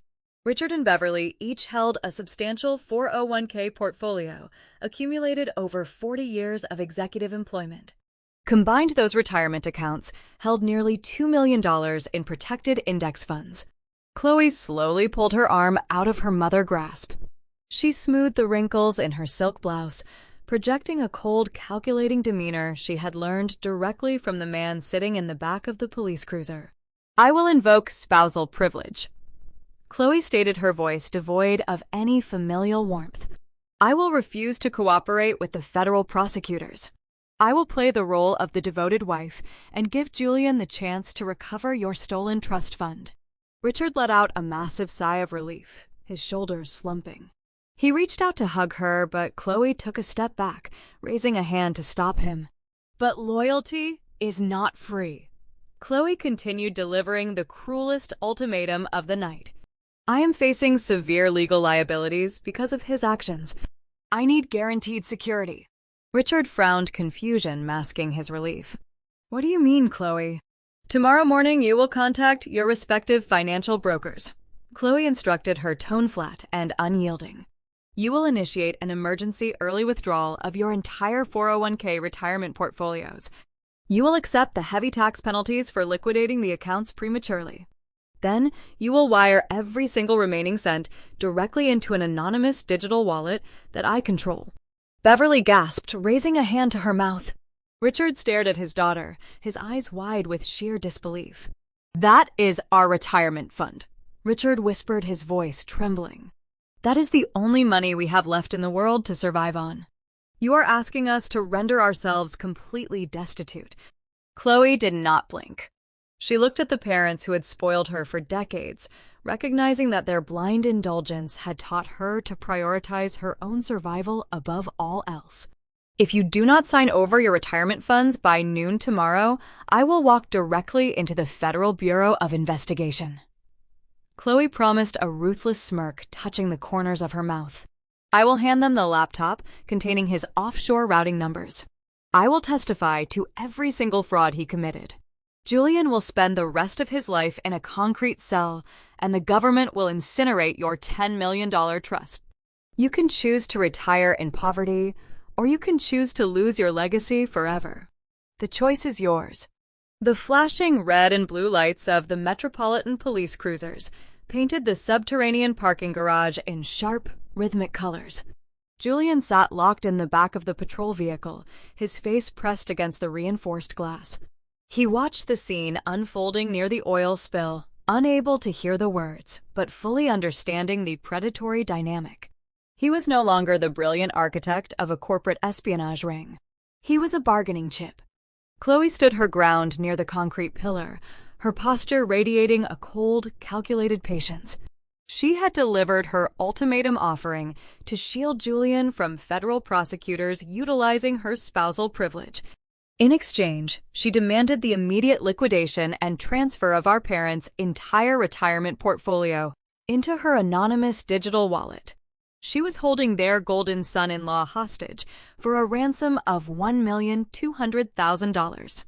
Richard and Beverly each held a substantial 401k portfolio accumulated over 40 years of executive employment. Combined, those retirement accounts held nearly $2 million in protected index funds. Chloe slowly pulled her arm out of her mother's grasp. She smoothed the wrinkles in her silk blouse, projecting a cold, calculating demeanor she had learned directly from the man sitting in the back of the police cruiser. "I will invoke spousal privilege," Chloe stated, her voice devoid of any familial warmth. "I will refuse to cooperate with the federal prosecutors. I will play the role of the devoted wife and give Julian the chance to recover your stolen trust fund." Richard let out a massive sigh of relief, his shoulders slumping. He reached out to hug her, but Chloe took a step back, raising a hand to stop him. "But loyalty is not free." Chloe continued, delivering the cruelest ultimatum of the night. "I am facing severe legal liabilities because of his actions. I need guaranteed security." Richard frowned, confusion masking his relief. "What do you mean, Chloe?" "Tomorrow morning you will contact your respective financial brokers," Chloe instructed, her tone flat and unyielding. "You will initiate an emergency early withdrawal of your entire 401k retirement portfolios. You will accept the heavy tax penalties for liquidating the accounts prematurely. Then you will wire every single remaining cent directly into an anonymous digital wallet that I control." Beverly gasped, raising a hand to her mouth. Richard stared at his daughter, his eyes wide with sheer disbelief. "That is our retirement fund," Richard whispered, his voice trembling. "That is the only money we have left in the world to survive on. You are asking us to render ourselves completely destitute." Chloe did not blink. She looked at the parents who had spoiled her for decades, recognizing that their blind indulgence had taught her to prioritize her own survival above all else. "If you do not sign over your retirement funds by noon tomorrow, I will walk directly into the Federal Bureau of Investigation." Chloe promised, a ruthless smirk touching the corners of her mouth. "I will hand them the laptop containing his offshore routing numbers. I will testify to every single fraud he committed. Julian will spend the rest of his life in a concrete cell, and the government will incinerate your $10 million trust. You can choose to retire in poverty, or you can choose to lose your legacy forever. The choice is yours." The flashing red and blue lights of the Metropolitan Police cruisers painted the subterranean parking garage in sharp, rhythmic colors. Julian sat locked in the back of the patrol vehicle, his face pressed against the reinforced glass. He watched the scene unfolding near the oil spill, unable to hear the words, but fully understanding the predatory dynamic. He was no longer the brilliant architect of a corporate espionage ring. He was a bargaining chip. Chloe stood her ground near the concrete pillar, her posture radiating a cold, calculated patience. She had delivered her ultimatum offering to shield Julian from federal prosecutors utilizing her spousal privilege. In exchange, she demanded the immediate liquidation and transfer of our parents' entire retirement portfolio into her anonymous digital wallet. She was holding their golden son-in-law hostage for a ransom of $1,200,000.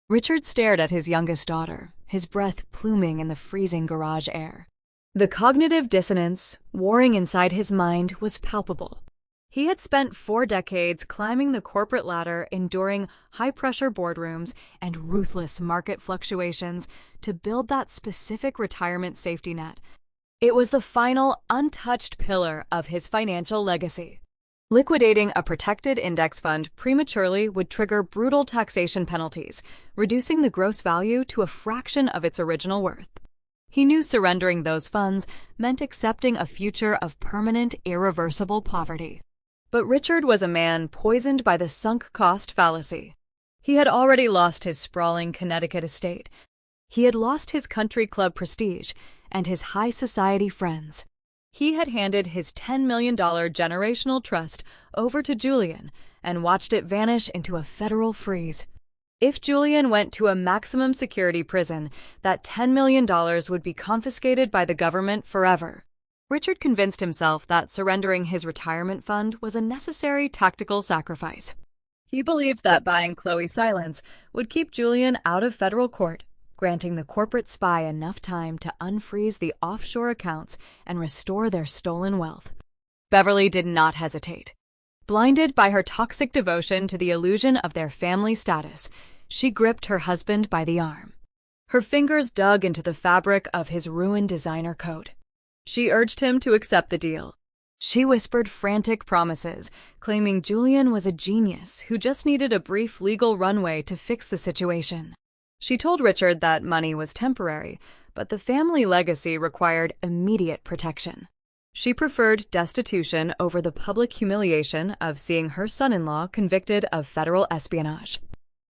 Richard stared at his youngest daughter, his breath pluming in the freezing garage air. The cognitive dissonance warring inside his mind was palpable. He had spent 4 decades climbing the corporate ladder, enduring high-pressure boardrooms and ruthless market fluctuations to build that specific retirement safety net. It was the final, untouched pillar of his financial legacy. Liquidating a protected index fund prematurely would trigger brutal taxation penalties, reducing the gross value to a fraction of its original worth. He knew surrendering those funds meant accepting a future of permanent, irreversible poverty. But Richard was a man poisoned by the sunk cost fallacy. He had already lost his sprawling Connecticut estate. He had lost his country club prestige and his high society friends. He had handed his $10 million generational trust over to Julian and watched it vanish into a federal freeze. If Julian went to a maximum security prison, that $10 million would be confiscated by the government forever. Richard convinced himself that surrendering his retirement fund was a necessary tactical sacrifice. He believed that buying Chloe's silence would keep Julian out of federal court, granting the corporate spy enough time to unfreeze the offshore accounts and restore their stolen wealth. Beverly did not hesitate. Blinded by her toxic devotion to the illusion of their family status, she gripped her husband by the arm. Her fingers dug into the fabric of his ruined designer coat. She urged him to accept the deal. She whispered frantic promises, claiming Julian was a genius who just needed a brief legal runway to fix the situation. She told Richard that money was temporary, but the family legacy required immediate protection. She preferred destitution over the public humiliation of seeing her son-in-law convicted of federal espionage.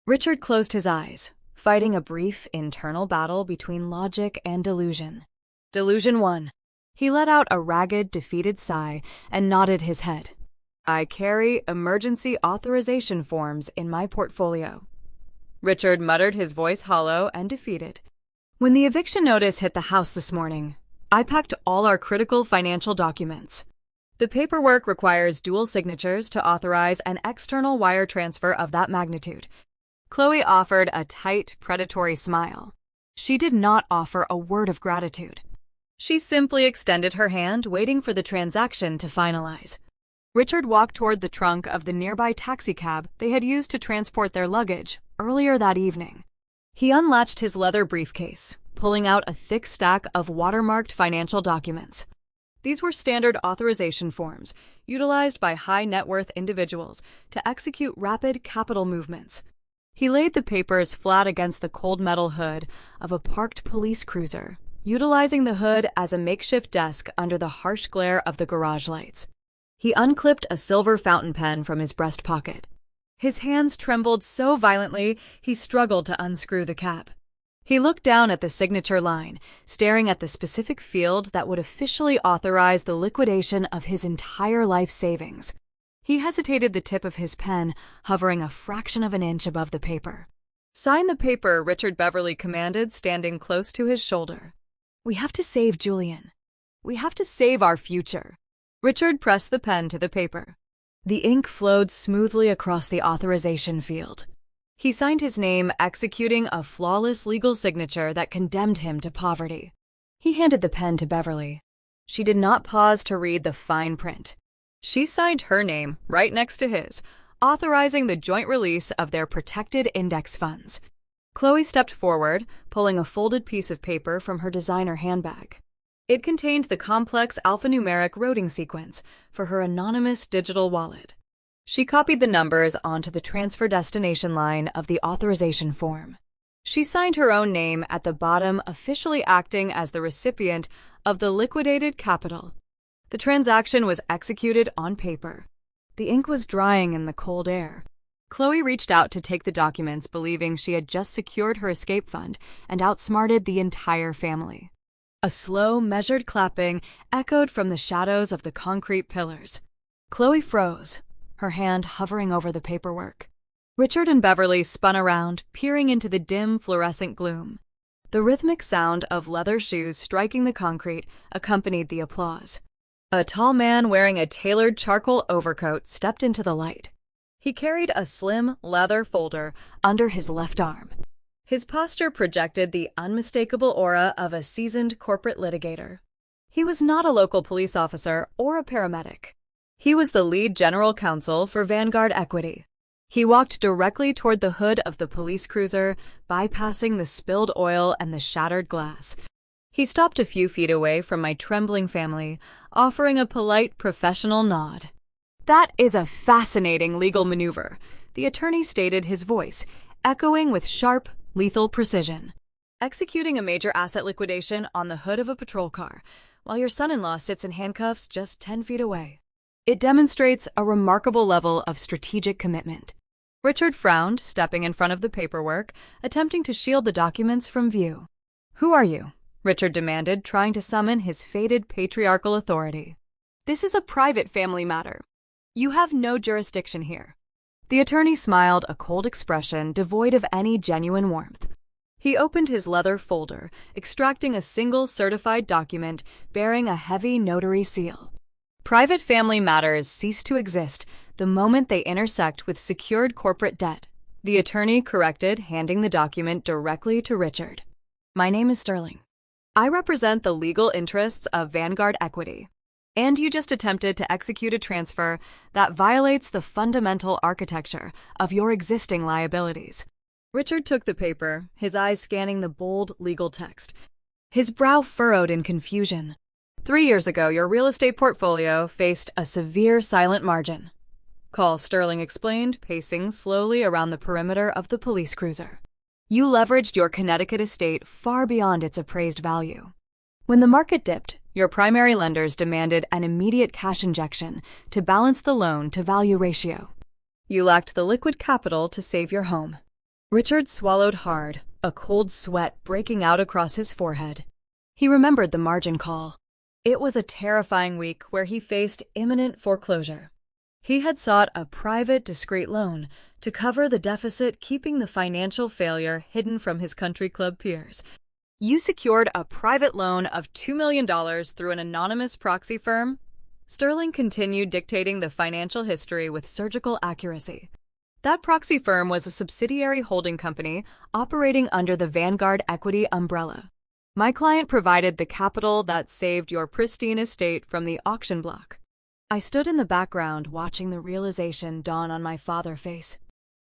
Richard closed his eyes, fighting a brief internal battle between logic and delusion. Delusion won. He let out a ragged, defeated sigh and nodded his head. I carry emergency authorization forms in my portfolio. Richard muttered, his voice hollow and defeated. When the eviction notice hit the house this morning, I packed all our critical financial documents. The paperwork requires dual signatures to authorize an external wire transfer of that magnitude. Chloe offered a tight, predatory smile. She did not offer a word of gratitude. She simply extended her hand, waiting for the transaction to finalize. Richard walked toward the trunk of the nearby taxicab they had used to transport their luggage earlier that evening. He unlatched his leather briefcase, pulling out a thick stack of watermarked financial documents. These were standard authorization forms, utilized by high-net-worth individuals to execute rapid capital movements. He laid the papers flat against the cold metal hood of a parked police cruiser, utilizing the hood as a makeshift desk under the harsh glare of the garage lights. He unclipped a silver fountain pen from his breast pocket. His hands trembled so violently he struggled to unscrew the cap. He looked down at the signature line, staring at the specific field that would officially authorize the liquidation of his entire life savings. He hesitated, the tip of his pen hovering a fraction of an inch above the paper. Sign the paper, Richard Beverly commanded, standing close to his shoulder. We have to save Julian. We have to save our future. Richard pressed the pen to the paper. The ink flowed smoothly across the authorization field. He signed his name, executing a flawless legal signature that condemned him to poverty. He handed the pen to Beverly. She did not pause to read the fine print. She signed her name right next to his, authorizing the joint release of their protected index funds. Chloe stepped forward, pulling a folded piece of paper from her designer handbag. It contained the complex alphanumeric routing sequence for her anonymous digital wallet. She copied the numbers onto the transfer destination line of the authorization form. She signed her own name at the bottom, officially acting as the recipient of the liquidated capital. The transaction was executed on paper. The ink was drying in the cold air. Chloe reached out to take the documents, believing she had just secured her escape fund and outsmarted the entire family. A slow, measured clapping echoed from the shadows of the concrete pillars. Chloe froze, her hand hovering over the paperwork. Richard and Beverly spun around, peering into the dim, fluorescent gloom. The rhythmic sound of leather shoes striking the concrete accompanied the applause. A tall man wearing a tailored charcoal overcoat stepped into the light. He carried a slim, leather folder under his left arm. His posture projected the unmistakable aura of a seasoned corporate litigator. He was not a local police officer or a paramedic. He was the lead general counsel for Vanguard Equity. He walked directly toward the hood of the police cruiser, bypassing the spilled oil and the shattered glass. He stopped a few feet away from my trembling family, offering a polite, professional nod. That is a fascinating legal maneuver, the attorney stated, his voice echoing with sharp, lethal precision. Executing a major asset liquidation on the hood of a patrol car, while your son-in-law sits in handcuffs just 10 feet away. It demonstrates a remarkable level of strategic commitment. Richard frowned, stepping in front of the paperwork, attempting to shield the documents from view. Who are you? Richard demanded, trying to summon his faded patriarchal authority. This is a private family matter. You have no jurisdiction here. The attorney smiled, a cold expression devoid of any genuine warmth. He opened his leather folder, extracting a single certified document bearing a heavy notary seal. Private family matters cease to exist the moment they intersect with secured corporate debt, the attorney corrected, handing the document directly to Richard. My name is Sterling. I represent the legal interests of Vanguard Equity. And you just attempted to execute a transfer that violates the fundamental architecture of your existing liabilities. Richard took the paper, his eyes scanning the bold legal text. His brow furrowed in confusion. 3 years ago, your real estate portfolio faced a severe silent margin. Call, Sterling explained, pacing slowly around the perimeter of the police cruiser. You leveraged your Connecticut estate far beyond its appraised value. When the market dipped, your primary lenders demanded an immediate cash injection to balance the loan-to-value ratio. You lacked the liquid capital to save your home. Richard swallowed hard, a cold sweat breaking out across his forehead. He remembered the margin call. It was a terrifying week where he faced imminent foreclosure. He had sought a private, discreet loan to cover the deficit, keeping the financial failure hidden from his country club peers. You secured a private loan of $2 million through an anonymous proxy firm? Sterling continued dictating the financial history with surgical accuracy. That proxy firm was a subsidiary holding company operating under the Vanguard Equity umbrella. My client provided the capital that saved your pristine estate from the auction block. I stood in the background watching the realization dawn on my father's face.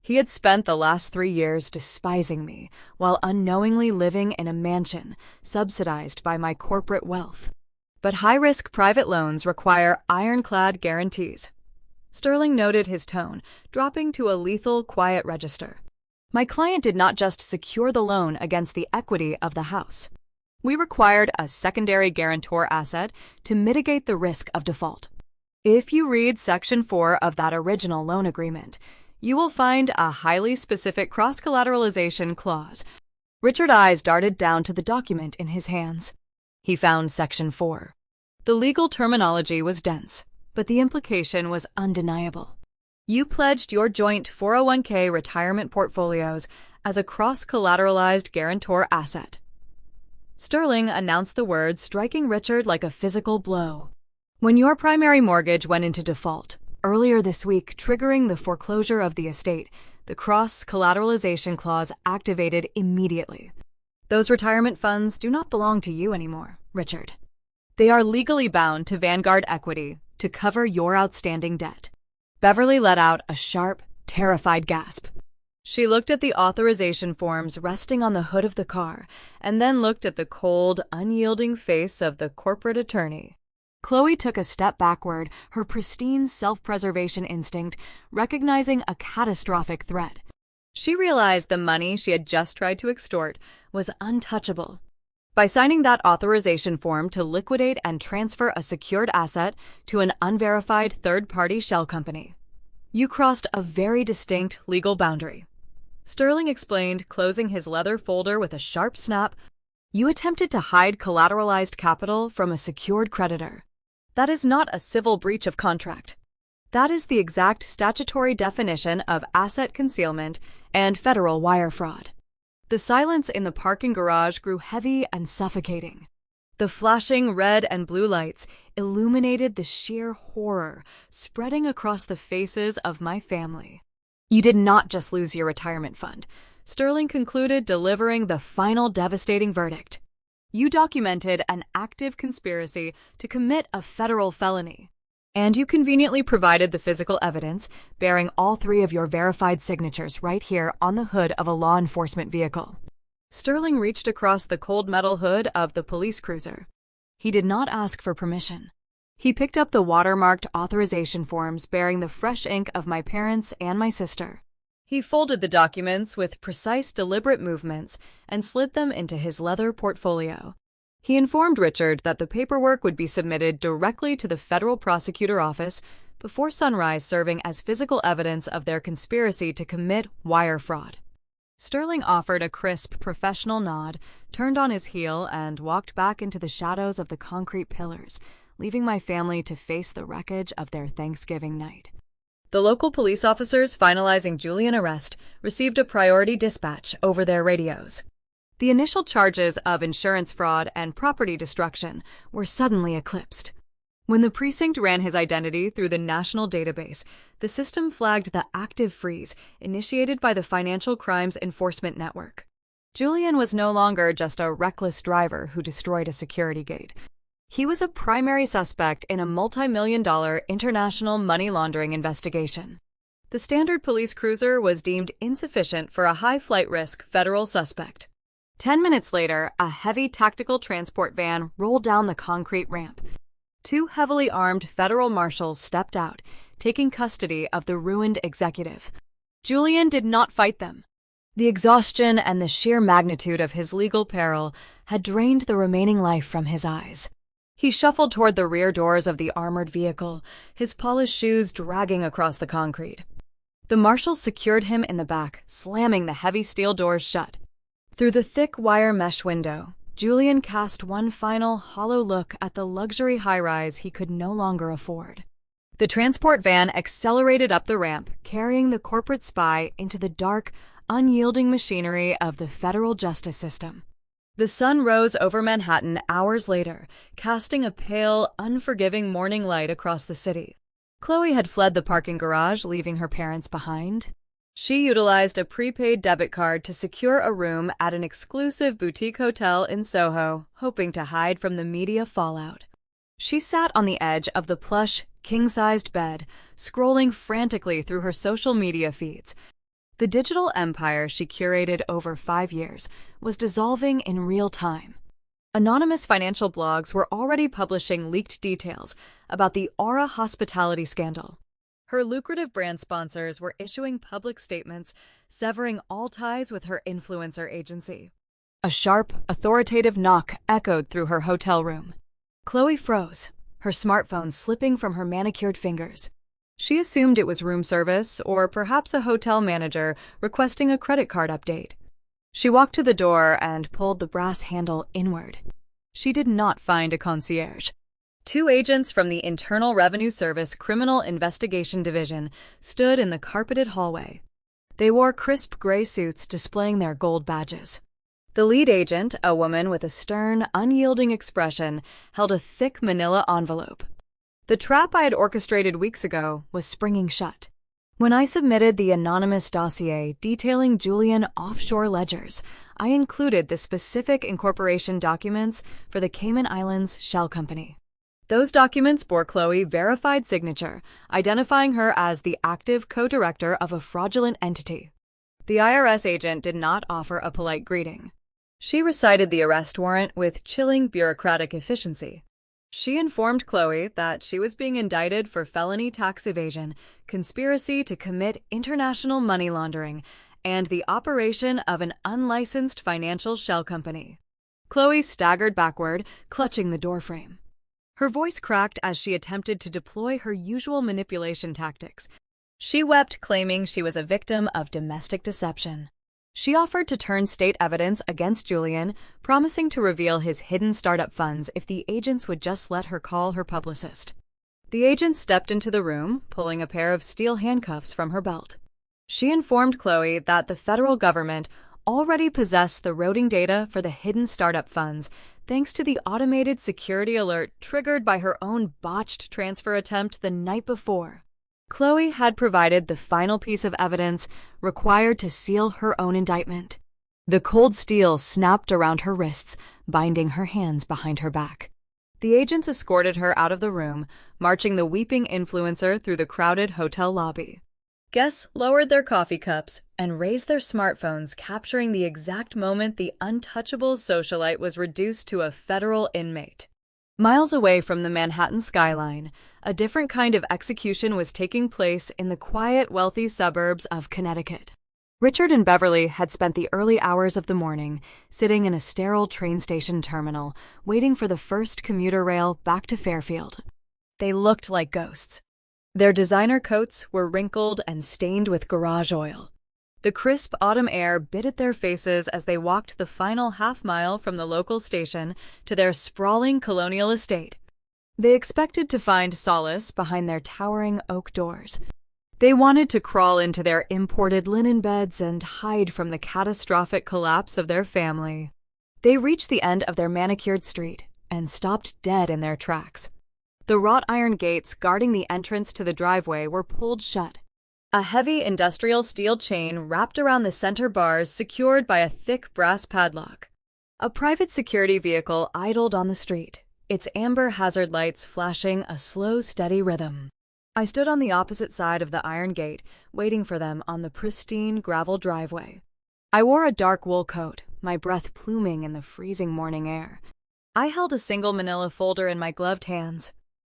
He had spent the last 3 years despising me while unknowingly living in a mansion subsidized by my corporate wealth. But high-risk private loans require ironclad guarantees. Sterling noted his tone, dropping to a lethal, quiet register. My client did not just secure the loan against the equity of the house. We required a secondary guarantor asset to mitigate the risk of default. If you read Section 4 of that original loan agreement, you will find a highly specific cross-collateralization clause. Richard's eyes darted down to the document in his hands. He found Section 4. The legal terminology was dense, but the implication was undeniable. You pledged your joint 401k retirement portfolios as a cross-collateralized guarantor asset. Sterling announced the words, striking Richard like a physical blow. When your primary mortgage went into default, earlier this week, triggering the foreclosure of the estate, the cross-collateralization clause activated immediately. Those retirement funds do not belong to you anymore, Richard. They are legally bound to Vanguard Equity to cover your outstanding debt. Beverly let out a sharp, terrified gasp. She looked at the authorization forms resting on the hood of the car, and then looked at the cold, unyielding face of the corporate attorney. Chloe took a step backward, her pristine self-preservation instinct recognizing a catastrophic threat. She realized the money she had just tried to extort was untouchable. By signing that authorization form to liquidate and transfer a secured asset to an unverified third-party shell company, you crossed a very distinct legal boundary. Sterling explained, closing his leather folder with a sharp snap. You attempted to hide collateralized capital from a secured creditor. That is not a civil breach of contract. That is the exact statutory definition of asset concealment and federal wire fraud. The silence in the parking garage grew heavy and suffocating. The flashing red and blue lights illuminated the sheer horror spreading across the faces of my family. You did not just lose your retirement fund, Sterling concluded, delivering the final devastating verdict. You documented an active conspiracy to commit a federal felony. And you conveniently provided the physical evidence, bearing all 3 of your verified signatures right here on the hood of a law enforcement vehicle. Sterling reached across the cold metal hood of the police cruiser. He did not ask for permission. He picked up the watermarked authorization forms bearing the fresh ink of my parents and my sister. He folded the documents with precise, deliberate movements and slid them into his leather portfolio. He informed Richard that the paperwork would be submitted directly to the federal prosecutor office before sunrise, serving as physical evidence of their conspiracy to commit wire fraud. Sterling offered a crisp, professional nod, turned on his heel, and walked back into the shadows of the concrete pillars, leaving my family to face the wreckage of their Thanksgiving night. The local police officers finalizing Julian's arrest received a priority dispatch over their radios. The initial charges of insurance fraud and property destruction were suddenly eclipsed. When the precinct ran his identity through the national database, the system flagged the active freeze initiated by the Financial Crimes Enforcement Network. Julian was no longer just a reckless driver who destroyed a security gate. He was a primary suspect in a multi-million-dollar international money laundering investigation. The standard police cruiser was deemed insufficient for a high flight risk federal suspect. 10 minutes later, a heavy tactical transport van rolled down the concrete ramp. Two heavily armed federal marshals stepped out, taking custody of the ruined executive. Julian did not fight them. The exhaustion and the sheer magnitude of his legal peril had drained the remaining life from his eyes. He shuffled toward the rear doors of the armored vehicle, his polished shoes dragging across the concrete. The marshals secured him in the back, slamming the heavy steel doors shut. Through the thick wire mesh window, Julian cast one final, hollow look at the luxury high-rise he could no longer afford. The transport van accelerated up the ramp, carrying the corporate spy into the dark, unyielding machinery of the federal justice system. The sun rose over Manhattan hours later, casting a pale, unforgiving morning light across the city. Chloe had fled the parking garage, leaving her parents behind. She utilized a prepaid debit card to secure a room at an exclusive boutique hotel in Soho, hoping to hide from the media fallout. She sat on the edge of the plush, king-sized bed, scrolling frantically through her social media feeds. The digital empire she curated over 5 years was dissolving in real time. Anonymous financial blogs were already publishing leaked details about the Aura hospitality scandal. Her lucrative brand sponsors were issuing public statements severing all ties with her influencer agency. A sharp, authoritative knock echoed through her hotel room. Chloe froze, her smartphone slipping from her manicured fingers. She assumed it was room service or perhaps a hotel manager requesting a credit card update. She walked to the door and pulled the brass handle inward. She did not find a concierge. 2 agents from the Internal Revenue Service Criminal Investigation Division stood in the carpeted hallway. They wore crisp gray suits displaying their gold badges. The lead agent, a woman with a stern, unyielding expression, held a thick manila envelope. The trap I had orchestrated weeks ago was springing shut. When I submitted the anonymous dossier detailing Julian offshore ledgers, I included the specific incorporation documents for the Cayman Islands Shell Company. Those documents bore Chloe's verified signature, identifying her as the active co-director of a fraudulent entity. The IRS agent did not offer a polite greeting. She recited the arrest warrant with chilling bureaucratic efficiency. She informed Chloe that she was being indicted for felony tax evasion, conspiracy to commit international money laundering, and the operation of an unlicensed financial shell company. Chloe staggered backward, clutching the doorframe. Her voice cracked as she attempted to deploy her usual manipulation tactics. She wept, claiming she was a victim of domestic deception. She offered to turn state evidence against Julian, promising to reveal his hidden startup funds if the agents would just let her call her publicist. The agent stepped into the room, pulling a pair of steel handcuffs from her belt. She informed Chloe that the federal government already possessed the routing data for the hidden startup funds, thanks to the automated security alert triggered by her own botched transfer attempt the night before. Chloe had provided the final piece of evidence required to seal her own indictment. The cold steel snapped around her wrists, binding her hands behind her back. The agents escorted her out of the room, marching the weeping influencer through the crowded hotel lobby. Guests lowered their coffee cups and raised their smartphones, capturing the exact moment the untouchable socialite was reduced to a federal inmate. Miles away from the Manhattan skyline, a different kind of execution was taking place in the quiet, wealthy suburbs of Connecticut. Richard and Beverly had spent the early hours of the morning sitting in a sterile train station terminal, waiting for the first commuter rail back to Fairfield. They looked like ghosts. Their designer coats were wrinkled and stained with garage oil. The crisp autumn air bit at their faces as they walked the final half-mile from the local station to their sprawling colonial estate. They expected to find solace behind their towering oak doors. They wanted to crawl into their imported linen beds and hide from the catastrophic collapse of their family. They reached the end of their manicured street and stopped dead in their tracks. The wrought iron gates guarding the entrance to the driveway were pulled shut. A heavy industrial steel chain wrapped around the center bars, secured by a thick brass padlock. A private security vehicle idled on the street, its amber hazard lights flashing a slow, steady rhythm. I stood on the opposite side of the iron gate, waiting for them on the pristine gravel driveway. I wore a dark wool coat, my breath pluming in the freezing morning air. I held a single manila folder in my gloved hands.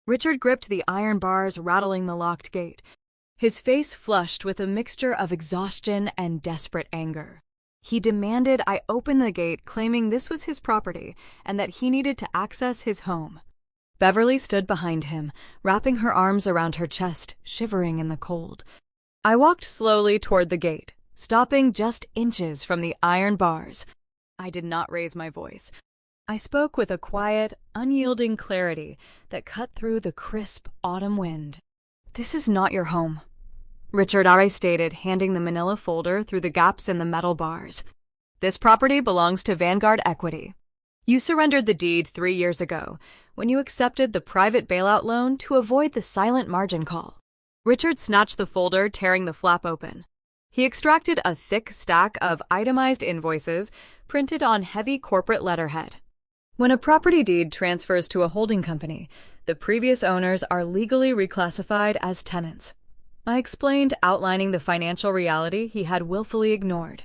Richard gripped the iron bars, rattling the locked gate. His face flushed with a mixture of exhaustion and desperate anger. He demanded I open the gate, claiming this was his property and that he needed to access his home. Beverly stood behind him, wrapping her arms around her chest, shivering in the cold. I walked slowly toward the gate, stopping just inches from the iron bars. I did not raise my voice. I spoke with a quiet, unyielding clarity that cut through the crisp autumn wind. "This is not your home," Richard Ari stated, handing the manila folder through the gaps in the metal bars. "This property belongs to Vanguard Equity. You surrendered the deed 3 years ago when you accepted the private bailout loan to avoid the silent margin call." Richard snatched the folder, tearing the flap open. He extracted a thick stack of itemized invoices printed on heavy corporate letterhead. When a property deed transfers to a holding company, the previous owners are legally reclassified as tenants. I explained, outlining the financial reality he had willfully ignored.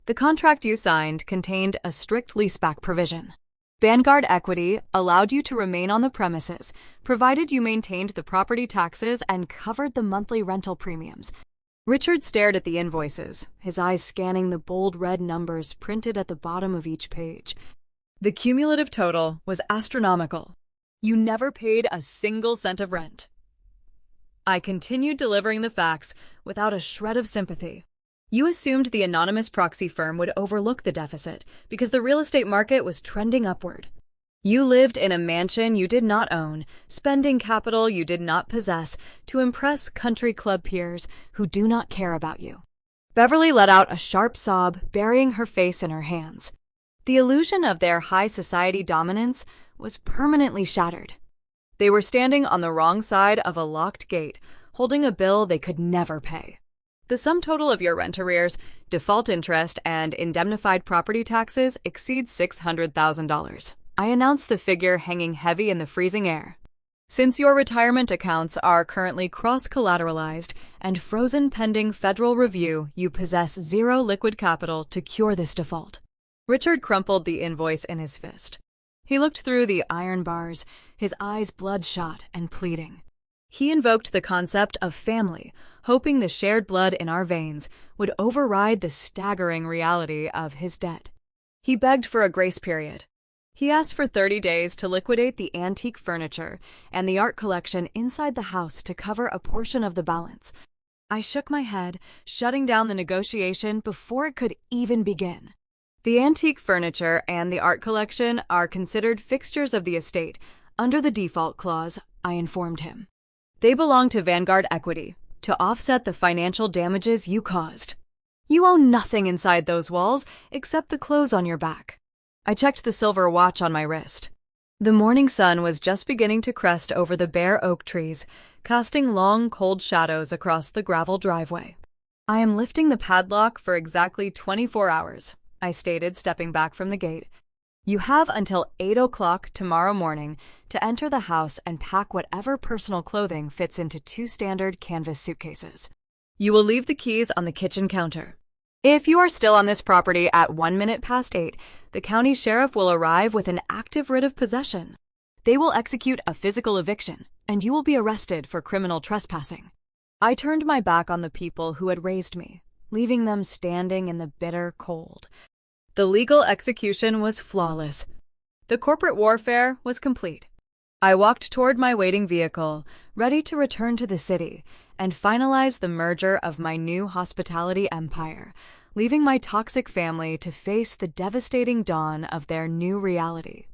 The contract you signed contained a strict leaseback provision. Vanguard Equity allowed you to remain on the premises, provided you maintained the property taxes and covered the monthly rental premiums. Richard stared at the invoices, his eyes scanning the bold red numbers printed at the bottom of each page. The cumulative total was astronomical. You never paid a single cent of rent. I continued delivering the facts without a shred of sympathy. You assumed the anonymous proxy firm would overlook the deficit because the real estate market was trending upward. You lived in a mansion you did not own, spending capital you did not possess to impress country club peers who do not care about you. Beverly let out a sharp sob, burying her face in her hands. The illusion of their high society dominance was permanently shattered. They were standing on the wrong side of a locked gate, holding a bill they could never pay. The sum total of your rent arrears, default interest, and indemnified property taxes exceeds $600,000. I announced the figure, hanging heavy in the freezing air. Since your retirement accounts are currently cross-collateralized and frozen pending federal review, you possess zero liquid capital to cure this default. Richard crumpled the invoice in his fist. He looked through the iron bars, his eyes bloodshot and pleading. He invoked the concept of family, hoping the shared blood in our veins would override the staggering reality of his debt. He begged for a grace period. He asked for 30 days to liquidate the antique furniture and the art collection inside the house to cover a portion of the balance. I shook my head, shutting down the negotiation before it could even begin. The antique furniture and the art collection are considered fixtures of the estate under the default clause, I informed him. They belong to Vanguard Equity to offset the financial damages you caused. You own nothing inside those walls except the clothes on your back. I checked the silver watch on my wrist. The morning sun was just beginning to crest over the bare oak trees, casting long, cold shadows across the gravel driveway. I am lifting the padlock for exactly 24 hours. I stated, stepping back from the gate. You have until 8 o'clock tomorrow morning to enter the house and pack whatever personal clothing fits into 2 standard canvas suitcases. You will leave the keys on the kitchen counter. If you are still on this property at 1 minute past 8, the county sheriff will arrive with an active writ of possession. They will execute a physical eviction, and you will be arrested for criminal trespassing. I turned my back on the people who had raised me, leaving them standing in the bitter cold. The legal execution was flawless. The corporate warfare was complete. I walked toward my waiting vehicle, ready to return to the city and finalize the merger of my new hospitality empire, leaving my toxic family to face the devastating dawn of their new reality.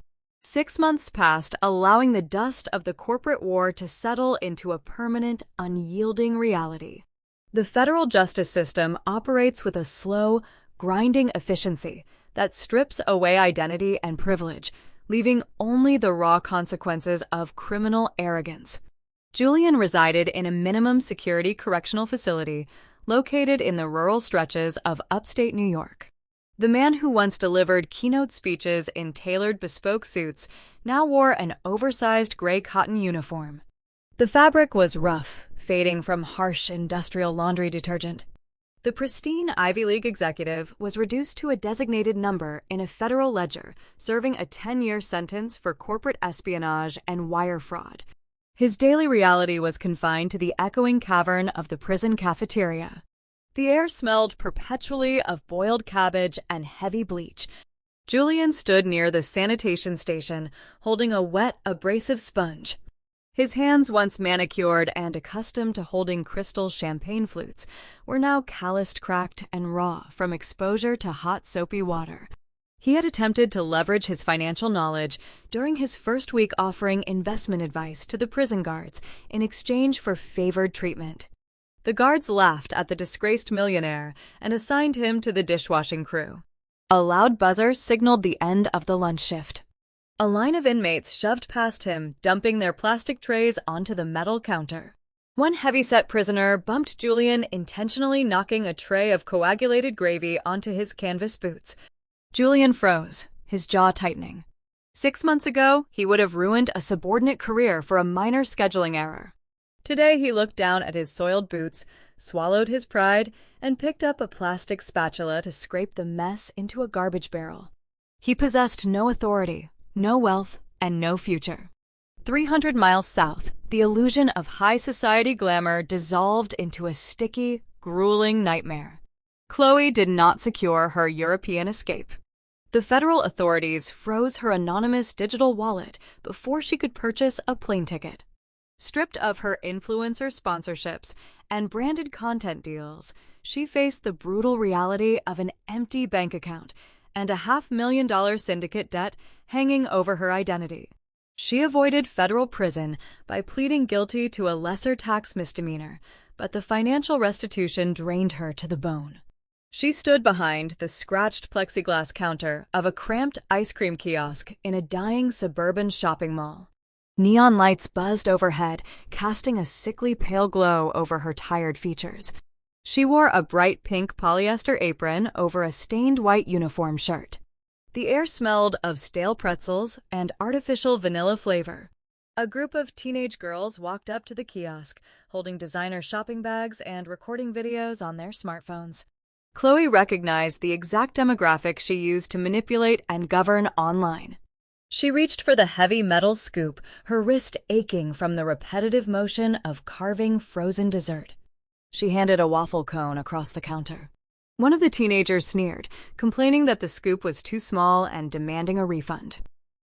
6 months passed, allowing the dust of the corporate war to settle into a permanent, unyielding reality. The federal justice system operates with a slow, grinding efficiency that strips away identity and privilege, leaving only the raw consequences of criminal arrogance. Julian resided in a minimum security correctional facility located in the rural stretches of upstate New York. The man who once delivered keynote speeches in tailored bespoke suits now wore an oversized gray cotton uniform. The fabric was rough, fading from harsh industrial laundry detergent. The pristine Ivy League executive was reduced to a designated number in a federal ledger, serving a 10-year sentence for corporate espionage and wire fraud. His daily reality was confined to the echoing cavern of the prison cafeteria. The air smelled perpetually of boiled cabbage and heavy bleach. Julian stood near the sanitation station, holding a wet, abrasive sponge. His hands, once manicured and accustomed to holding crystal champagne flutes, were now calloused, cracked, and raw from exposure to hot, soapy water. He had attempted to leverage his financial knowledge during his first week, offering investment advice to the prison guards in exchange for favored treatment. The guards laughed at the disgraced millionaire and assigned him to the dishwashing crew. A loud buzzer signaled the end of the lunch shift. A line of inmates shoved past him, dumping their plastic trays onto the metal counter. One heavy-set prisoner bumped Julian, intentionally knocking a tray of coagulated gravy onto his canvas boots. Julian froze, his jaw tightening. 6 months ago, he would have ruined a subordinate career for a minor scheduling error. Today, he looked down at his soiled boots, swallowed his pride, and picked up a plastic spatula to scrape the mess into a garbage barrel. He possessed no authority, no wealth, and no future. 300 miles south, the illusion of high society glamour dissolved into a sticky, grueling nightmare. Chloe did not secure her European escape. The federal authorities froze her anonymous digital wallet before she could purchase a plane ticket. Stripped of her influencer sponsorships and branded content deals, she faced the brutal reality of an empty bank account and a $500,000 syndicate debt hanging over her identity. She avoided federal prison by pleading guilty to a lesser tax misdemeanor, but the financial restitution drained her to the bone. She stood behind the scratched plexiglass counter of a cramped ice cream kiosk in a dying suburban shopping mall. Neon lights buzzed overhead, casting a sickly pale glow over her tired features. She wore a bright pink polyester apron over a stained white uniform shirt. The air smelled of stale pretzels and artificial vanilla flavor. A group of teenage girls walked up to the kiosk, holding designer shopping bags and recording videos on their smartphones. Chloe recognized the exact demographic she used to manipulate and govern online. She reached for the heavy metal scoop, her wrist aching from the repetitive motion of carving frozen dessert. She handed a waffle cone across the counter. One of the teenagers sneered, complaining that the scoop was too small and demanding a refund.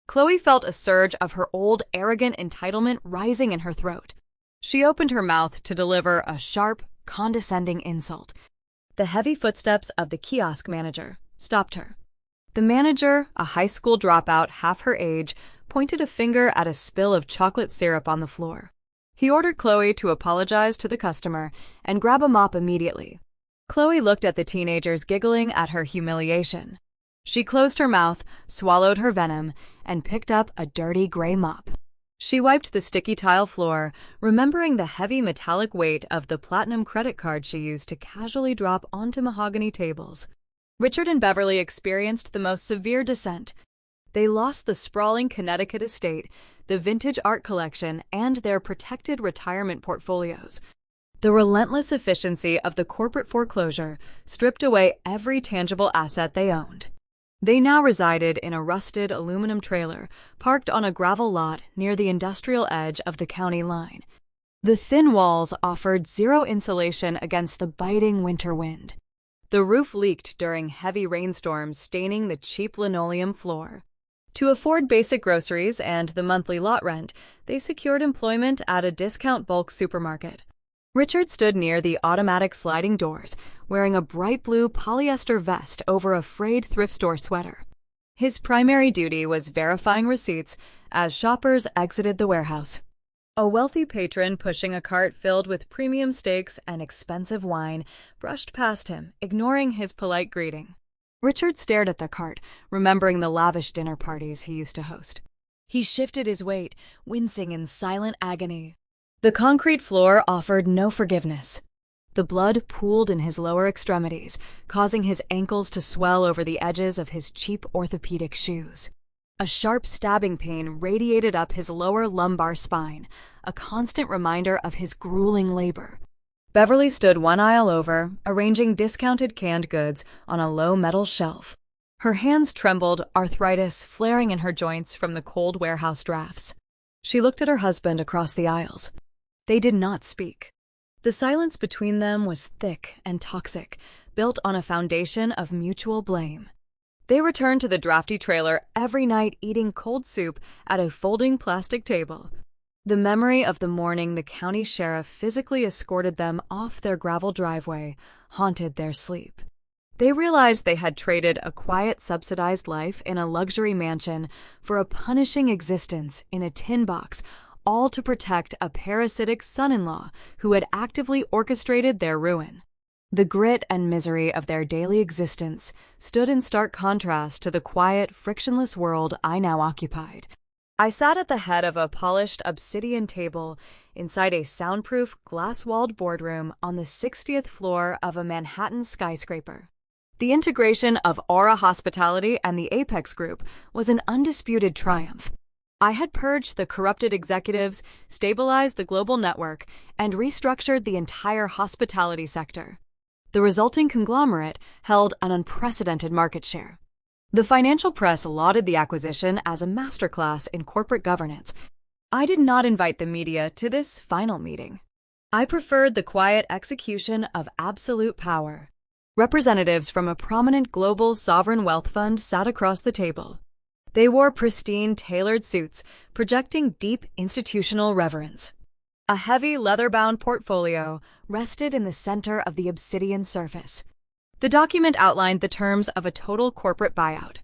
Chloe felt a surge of her old, arrogant entitlement rising in her throat. She opened her mouth to deliver a sharp, condescending insult. The heavy footsteps of the kiosk manager stopped her. The manager, a high school dropout half her age, pointed a finger at a spill of chocolate syrup on the floor. He ordered Chloe to apologize to the customer and grab a mop immediately. Chloe looked at the teenagers, giggling at her humiliation. She closed her mouth, swallowed her venom, and picked up a dirty gray mop. She wiped the sticky tile floor, remembering the heavy metallic weight of the platinum credit card she used to casually drop onto mahogany tables. Richard and Beverly experienced the most severe descent. They lost the sprawling Connecticut estate, the vintage art collection, and their protected retirement portfolios. The relentless efficiency of the corporate foreclosure stripped away every tangible asset they owned. They now resided in a rusted aluminum trailer parked on a gravel lot near the industrial edge of the county line. The thin walls offered zero insulation against the biting winter wind. The roof leaked during heavy rainstorms, staining the cheap linoleum floor. To afford basic groceries and the monthly lot rent, they secured employment at a discount bulk supermarket. Richard stood near the automatic sliding doors, wearing a bright blue polyester vest over a frayed thrift store sweater. His primary duty was verifying receipts as shoppers exited the warehouse. A wealthy patron pushing a cart filled with premium steaks and expensive wine brushed past him, ignoring his polite greeting. Richard stared at the cart, remembering the lavish dinner parties he used to host. He shifted his weight, wincing in silent agony. The concrete floor offered no forgiveness. The blood pooled in his lower extremities, causing his ankles to swell over the edges of his cheap orthopedic shoes. A sharp stabbing pain radiated up his lower lumbar spine, a constant reminder of his grueling labor. Beverly stood one aisle over, arranging discounted canned goods on a low metal shelf. Her hands trembled, arthritis flaring in her joints from the cold warehouse drafts. She looked at her husband across the aisles. They did not speak. The silence between them was thick and toxic, built on a foundation of mutual blame. They returned to the drafty trailer every night, eating cold soup at a folding plastic table. The memory of the morning the county sheriff physically escorted them off their gravel driveway haunted their sleep. They realized they had traded a quiet, subsidized life in a luxury mansion for a punishing existence in a tin box, all to protect a parasitic son-in-law who had actively orchestrated their ruin. The grit and misery of their daily existence stood in stark contrast to the quiet, frictionless world I now occupied. I sat at the head of a polished obsidian table inside a soundproof, glass-walled boardroom on the 60th floor of a Manhattan skyscraper. The integration of Aura Hospitality and the Apex Group was an undisputed triumph. I had purged the corrupted executives, stabilized the global network, and restructured the entire hospitality sector. The resulting conglomerate held an unprecedented market share. The financial press lauded the acquisition as a masterclass in corporate governance. I did not invite the media to this final meeting. I preferred the quiet execution of absolute power. Representatives from a prominent global sovereign wealth fund sat across the table. They wore pristine, tailored suits, projecting deep institutional reverence. A heavy, leather-bound portfolio rested in the center of the obsidian surface. The document outlined the terms of a total corporate buyout.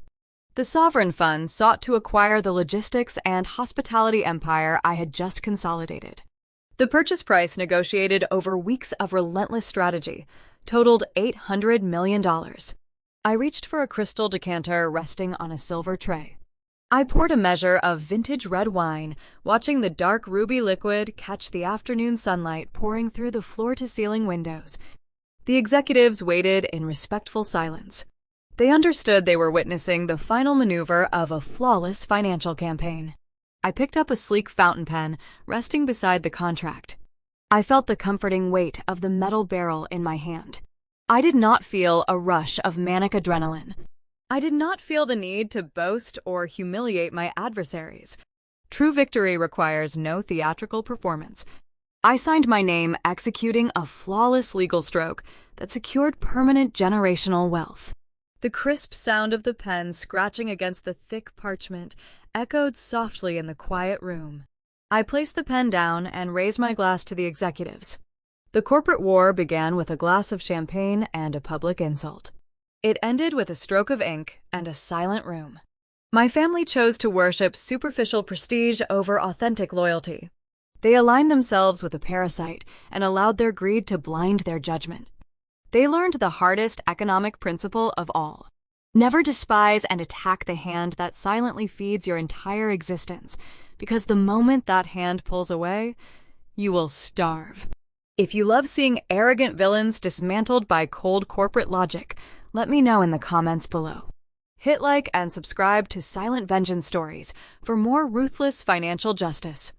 The sovereign fund sought to acquire the logistics and hospitality empire I had just consolidated. The purchase price, negotiated over weeks of relentless strategy, totaled $800 million. I reached for a crystal decanter resting on a silver tray. I poured a measure of vintage red wine, watching the dark ruby liquid catch the afternoon sunlight pouring through the floor-to-ceiling windows. The executives waited in respectful silence. They understood they were witnessing the final maneuver of a flawless financial campaign. I picked up a sleek fountain pen resting beside the contract. I felt the comforting weight of the metal barrel in my hand. I did not feel a rush of manic adrenaline. I did not feel the need to boast or humiliate my adversaries. True victory requires no theatrical performance. I signed my name, executing a flawless legal stroke that secured permanent generational wealth. The crisp sound of the pen scratching against the thick parchment echoed softly in the quiet room. I placed the pen down and raised my glass to the executives. The corporate war began with a glass of champagne and a public insult. It ended with a stroke of ink and a silent room. My family chose to worship superficial prestige over authentic loyalty. They aligned themselves with a parasite and allowed their greed to blind their judgment. They learned the hardest economic principle of all. Never despise and attack the hand that silently feeds your entire existence, because the moment that hand pulls away, you will starve. If you love seeing arrogant villains dismantled by cold corporate logic, let me know in the comments below. Hit like and subscribe to Silent Vengeance Stories for more ruthless financial justice.